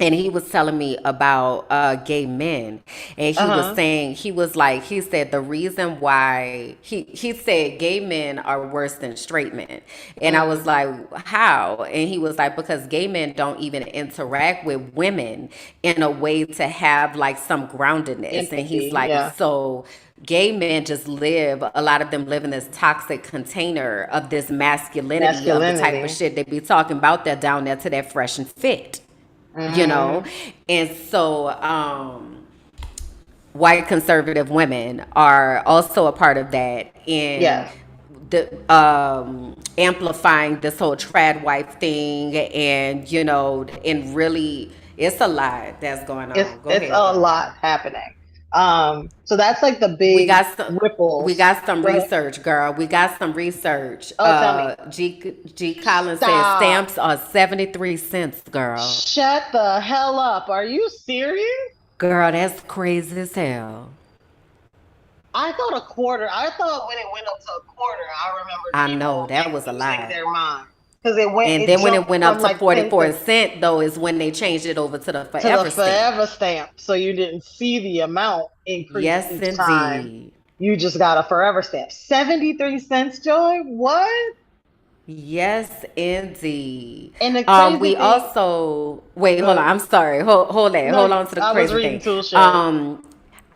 and he was telling me about gay men, and he was Uh-huh. saying he was like he said the reason why he said gay men are worse than straight men, and I was Mm. like, how? And he was like, because gay men don't even interact with women in a way to have like some groundedness. And he's Empathy. like, Yeah. so gay men just live, a lot of them live in this toxic container of this masculinity of the type of Masculinity. shit they be talking about that down there to that fresh and fit, you know. Hmm. And so white conservative women are also a part of that in Yes. the amplifying this whole trad wife thing, and you know, and really it's a lot that's going It's on. Go it's ahead a though. lot happening. So that's like the we big got some we ripples. got some Go ahead. research, girl. We got some research. Oh, tell me. G Collins says Stop. stamps are 73 cents, girl. Shut the hell up. Are you serious? Girl, that's crazy as hell. I thought a quarter. I thought when it went up to a quarter, I remembered I know people that was a losing lot. their mind because And it then when it jumped went up from to like 10 44 cents cent though is when they changed it over to the to the forever stamp. forever stamp. So you didn't see the amount increase Yes, each time. indeed. You just got a forever stamp. 73 cents, Joy? What? Yes, indeed. And the crazy We thing, also wait. Hold on. uh, I'm sorry. Hold that. Hold no, on to the I was crazy reading thing. Tool Shed. Um,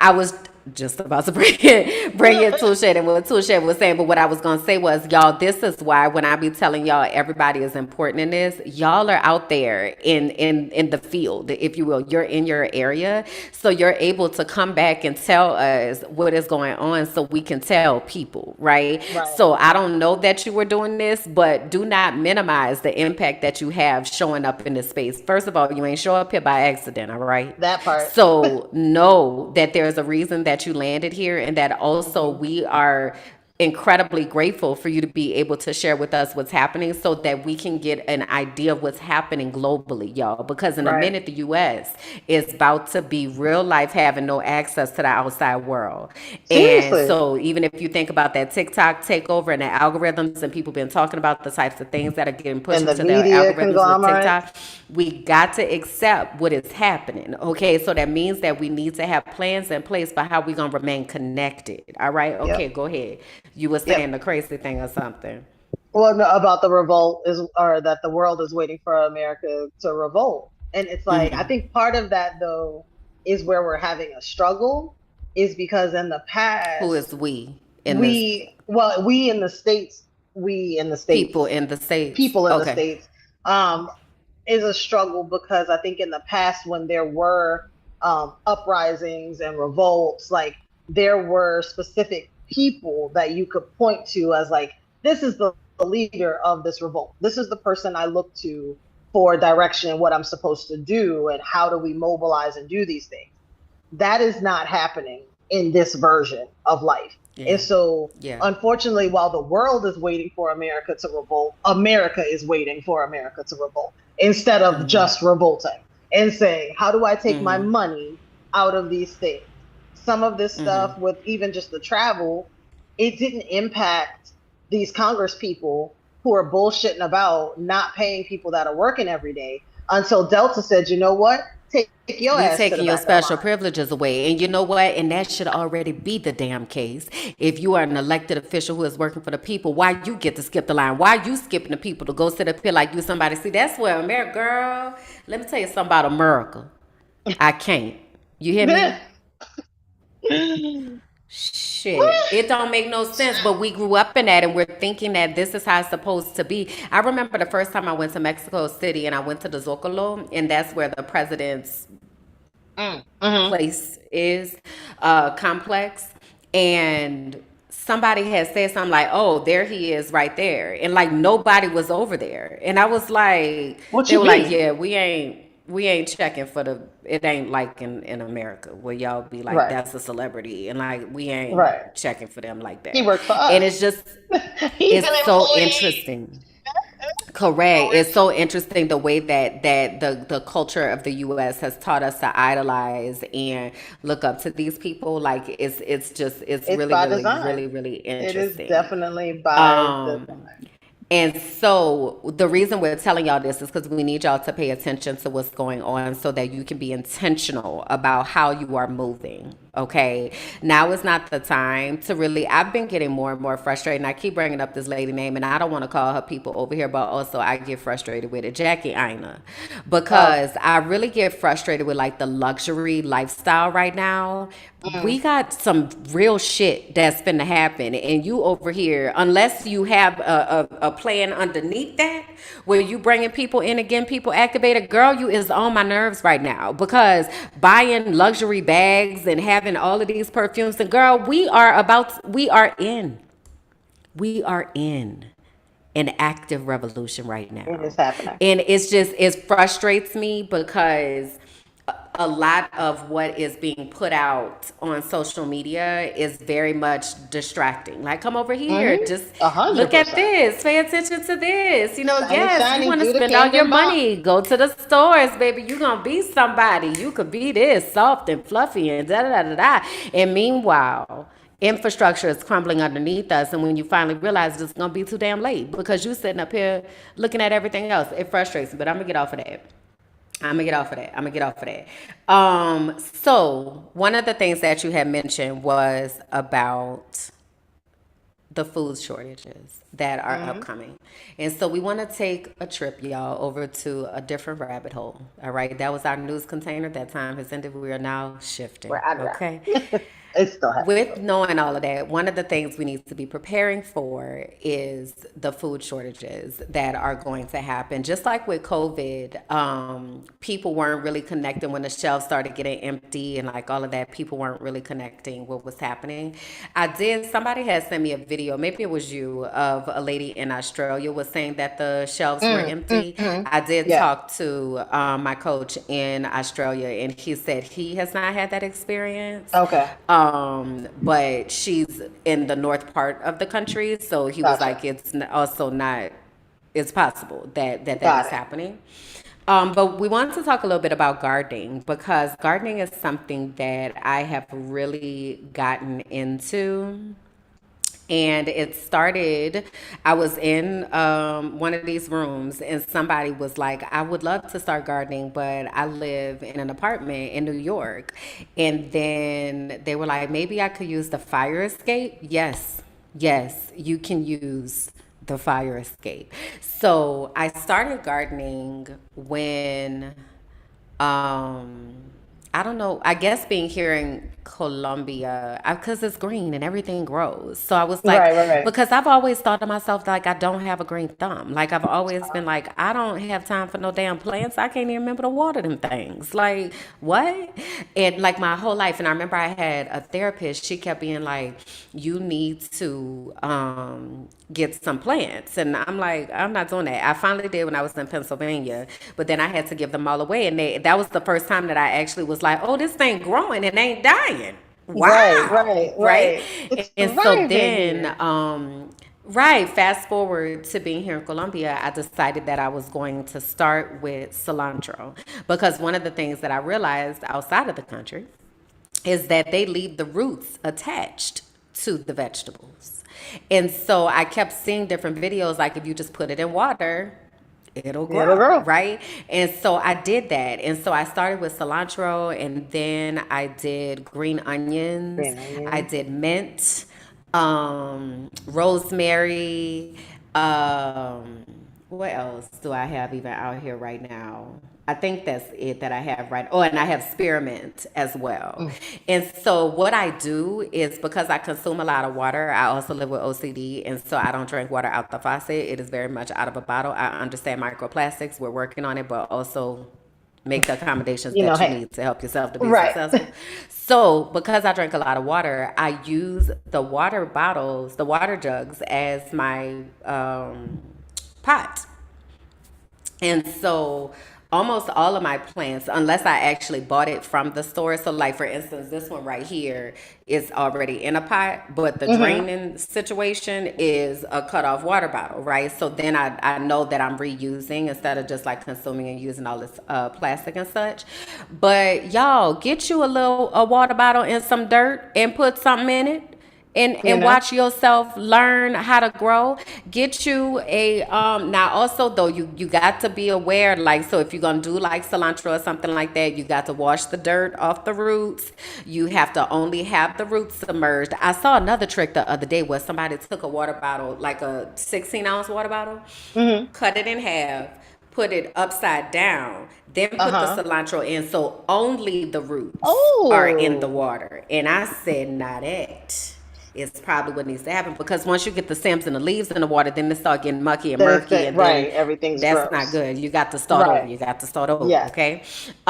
I was just about to bring it to shade and what Tool Shed was saying. But what I was gonna say was, y'all, this is why when I be telling y'all everybody is important in this, y'all are out there in the field, if you will. You're in your area, so you're able to come back and tell us what is going on, so we can tell people, right? Right. So I don't know that you were doing this, but do not minimize the impact that you have showing up in this space. First of all, you ain't show up here by accident, all right? That part. So know that there's a reason that you landed here, and that also Hmm. we are incredibly grateful for you to be able to share with us what's happening so that we can get an idea of what's happening globally, y'all. Because in a Right. minute, the US is about to be real life having no access to the outside world. And Seriously. so even if you think about that TikTok takeover and the algorithms, and people been talking about the types of things that are getting pushed And the into the media algorithms with conglomerates. TikTok, we got to accept what is happening. Okay, so that means that we need to have plans in place for how we're gonna remain connected. All right, Yep. okay, go ahead. You were Yep. saying the crazy thing or something. Well, no, about the revolt is, or that the world is waiting for America to revolt. And it's like, I think part of that though is where we're having a struggle is because in the Who past, is we in this? we in the States, we in the People States, in the states? people in the Okay. States, um, is a struggle because I think in the past when there were uprisings and revolts, like there were specific people that you could point to as like, this is the leader of this revolt. This is the person I look to for direction and what I'm supposed to do and how do we mobilize and do these things. That is not happening in this version of life. And Yeah. so, Yeah. unfortunately, while the world is waiting for America to revolt, America is waiting for America to revolt instead of just revolting and saying, how do I take my money out of these things? Some of this stuff with even just the travel, it didn't impact these Congress people who are bullshitting about not paying people that are working every day until Delta said, you know what? Take your We ass to the taking your back of the special line. privileges away. And you know what? And that should already be the damn case. If you are an elected official who is working for the people, why you get to skip the line? Why you skipping the people to go sit up here like you somebody? See, that's where America, girl, let me tell you something about America. I can't. You hear me? Shit, it don't make no sense, but we grew up in that and we're thinking that this is how it's supposed to be. I remember the first time I went to Mexico City and I went to the Zocalo, and that's where the president's Mm-hmm. place is, complex. And somebody had said something like, "Oh, there he is right there," and like nobody was over there. And I was like, What they you were like, mean? "Yeah, we ain't checking for the. It ain't like in America where y'all be like, Right. that's a celebrity, and like we Right. ain't checking for them like He that." worked for And us. it's just, He's it's an so employee. interesting. Correct. It's so interesting the way that the culture of the U.S. has taught us to idolize and look up to these people. Like it's It's really by really design. really really It is interesting. definitely by Um, design. and so the reason we're telling y'all this is because we need y'all to pay attention to what's going on so that you can be intentional about how you are moving. Okay. Now is not the time to really, I've been getting more and more frustrated. And I keep bringing up this lady name and I don't want to call her people over here, but also I get frustrated with it. Jackie Aina. Oh. Because I really get frustrated with like the luxury lifestyle right now. We Mm. got some real shit that's finna happen, and you over here, unless you have a plan underneath that, where you bringing people in again, people activated, girl, you is on my nerves right now because buying luxury bags and having all of these perfumes, and girl, we are in an active revolution right It is now. happening. And it frustrates me because a lot of what is being put out on social media is very much distracting. Like, come over here, Mm-hmm. just A hundred look at percent. this, pay attention to this. Shiny, Yes, you shiny, want to do the spend all your Camden bop. money, go to the stores, baby. You're going to be somebody. You could be this soft and fluffy and da da da da da. And meanwhile, infrastructure is crumbling underneath us, and when you finally realize it's gonna be too damn late because you sitting up here looking at everything else, it frustrates me. But I'm gonna get off of that. So one of the things that you had mentioned was about the food shortages that are Mm-hmm. upcoming. And so we want to take a trip, y'all, over to a different rabbit hole. All right. That was our news container. That time has ended. We are now We're shifting. out of Okay. that. It's still happening. With knowing all of that, one of the things we need to be preparing for is the food shortages that are going to happen. Just like with COVID, people weren't really connecting when the shelves started getting empty and like all of that. People weren't really connecting what was happening. Somebody had sent me a video, maybe it was you, of a lady in Australia was saying that the shelves were empty. Mm-hmm. I did Yeah. talk to my coach in Australia, and he said he has not had that experience. Okay. But she's in the north part of the country, so he was Gotcha. like, also not, it's possible that is Got it. happening. But we want to talk a little bit about gardening because gardening is something that I have really gotten into. And it started, I was in one of these rooms and somebody was like, I would love to start gardening, but I live in an apartment in New York. And then they were like, maybe I could use the fire escape. Yes, yes, you can use the fire escape. So I started gardening when um I don't know. I guess being here in Colombia, because it's green and everything grows. So I was like, Right, right, right. because I've always thought to myself, like, I don't have a green thumb. Like, I've always been like, I don't have time for no damn plants. I can't even remember to water them things. Like, what? And like my whole life. And I remember I had a therapist, she kept being like, you need to get some plants. And I'm like, I'm not doing that. I finally did when I was in Pennsylvania, but then I had to give them all away. And that was the first time that I actually was like, oh, this thing growing and ain't dying. Right, Wow. right, Right. right. It's And so thriving then, here. right, fast forward to being here in Colombia, I decided that I was going to start with cilantro because one of the things that I realized outside of the country is that they leave the roots attached to the vegetables. And so I kept seeing different videos like if you just put it in water, it'll It'll grow, grow. right? And so I did that. And so I started with cilantro and then I did green onions, Green I onions. did mint, rosemary, what else do I have even out here right now? I think that's it that I have right. Oh, and I have spearmint as well. And so what I do is because I consume a lot of water, I also live with OCD, and so I don't drink water out the faucet. It is very much out of a bottle. I understand microplastics. We're working on it, but also make the accommodations You know, that you hey, need to help yourself to be right. successful. So, because I drink a lot of water, I use the water bottles, the water jugs as my pot. And so almost all of my plants, unless I actually bought it from the store. So like for instance, this one right here is already in a pot, but the Hmm. draining situation is a cut off water bottle, right? So then I know that I'm reusing instead of just like consuming and using all this plastic and such. But y'all get you a water bottle and some dirt and put something in it You and know, watch yourself learn how to grow. Get you a now also though you got to be aware, like, so if you're gonna do like cilantro or something like that, you got to wash the dirt off the roots. You have to only have the roots submerged. I saw another trick the other day where somebody took a water bottle, like a 16-ounce water bottle, hmm, cut it in half, put it upside down, then put the uh-huh. cilantro in, so only the roots are in the Oh, water. And I said, not that is probably what needs to happen, because once you get the stems and the leaves in the water, then they start getting mucky and then murky, and then right, everything's that's not gross. good. You got to start over. Right. You got to start over, Yes. okay?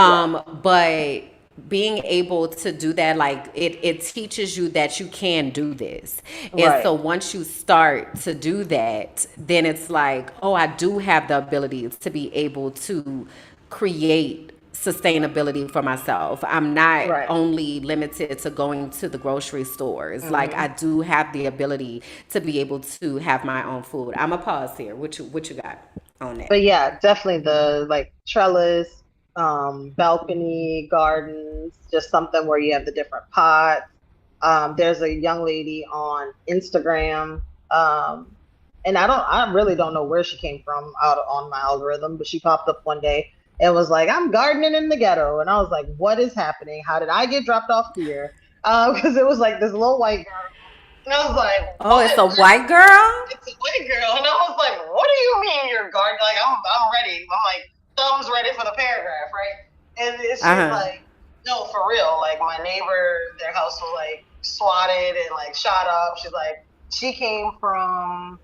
Yes. But being able to do that, like it teaches you that you can do this. And Right. so once you start to do that, then it's like, oh, I do have the ability to be able to create sustainability for myself. I'm not Right. only limited to going to the grocery stores. Like Hmm. I do have the ability to be able to have my own food. I'm a pause here. What you got on that? But yeah, definitely the like trellis, balcony gardens, just something where you have the different pots. There's a young lady on Instagram, um, and I really don't know where she came from out on my algorithm, but she popped up one day and was like, "I'm gardening in the ghetto," and I was like, "What is happening? How did I get dropped off here?" Because it was like this little white girl, and I was like, Oh, it's a "What?" white girl? It's a white girl, and I was like, "What do you mean you're gardening?" Like I'm ready. I'm like thumbs ready for the paragraph, right? And she's Uh-huh. like, "No, for real. Like my neighbor, their house was like swatted and like shot up." She's like, she came from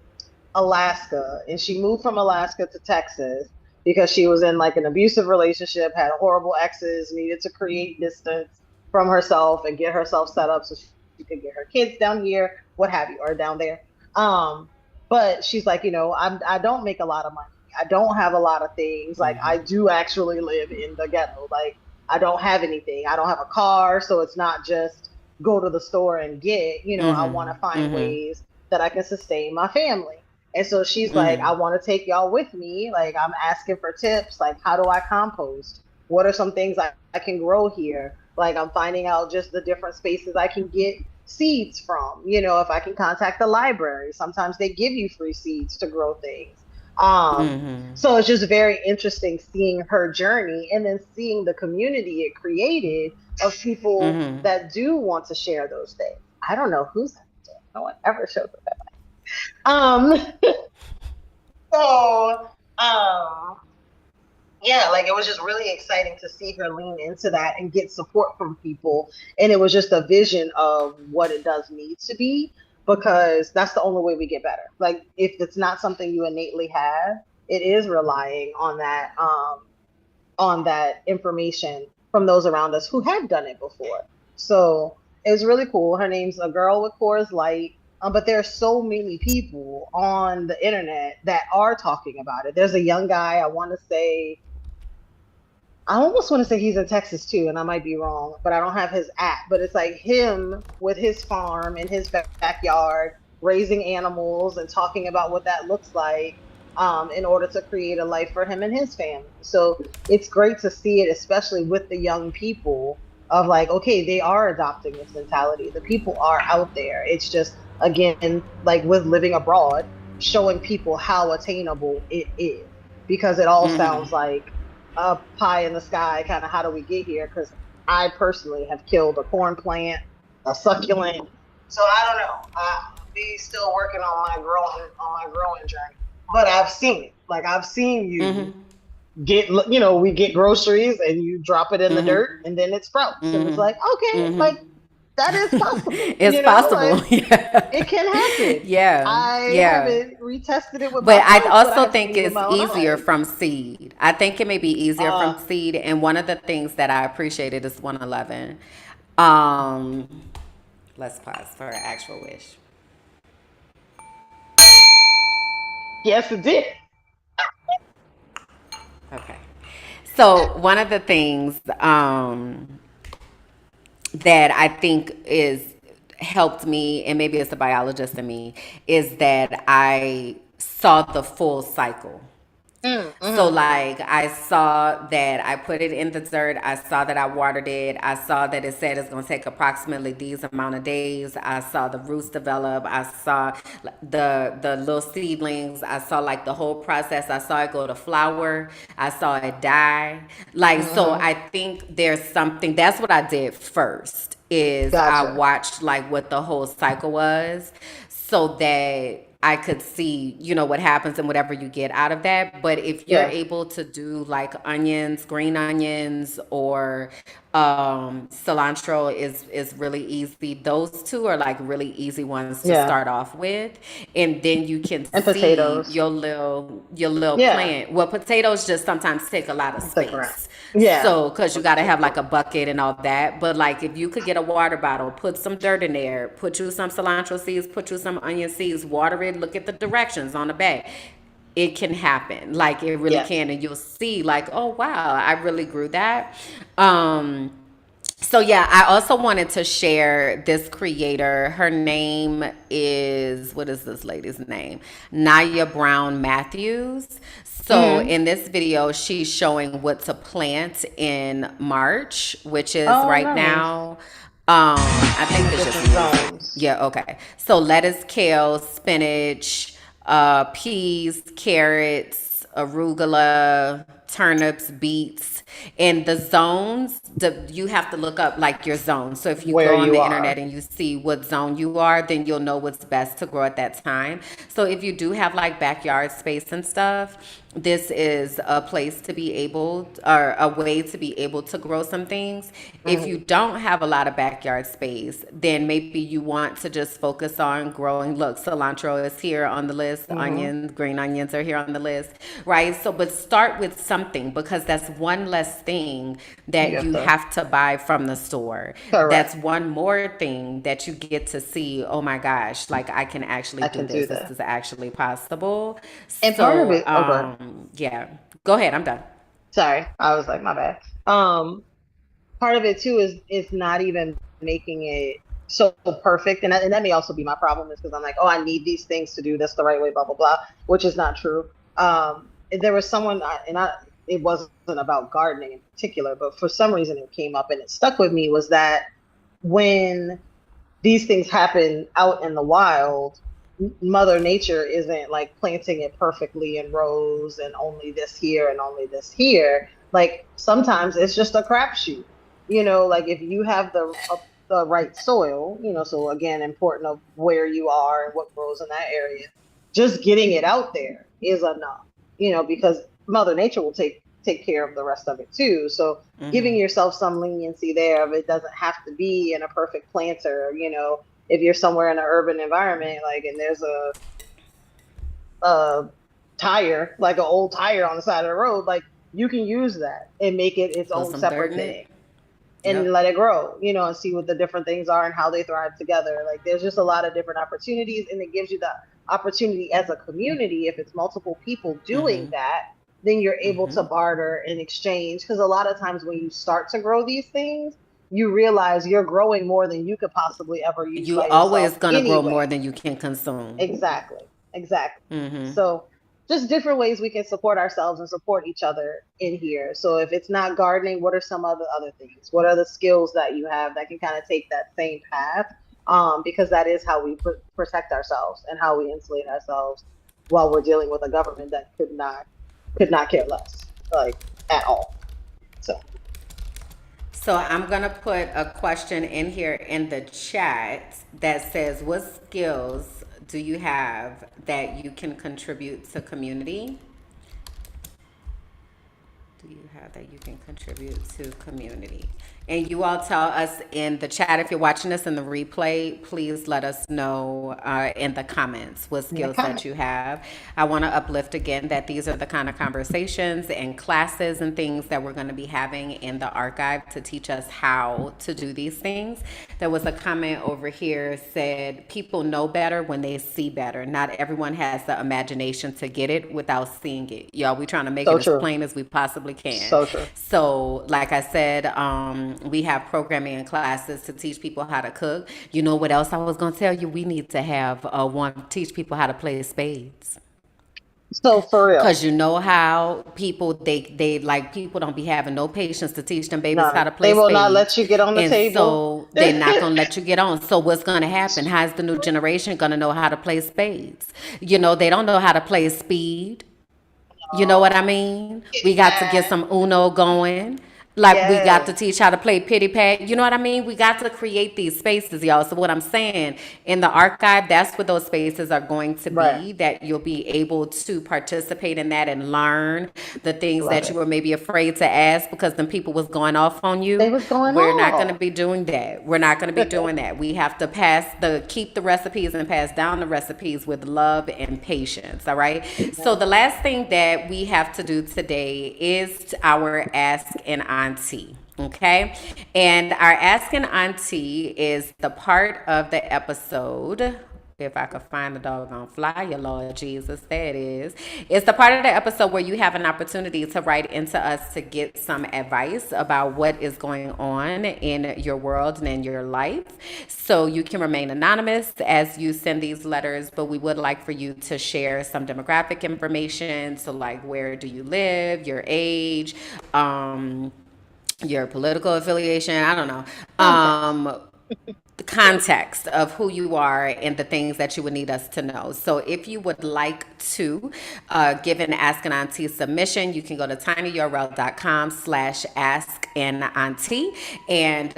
Alaska, and she moved from Alaska to Texas because she was in like an abusive relationship, had horrible exes, needed to create distance from herself and get herself set up so she could get her kids down here, what have you, or down there. Um, but she's like, I don't make a lot of money. I don't have a lot of things. Like I do actually live in the ghetto. Like I don't have anything. I don't have a car, so it's not just go to the store and get. I want to find ways that I can sustain my family. And so she's like, I want to take y'all with me. Like, I'm asking for tips. Like, how do I compost? What are some things I can grow here? Like, I'm finding out just the different spaces I can get seeds from. If I can contact the library, sometimes they give you free seeds to grow things. So it's just very interesting seeing her journey and then seeing the community it created of people that do want to share those things. I don't know who's that. No one ever shows up at um, so, yeah, like it was just really exciting to see her lean into that and get support from people. And it was just a vision of what it does need to be, because that's the only way we get better. Like if it's not something you innately have, it is relying on that information from those around us who have done it before. So it was really cool. Her name's A Girl with Coors Light. But there are so many people on the internet that are talking about it. There's a young guy, I almost want to say he's in Texas too, and I might be wrong, but I don't have his app. But it's like him with his farm in his backyard, raising animals and talking about what that looks like, in order to create a life for him and his family. So it's great to see it, especially with the young people, of like, okay, they are adopting this mentality. The people are out there. It's just, again, like with living abroad, showing people how attainable it is, because it all sounds like a pie in the sky kind of how do we get here, because I personally have killed a corn plant, a succulent. So I don't know. I'll be still working on my growing journey. But I've seen it. Like I've seen you we get groceries and you drop it in the dirt Mm-hmm. and then it sprouts. And it's Mm-hmm. like, okay, like Mm-hmm. that is possible, It's like possible. Yeah. it can happen. Yeah. I Yeah. haven't retested it with my But I plants, but I also have seen think it with it's my own easier eyes. from seed. I think it may be easier from Uh, seed. And one of the things that I appreciated is 111. Um, let's pause for an actual wish. yes, it did. Okay. So one of the things that I think is helped me, and maybe it's the biologist in me, is that I saw the full cycle. So Mm-hmm. like I saw that I put it in the dirt. I saw that I watered it. I saw that it said it's going to take approximately these amount of days. I saw the roots develop. I saw the little seedlings. I saw like the whole process. I saw it go to flower. I saw it die. Like so Mm-hmm. I think there's something that's what I did first is I Gotcha. watched like what the whole cycle was so that I could see, what happens and whatever you get out of that. But if you're Yeah. able to do like onions, green onions, or cilantro is really easy. Those two are like really easy ones to Yeah. start off with, and then you can And see potatoes. your little Yeah. plant. Well, potatoes just sometimes take a lot of Stick around. space. Yeah. So, because you got to have like a bucket and all that. But like, if you could get a water bottle, put some dirt in there, put you some cilantro seeds, put you some onion seeds, water it, look at the directions on the back. It can happen. Like, it really Yes. can. And you'll see, like, oh, wow, I really grew that. Um, so yeah, I also wanted to share this creator. Her name is what is this lady's name? Naya Brown Matthews. So Mm-hmm. in this video, she's showing what to plant in March, which is Oh, right nice. now. I In think the it's just different music. zones. Yeah, okay. So lettuce, kale, spinach, peas, carrots, arugula, turnips, beets, and the zones. You have to look up like your zone. So if you Where go on you the are. internet and you see what zone you are, then you'll know what's best to grow at that time. So if you do have like backyard space and stuff, this is a place to be able, or a way to be able to grow some things. If you Mm-hmm. don't have a lot of backyard space, then maybe you want to just focus on growing. Look, cilantro is here on the list, Mm-hmm. onions, green onions are here on the list, right? So, but start with something because that's one less thing You that have you to. have to buy from the store. That's Correct. one more thing that you get to see, oh my gosh, like I can actually I do can this. do This that. is actually possible. And part of So, it, oh, God. yeah, go ahead. I'm done. Sorry. I was like, my bad. Um, Part of it too is not even making it so perfect. And that may also be my problem is because I'm like, oh, I need these things to do this the right way, blah, blah, blah, which is not true. There was someone, it wasn't about gardening in particular, but for some reason it came up and it stuck with me was that when these things happen out in the wild, Mother Nature isn't like planting it perfectly in rows and only this here and only this here. Like sometimes it's just a crapshoot. Like if you have the right soil, so again, important of where you are and what grows in that area, just getting it out there is enough. Because Mother Nature will take care of the rest of it too. So giving yourself some leniency there, but it doesn't have to be in a perfect planter. If you're somewhere in an urban environment, like, and there's a tire, like an old tire on the side of the road, like you can use that and make it its Put own some dirt separate in thing it. and Yep. let it grow, and see what the different things are and how they thrive together. Like there's just a lot of different opportunities, and it gives you the opportunity as a community. If it's multiple people doing that, then you're able to barter and exchange. Because a lot of times when you start to grow these things, you realize you're growing more than you could possibly ever use You by yourself always gonna grow anyway. more than you can consume. Exactly. Exactly. So just different ways we can support ourselves and support each other in here. So if it's not gardening, what are some other things? What are the skills that you have that can kind of take that same path? Because that is how we protect ourselves and how we insulate ourselves while we're dealing with a government that could not care less, like at all. So So I'm gonna put a question in here in the chat that says, "What skills do you have that you can contribute to community?" do you have that you can contribute to community? And you all tell us in the chat, if you're watching this in the replay, please let us know in the comments what In the skills that comments. you have. I want to uplift again that these are the kind of conversations and classes and things that we're going to be having in the archive to teach us how to do these things. There was a comment over here said people know better when they see better. Not everyone has the imagination to get it without seeing it. Y'all, we trying to make So it as true. plain as we possibly can. So true. So, like I said, we have programming and classes to teach people how to cook. You know what else I was going to tell you? We need to have one teach people how to play spades. So for real, Cause you know how people they like people don't be having no patience to teach them babies how none. to They play will not spades, let you get on the and table. so they're not gonna let you get on. So what's gonna happen? How's the new generation gonna know how to play spades? You know they don't know how to play speed. You know what I mean? We got to get Yes. some Uno going. Like we got to Yes. teach how to play pity pat. You know what I mean? We got to create these spaces, y'all. So what I'm saying in the archive, that's what those spaces are going to Right. be. That you'll be able to participate in that and learn the things Love that you it. were maybe afraid to ask because then people was going off on They you. was going We're not going to off. be doing that. We're not going to be doing that. We have to keep the recipes and pass down the recipes with love and patience. All right. So the last thing that we have to do today is our Ask an Auntie. Okay. And our Ask an Auntie is the part of the episode. If I could find the doggone flyer, Lord Jesus, there it is. It's the part of the episode where you have an opportunity to write into us to get some advice about what is going on in your world and in your life. So you can remain anonymous as you send these letters, but we would like for you to share some demographic information. So, like, where do you live, your age, your political affiliation, I don't know. Context. The context of who you are and the things that you would need us to know. So if you would like to give an Ask an Auntie submission, you can go to tinyurl.com/ask an auntie, and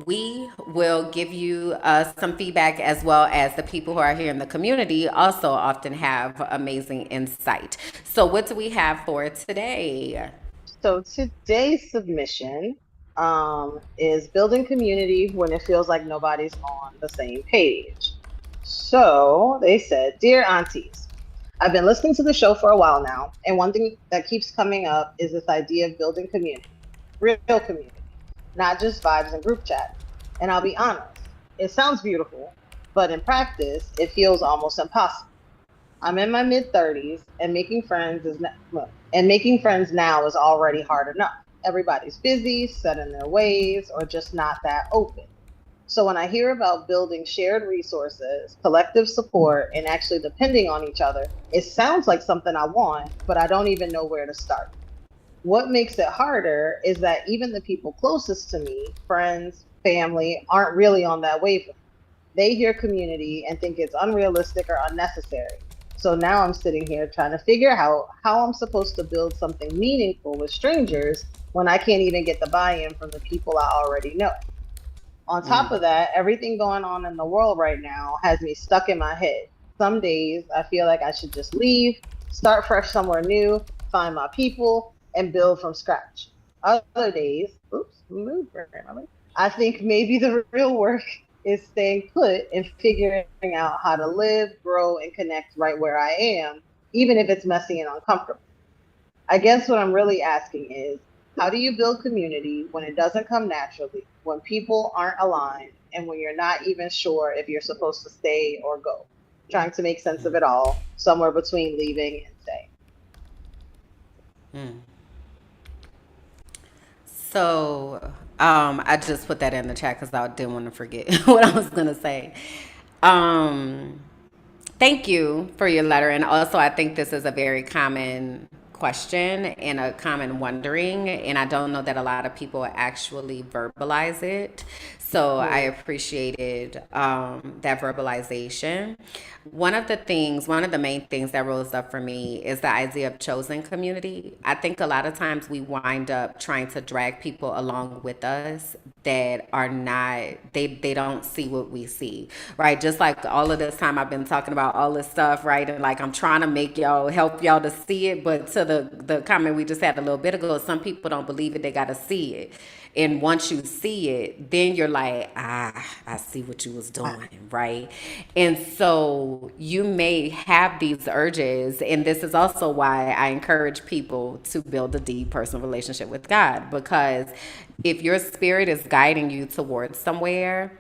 we will give you some feedback, as well as the people who are here in the community also often have amazing insight. So what do we have for today? So today's submission is building community when it feels like nobody's on the same page. So they said, Dear Aunties, I've been listening to the show for a while now, and one thing that keeps coming up is this idea of building community, real community, not just vibes and group chats. And I'll be honest, it sounds beautiful, but in practice, it feels almost impossible. I'm in my mid 30s, and making friends now is already hard enough. Everybody's busy, set in their ways, or just not that open. So when I hear about building shared resources, collective support, and actually depending on each other, it sounds like something I want, but I don't even know where to start. What makes it harder is that even the people closest to me, friends, family, aren't really on that wavelength. They hear community and think it's unrealistic or unnecessary. So now I'm sitting here trying to figure out how I'm supposed to build something meaningful with strangers when I can't even get the buy-in from the people I already know. On top of that, everything going on in the world right now has me stuck in my head. Some days I feel like I should just leave, start fresh somewhere new, find my people, and build from scratch. Other days, I think maybe the real work is staying put and figuring out how to live, grow, and connect right where I am, even if it's messy and uncomfortable. I guess what I'm really asking is, how do you build community when it doesn't come naturally, when people aren't aligned, and when you're not even sure if you're supposed to stay or go? Trying to make sense of it all, somewhere between leaving and staying. So I just put that in the chat because I didn't want to forget what I was gonna say. Um, Thank you for your letter. And also, I think this is a very common question and a common wondering. And I don't know that a lot of people actually verbalize it. So I appreciated that verbalization. One of the main things that rose up for me is the idea of chosen community. I think a lot of times we wind up trying to drag people along with us that are not, they don't see what we see, right? Just like all of this time I've been talking about all this stuff, right? And like I'm trying to make y'all, help y'all to see it, but to the comment we just had a little bit ago, some people don't believe it, they got to see it. And once you see it, then you're like, I see what you was doing, right? And so you may have these urges. And this is also why I encourage people to build a deep personal relationship with God. Because if your spirit is guiding you towards somewhere,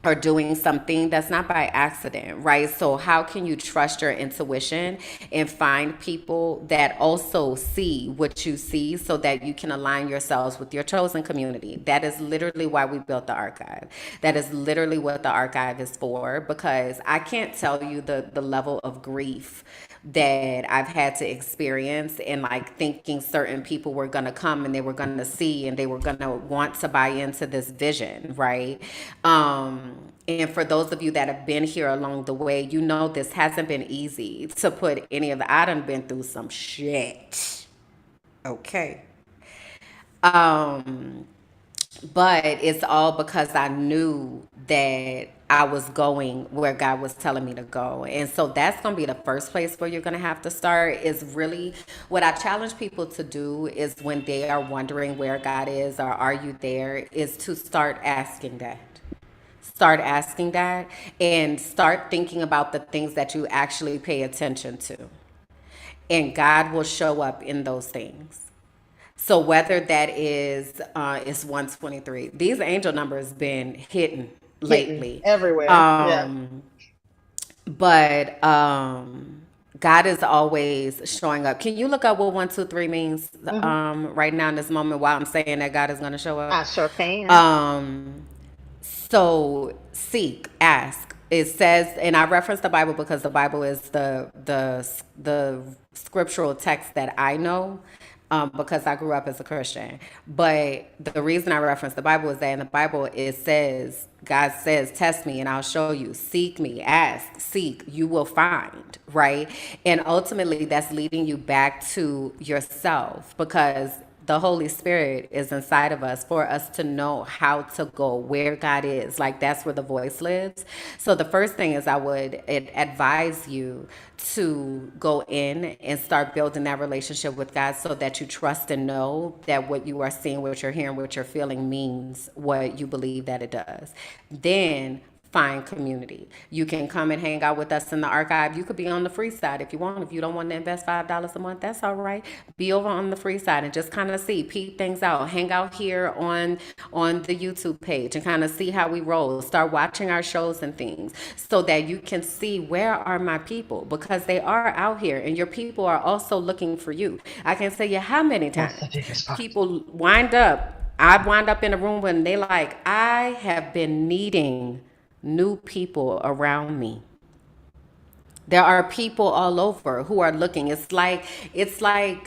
or doing something, that's not by accident, right? So how can you trust your intuition and find people that also see what you see so that you can align yourselves with your chosen community? That is literally why we built the archive. That is literally what the archive is for, because I can't tell you the level of grief that I've had to experience, and like thinking certain people were going to come and they were going to see and they were going to want to buy into this vision, right? And for those of you that have been here along the way, you know this hasn't been easy to put any of the, I done been through some shit. Okay. Um, but it's all because I knew that I was going where God was telling me to go. And so that's going to be the first place where you're going to have to start. Is really what I challenge people to do is when they are wondering where God is or are you there, is to start asking that. Start asking that and start thinking about the things that you actually pay attention to. And God will show up in those things. So whether that is 123, these angel numbers been hitting Hitting lately. everywhere. Yeah. But God is always showing up. Can you look up what 123 means Hmm. right now in this moment while I'm saying that God is going to show up? I sure can. Um, so seek, ask. It says, and I reference the Bible because the Bible is the scriptural text that I know, because I grew up as a Christian. But the reason I reference the Bible is that in the Bible it says, God says, test me and I'll show you. Seek me, ask, seek, you will find, right? And ultimately that's leading you back to yourself, because the Holy Spirit is inside of us for us to know how to go where God is. Like that's where the voice lives. So the first thing is I would advise you to go in and start building that relationship with God so that you trust and know that what you are seeing, what you're hearing, what you're feeling means what you believe that it does. Then find community. You can come and hang out with us in the archive. You could be on the free side if you want. If you don't want to invest $5 a month, that's all right. Be over on the free side and just kind of see, peep things out. Hang out here on the YouTube page and kind of see how we roll. Start watching our shows and things so that you can see where are my people, because they are out here and your people are also looking for you. I can tell you how many That's times the biggest part. people I wind up in a room when they like, I have been needing new people around me. There are people all over who are looking. It's like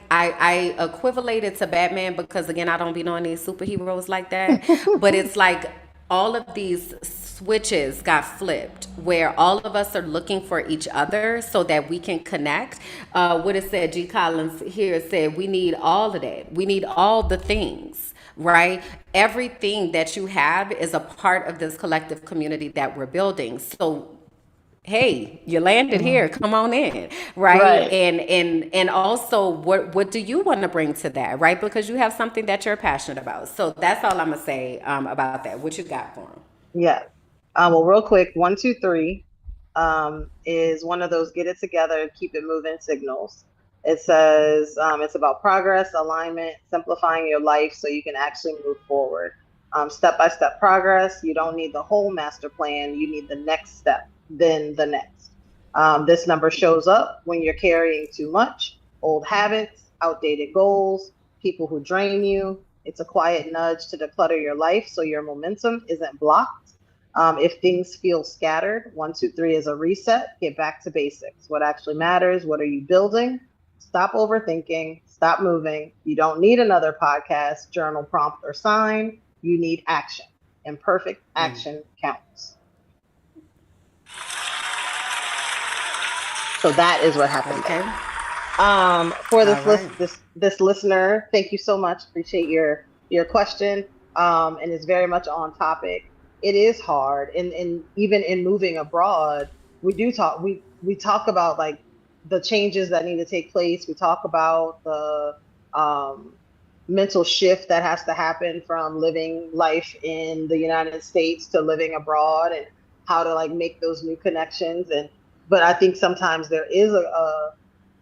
I equivalate it to Batman because again I don't be knowing these superheroes like that. But it's like all of these switches got flipped where all of us are looking for each other so that we can connect. What it said, G. Collins here said, we need all of that. We need all the things, right? Everything that you have is a part of this collective community that we're building. So hey, you landed here, come on in, right? Right. And also what do you want to bring to that, right? Because you have something that you're passionate about. So that's all I'm gonna say about that. What you got for them? Yeah. Well, real quick, 123 is one of those get it together, keep it moving signals. It says it's about progress, alignment, simplifying your life so you can actually move forward. Step by step progress. You don't need the whole master plan. You need the next step, then the next. This number shows up when you're carrying too much, old habits, outdated goals, people who drain you. It's a quiet nudge to declutter your life so your momentum isn't blocked. If things feel scattered, 123 is a reset. Get back to basics. What actually matters? What are you building? Stop overthinking. Stop moving. You don't need another podcast, journal, prompt, or sign. You need action. Imperfect action counts. So that is what happened. Okay. For this All right. this listener, thank you so much. Appreciate your question. And it's very much on topic. It is hard, and even in moving abroad, we talk about like the changes that need to take place. We talk about the mental shift that has to happen from living life in the United States to living abroad, and how to like make those new connections. And but I think sometimes there is a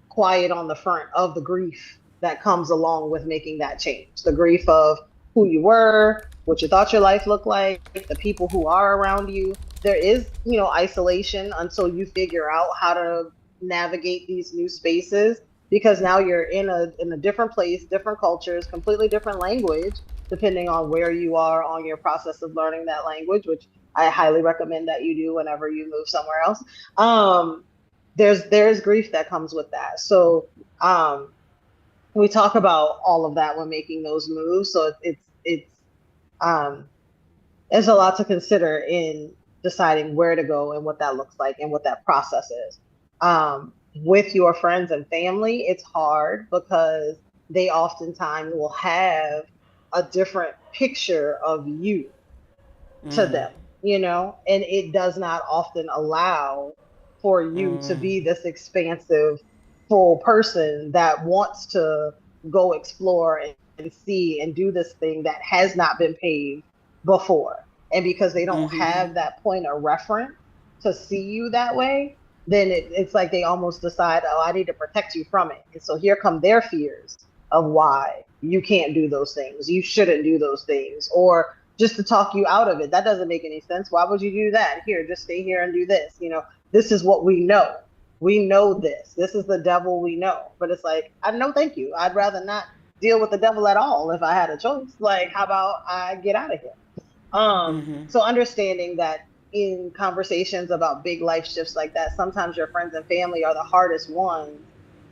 quiet on the front of the grief that comes along with making that change. The grief of who you were, what you thought your life looked like, the people who are around you. There is, isolation until you figure out how to navigate these new spaces, because now you're in a different place, different cultures, completely different language, depending on where you are on your process of learning that language, which I highly recommend that you do whenever you move somewhere else. There's grief that comes with that. So we talk about all of that when making those moves. So there's a lot to consider in deciding where to go and what that looks like and what that process is. With your friends and family, it's hard because they oftentimes will have a different picture of you to them, and it does not often allow for you to be this expansive, full person that wants to go explore and see and do this thing that has not been paved before. And because they don't have that point of reference to see you that way, then it's like they almost decide, oh, I need to protect you from it. And so here come their fears of why you can't do those things. You shouldn't do those things, or just to talk you out of it. That doesn't make any sense. Why would you do that? Here, just stay here and do this. This is what we know. We know this. This is the devil we know. But it's like, no, thank you. I'd rather not deal with the devil at all if I had a choice. Like, how about I get out of here? So understanding that in conversations about big life shifts like that, sometimes your friends and family are the hardest ones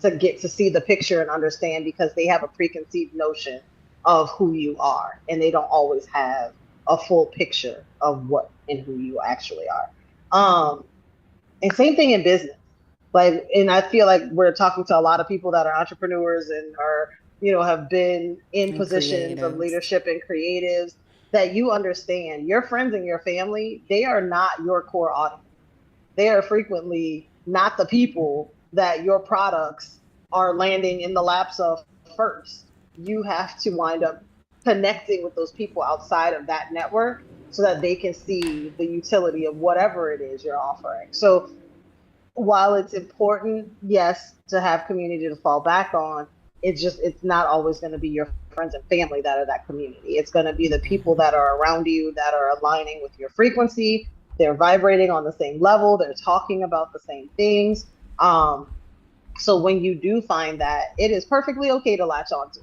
to get to see the picture and understand, because they have a preconceived notion of who you are, and they don't always have a full picture of what and who you actually are. And same thing in business. And I feel like we're talking to a lot of people that are entrepreneurs and are, have been in positions of leadership and creatives, that you understand your friends and your family, they are not your core audience. They are frequently not the people that your products are landing in the laps of first. You have to wind up connecting with those people outside of that network so that they can see the utility of whatever it is you're offering. So while it's important, yes, to have community to fall back on, it's not always going to be your friends and family that are that community. It's going to be the people that are around you that are aligning with your frequency. They're vibrating on the same level. They're talking about the same things. So when you do find that, it is perfectly okay to latch onto.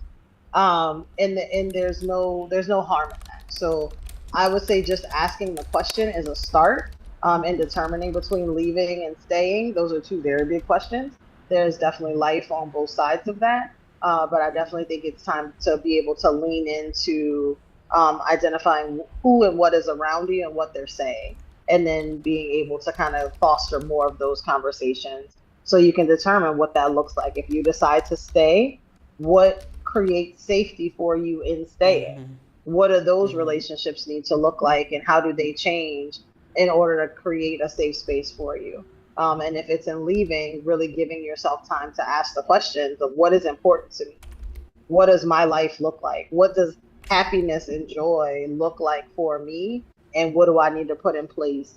And there's no harm in that. So I would say just asking the question is a start, and determining between leaving and staying. Those are two very big questions. There's definitely life on both sides of that. But I definitely think it's time to be able to lean into identifying who and what is around you and what they're saying, and then being able to kind of foster more of those conversations so you can determine what that looks like. If you decide to stay, what creates safety for you in staying? What do those relationships need to look like, and how do they change in order to create a safe space for you? And if it's in leaving, really giving yourself time to ask the questions of what is important to me? What does my life look like? What does happiness and joy look like for me? And what do I need to put in place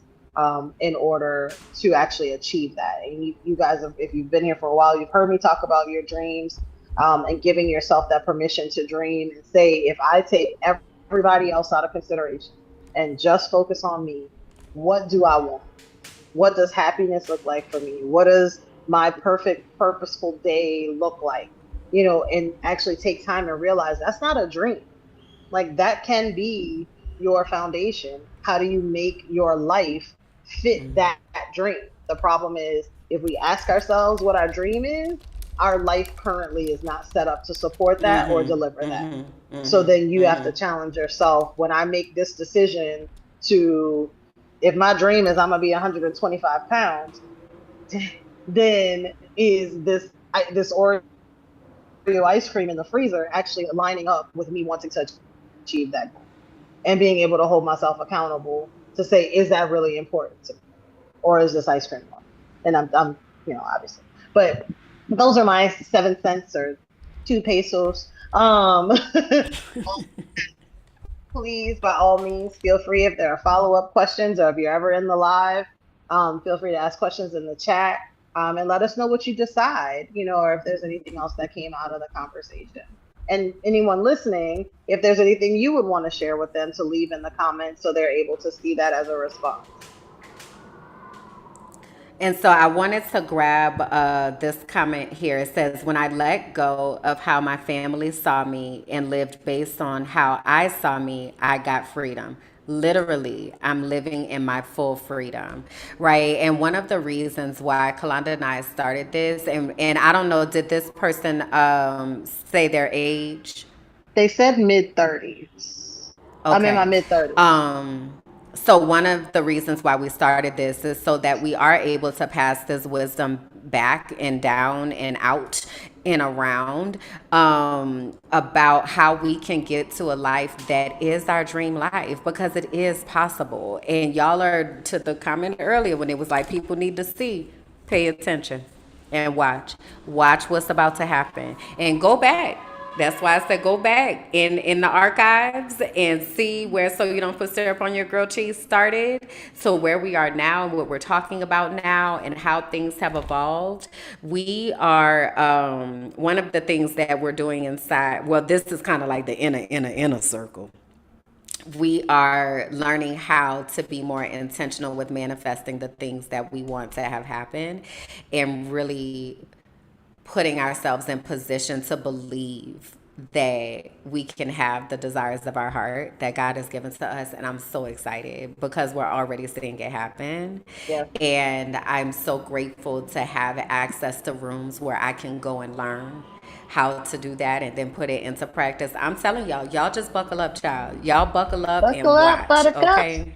in order to actually achieve that? And you guys, if you've been here for a while, you've heard me talk about your dreams, and giving yourself that permission to dream and say, if I take everybody else out of consideration and just focus on me, what do I want? What does happiness look like for me? What does my perfect, purposeful day look like? And actually take time and realize that's not a dream. Like, that can be your foundation. How do you make your life fit that dream? The problem is, if we ask ourselves what our dream is, our life currently is not set up to support that or deliver that. So Mm-hmm. then you have to challenge yourself. When I make this decision to, if my dream is I'm gonna be 125 pounds, then is this Oreo ice cream in the freezer actually lining up with me wanting to achieve that goal, and being able to hold myself accountable to say, is that really important to me, or is this ice cream fun? And I'm obviously, but those are my 7 cents or 2 pesos. Please, by all means, feel free, if there are follow-up questions or if you're ever in the live, feel free to ask questions in the chat, and let us know what you decide, or if there's anything else that came out of the conversation. And anyone listening, if there's anything you would want to share with them, to leave in the comments so they're able to see that as a response. And so I wanted to grab this comment here. It says, when I let go of how my family saw me and lived based on how I saw me, I got freedom. Literally, I'm living in my full freedom, right? And one of the reasons why Kalonda and I started this, and I don't know, did this person say their age? They said mid-30s. I'm in my Okay. mid-30s. So one of the reasons why we started this is so that we are able to pass this wisdom back and down and out and around, about how we can get to a life that is our dream life, because it is possible. And y'all are, to the comment earlier when it was like, people need to see, pay attention and watch what's about to happen, and go back. That's why I said go back in the archives and see where So You Don't Put Syrup on Your Grilled Cheese started, to where we are now and what we're talking about now and how things have evolved. We are, one of the things that we're doing inside, well, this is kind of like the inner circle. We are learning how to be more intentional with manifesting the things that we want to have happen, and really putting ourselves in position to believe that we can have the desires of our heart that God has given to us. And I'm so excited because we're already seeing it happen. Yeah. And I'm so grateful to have access to rooms where I can go and learn how to do that and then put it into practice. I'm telling y'all just buckle up, child. Y'all buckle up and Buckle up, watch, buttercup. okay?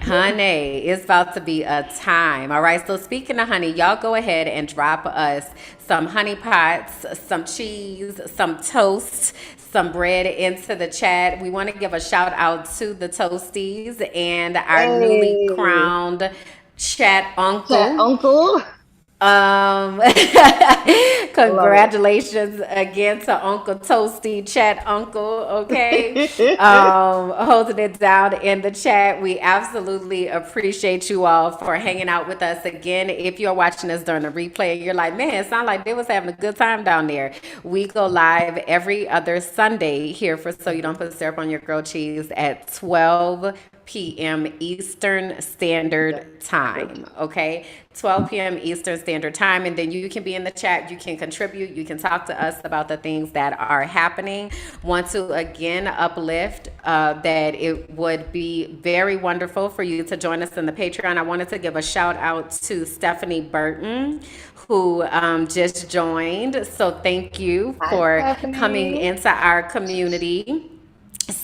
Honey, it's about to be a time. All right. So speaking of honey, y'all go ahead and drop us some honey pots, some cheese, some toast, some bread into the chat. We want to give a shout out to the Toasties and our newly crowned chat uncle. Chat uncle. Congratulations again to Uncle Toasty, Chat Uncle, okay? Holding it down in the chat. We absolutely appreciate you all for hanging out with us again. If you're watching us during the replay, you're like, man, it sounds like they was having a good time down there. We go live every other Sunday here for So You Don't Put Syrup on Your Grilled Cheese at 12 p.m. Eastern Standard Time, okay? 12 p.m. Eastern Standard Time. And then you can be in the chat, you can contribute, you can talk to us about the things that are happening. Want to again uplift that it would be very wonderful for you to join us in the Patreon. I wanted to give a shout out to Stephanie Burton, who just joined. So thank you for coming into our community.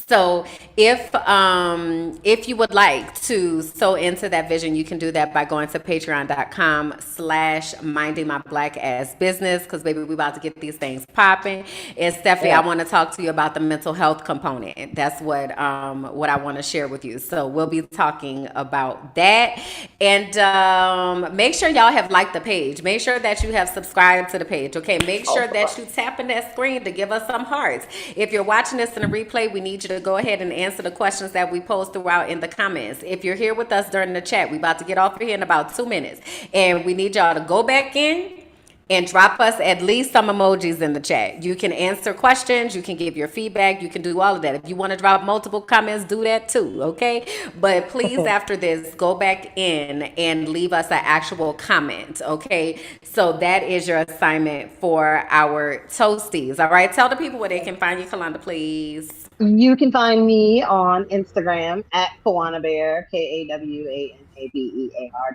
So if you would like to sow into that vision, you can do that by going to patreon.com/minding my black ass business, because baby, we about to get these things popping. And Stephanie, I want to talk to you about the mental health component. That's what I want to share with you. So we'll be talking about that. And make sure y'all have liked the page. Make sure that you have subscribed to the page. Okay, make sure that you tap in that screen to give us some hearts. If you're watching this in a replay, we need you to go ahead and answer the questions that we post throughout in the comments. If you're here with us during the chat, we about to get off here in about 2 minutes, and we need y'all to go back in and drop us at least some emojis in the chat. You can answer questions, you can give your feedback, you can do all of that. If you want to drop multiple comments, do that too, okay? But please, after this, go back in and leave us an actual comment, okay? So that is your assignment for our Toasties, all right? Tell the people where they can find you, Kalonda, please. You can find me on Instagram at Kawana Bear, KAWANABEAR.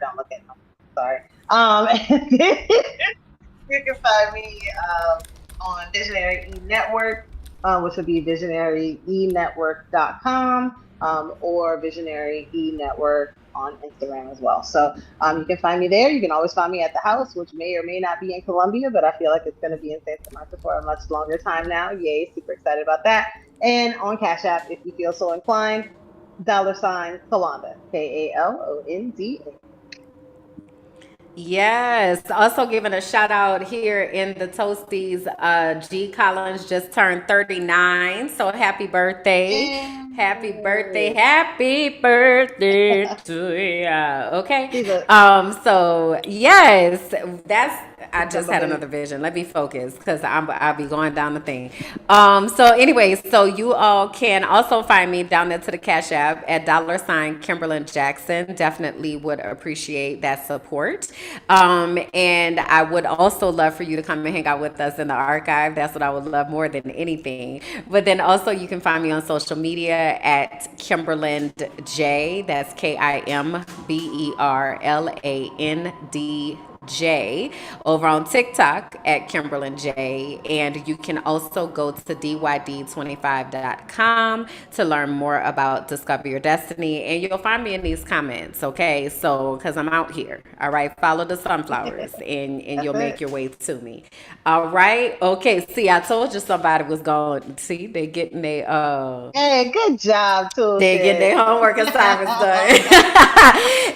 Don't look at me. Sorry. You can find me on Visionary E Network, which would be visionaryenetwork.com, or Visionary E Network on Instagram as well. So you can find me there. You can always find me at the house, which may or may not be in Columbia, but I feel like it's going to be in Santa Marta for a much longer time now. Yay, super excited about that. And on Cash App, if you feel so inclined, $Kalonda, Kalonda. Yes. Also giving a shout out here in the Toasties. G Collins just turned 39. So happy birthday. Happy birthday. Yay. Happy birthday to you. Okay. He's a So yes, that's I just September had baby. another vision. Let me focus because I'll be going down the thing. So anyways, so you all can also find me down there to the Cash App at $Kimberlyn Jackson. Definitely would appreciate that support. And I would also love for you to come and hang out with us in the archive. That's what I would love more than anything. But then also you can find me on social media at Kimberland J. That's KIMBERLAND over on TikTok at Kimberlyn J. And you can also go to dyd25.com to learn more about Discover Your Destiny. And you'll find me in these comments, okay? So, because I'm out here, all right? Follow the sunflowers and That's you'll make it. your way to me. All right? Okay, see, I told you somebody was going. See, Hey, good job, they're getting Toolshed. their homework assignments done.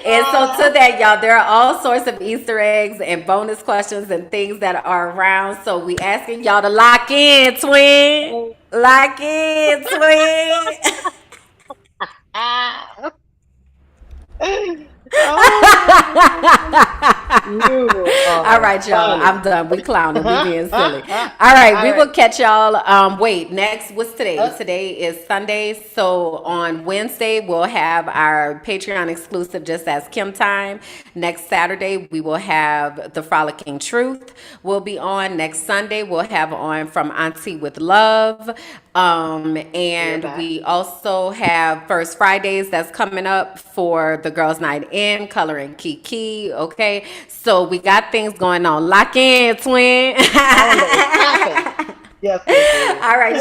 And so to that, y'all, there are all sorts of Easter eggs and bonus questions and things that are around. So we asking y'all to lock in, twin. Lock in, twin. Ah. Oh, you All are right, y'all. funny. I'm done. We clowning. We being silly. All All right. We right. will catch y'all. Wait, next, what's today? Today is Sunday. So on Wednesday, we'll have our Patreon exclusive Just Ask Kim time. Next Saturday, we will have The Frolicking Truth. We'll be on. Next Sunday, we'll have on From Auntie with Love. We're And back. we also have First Fridays that's coming up for the Girls Night In, Coloring Kiki. Okay. So we got things going on. Lock in, twin. Calendar is popping. Yes, it is. All right.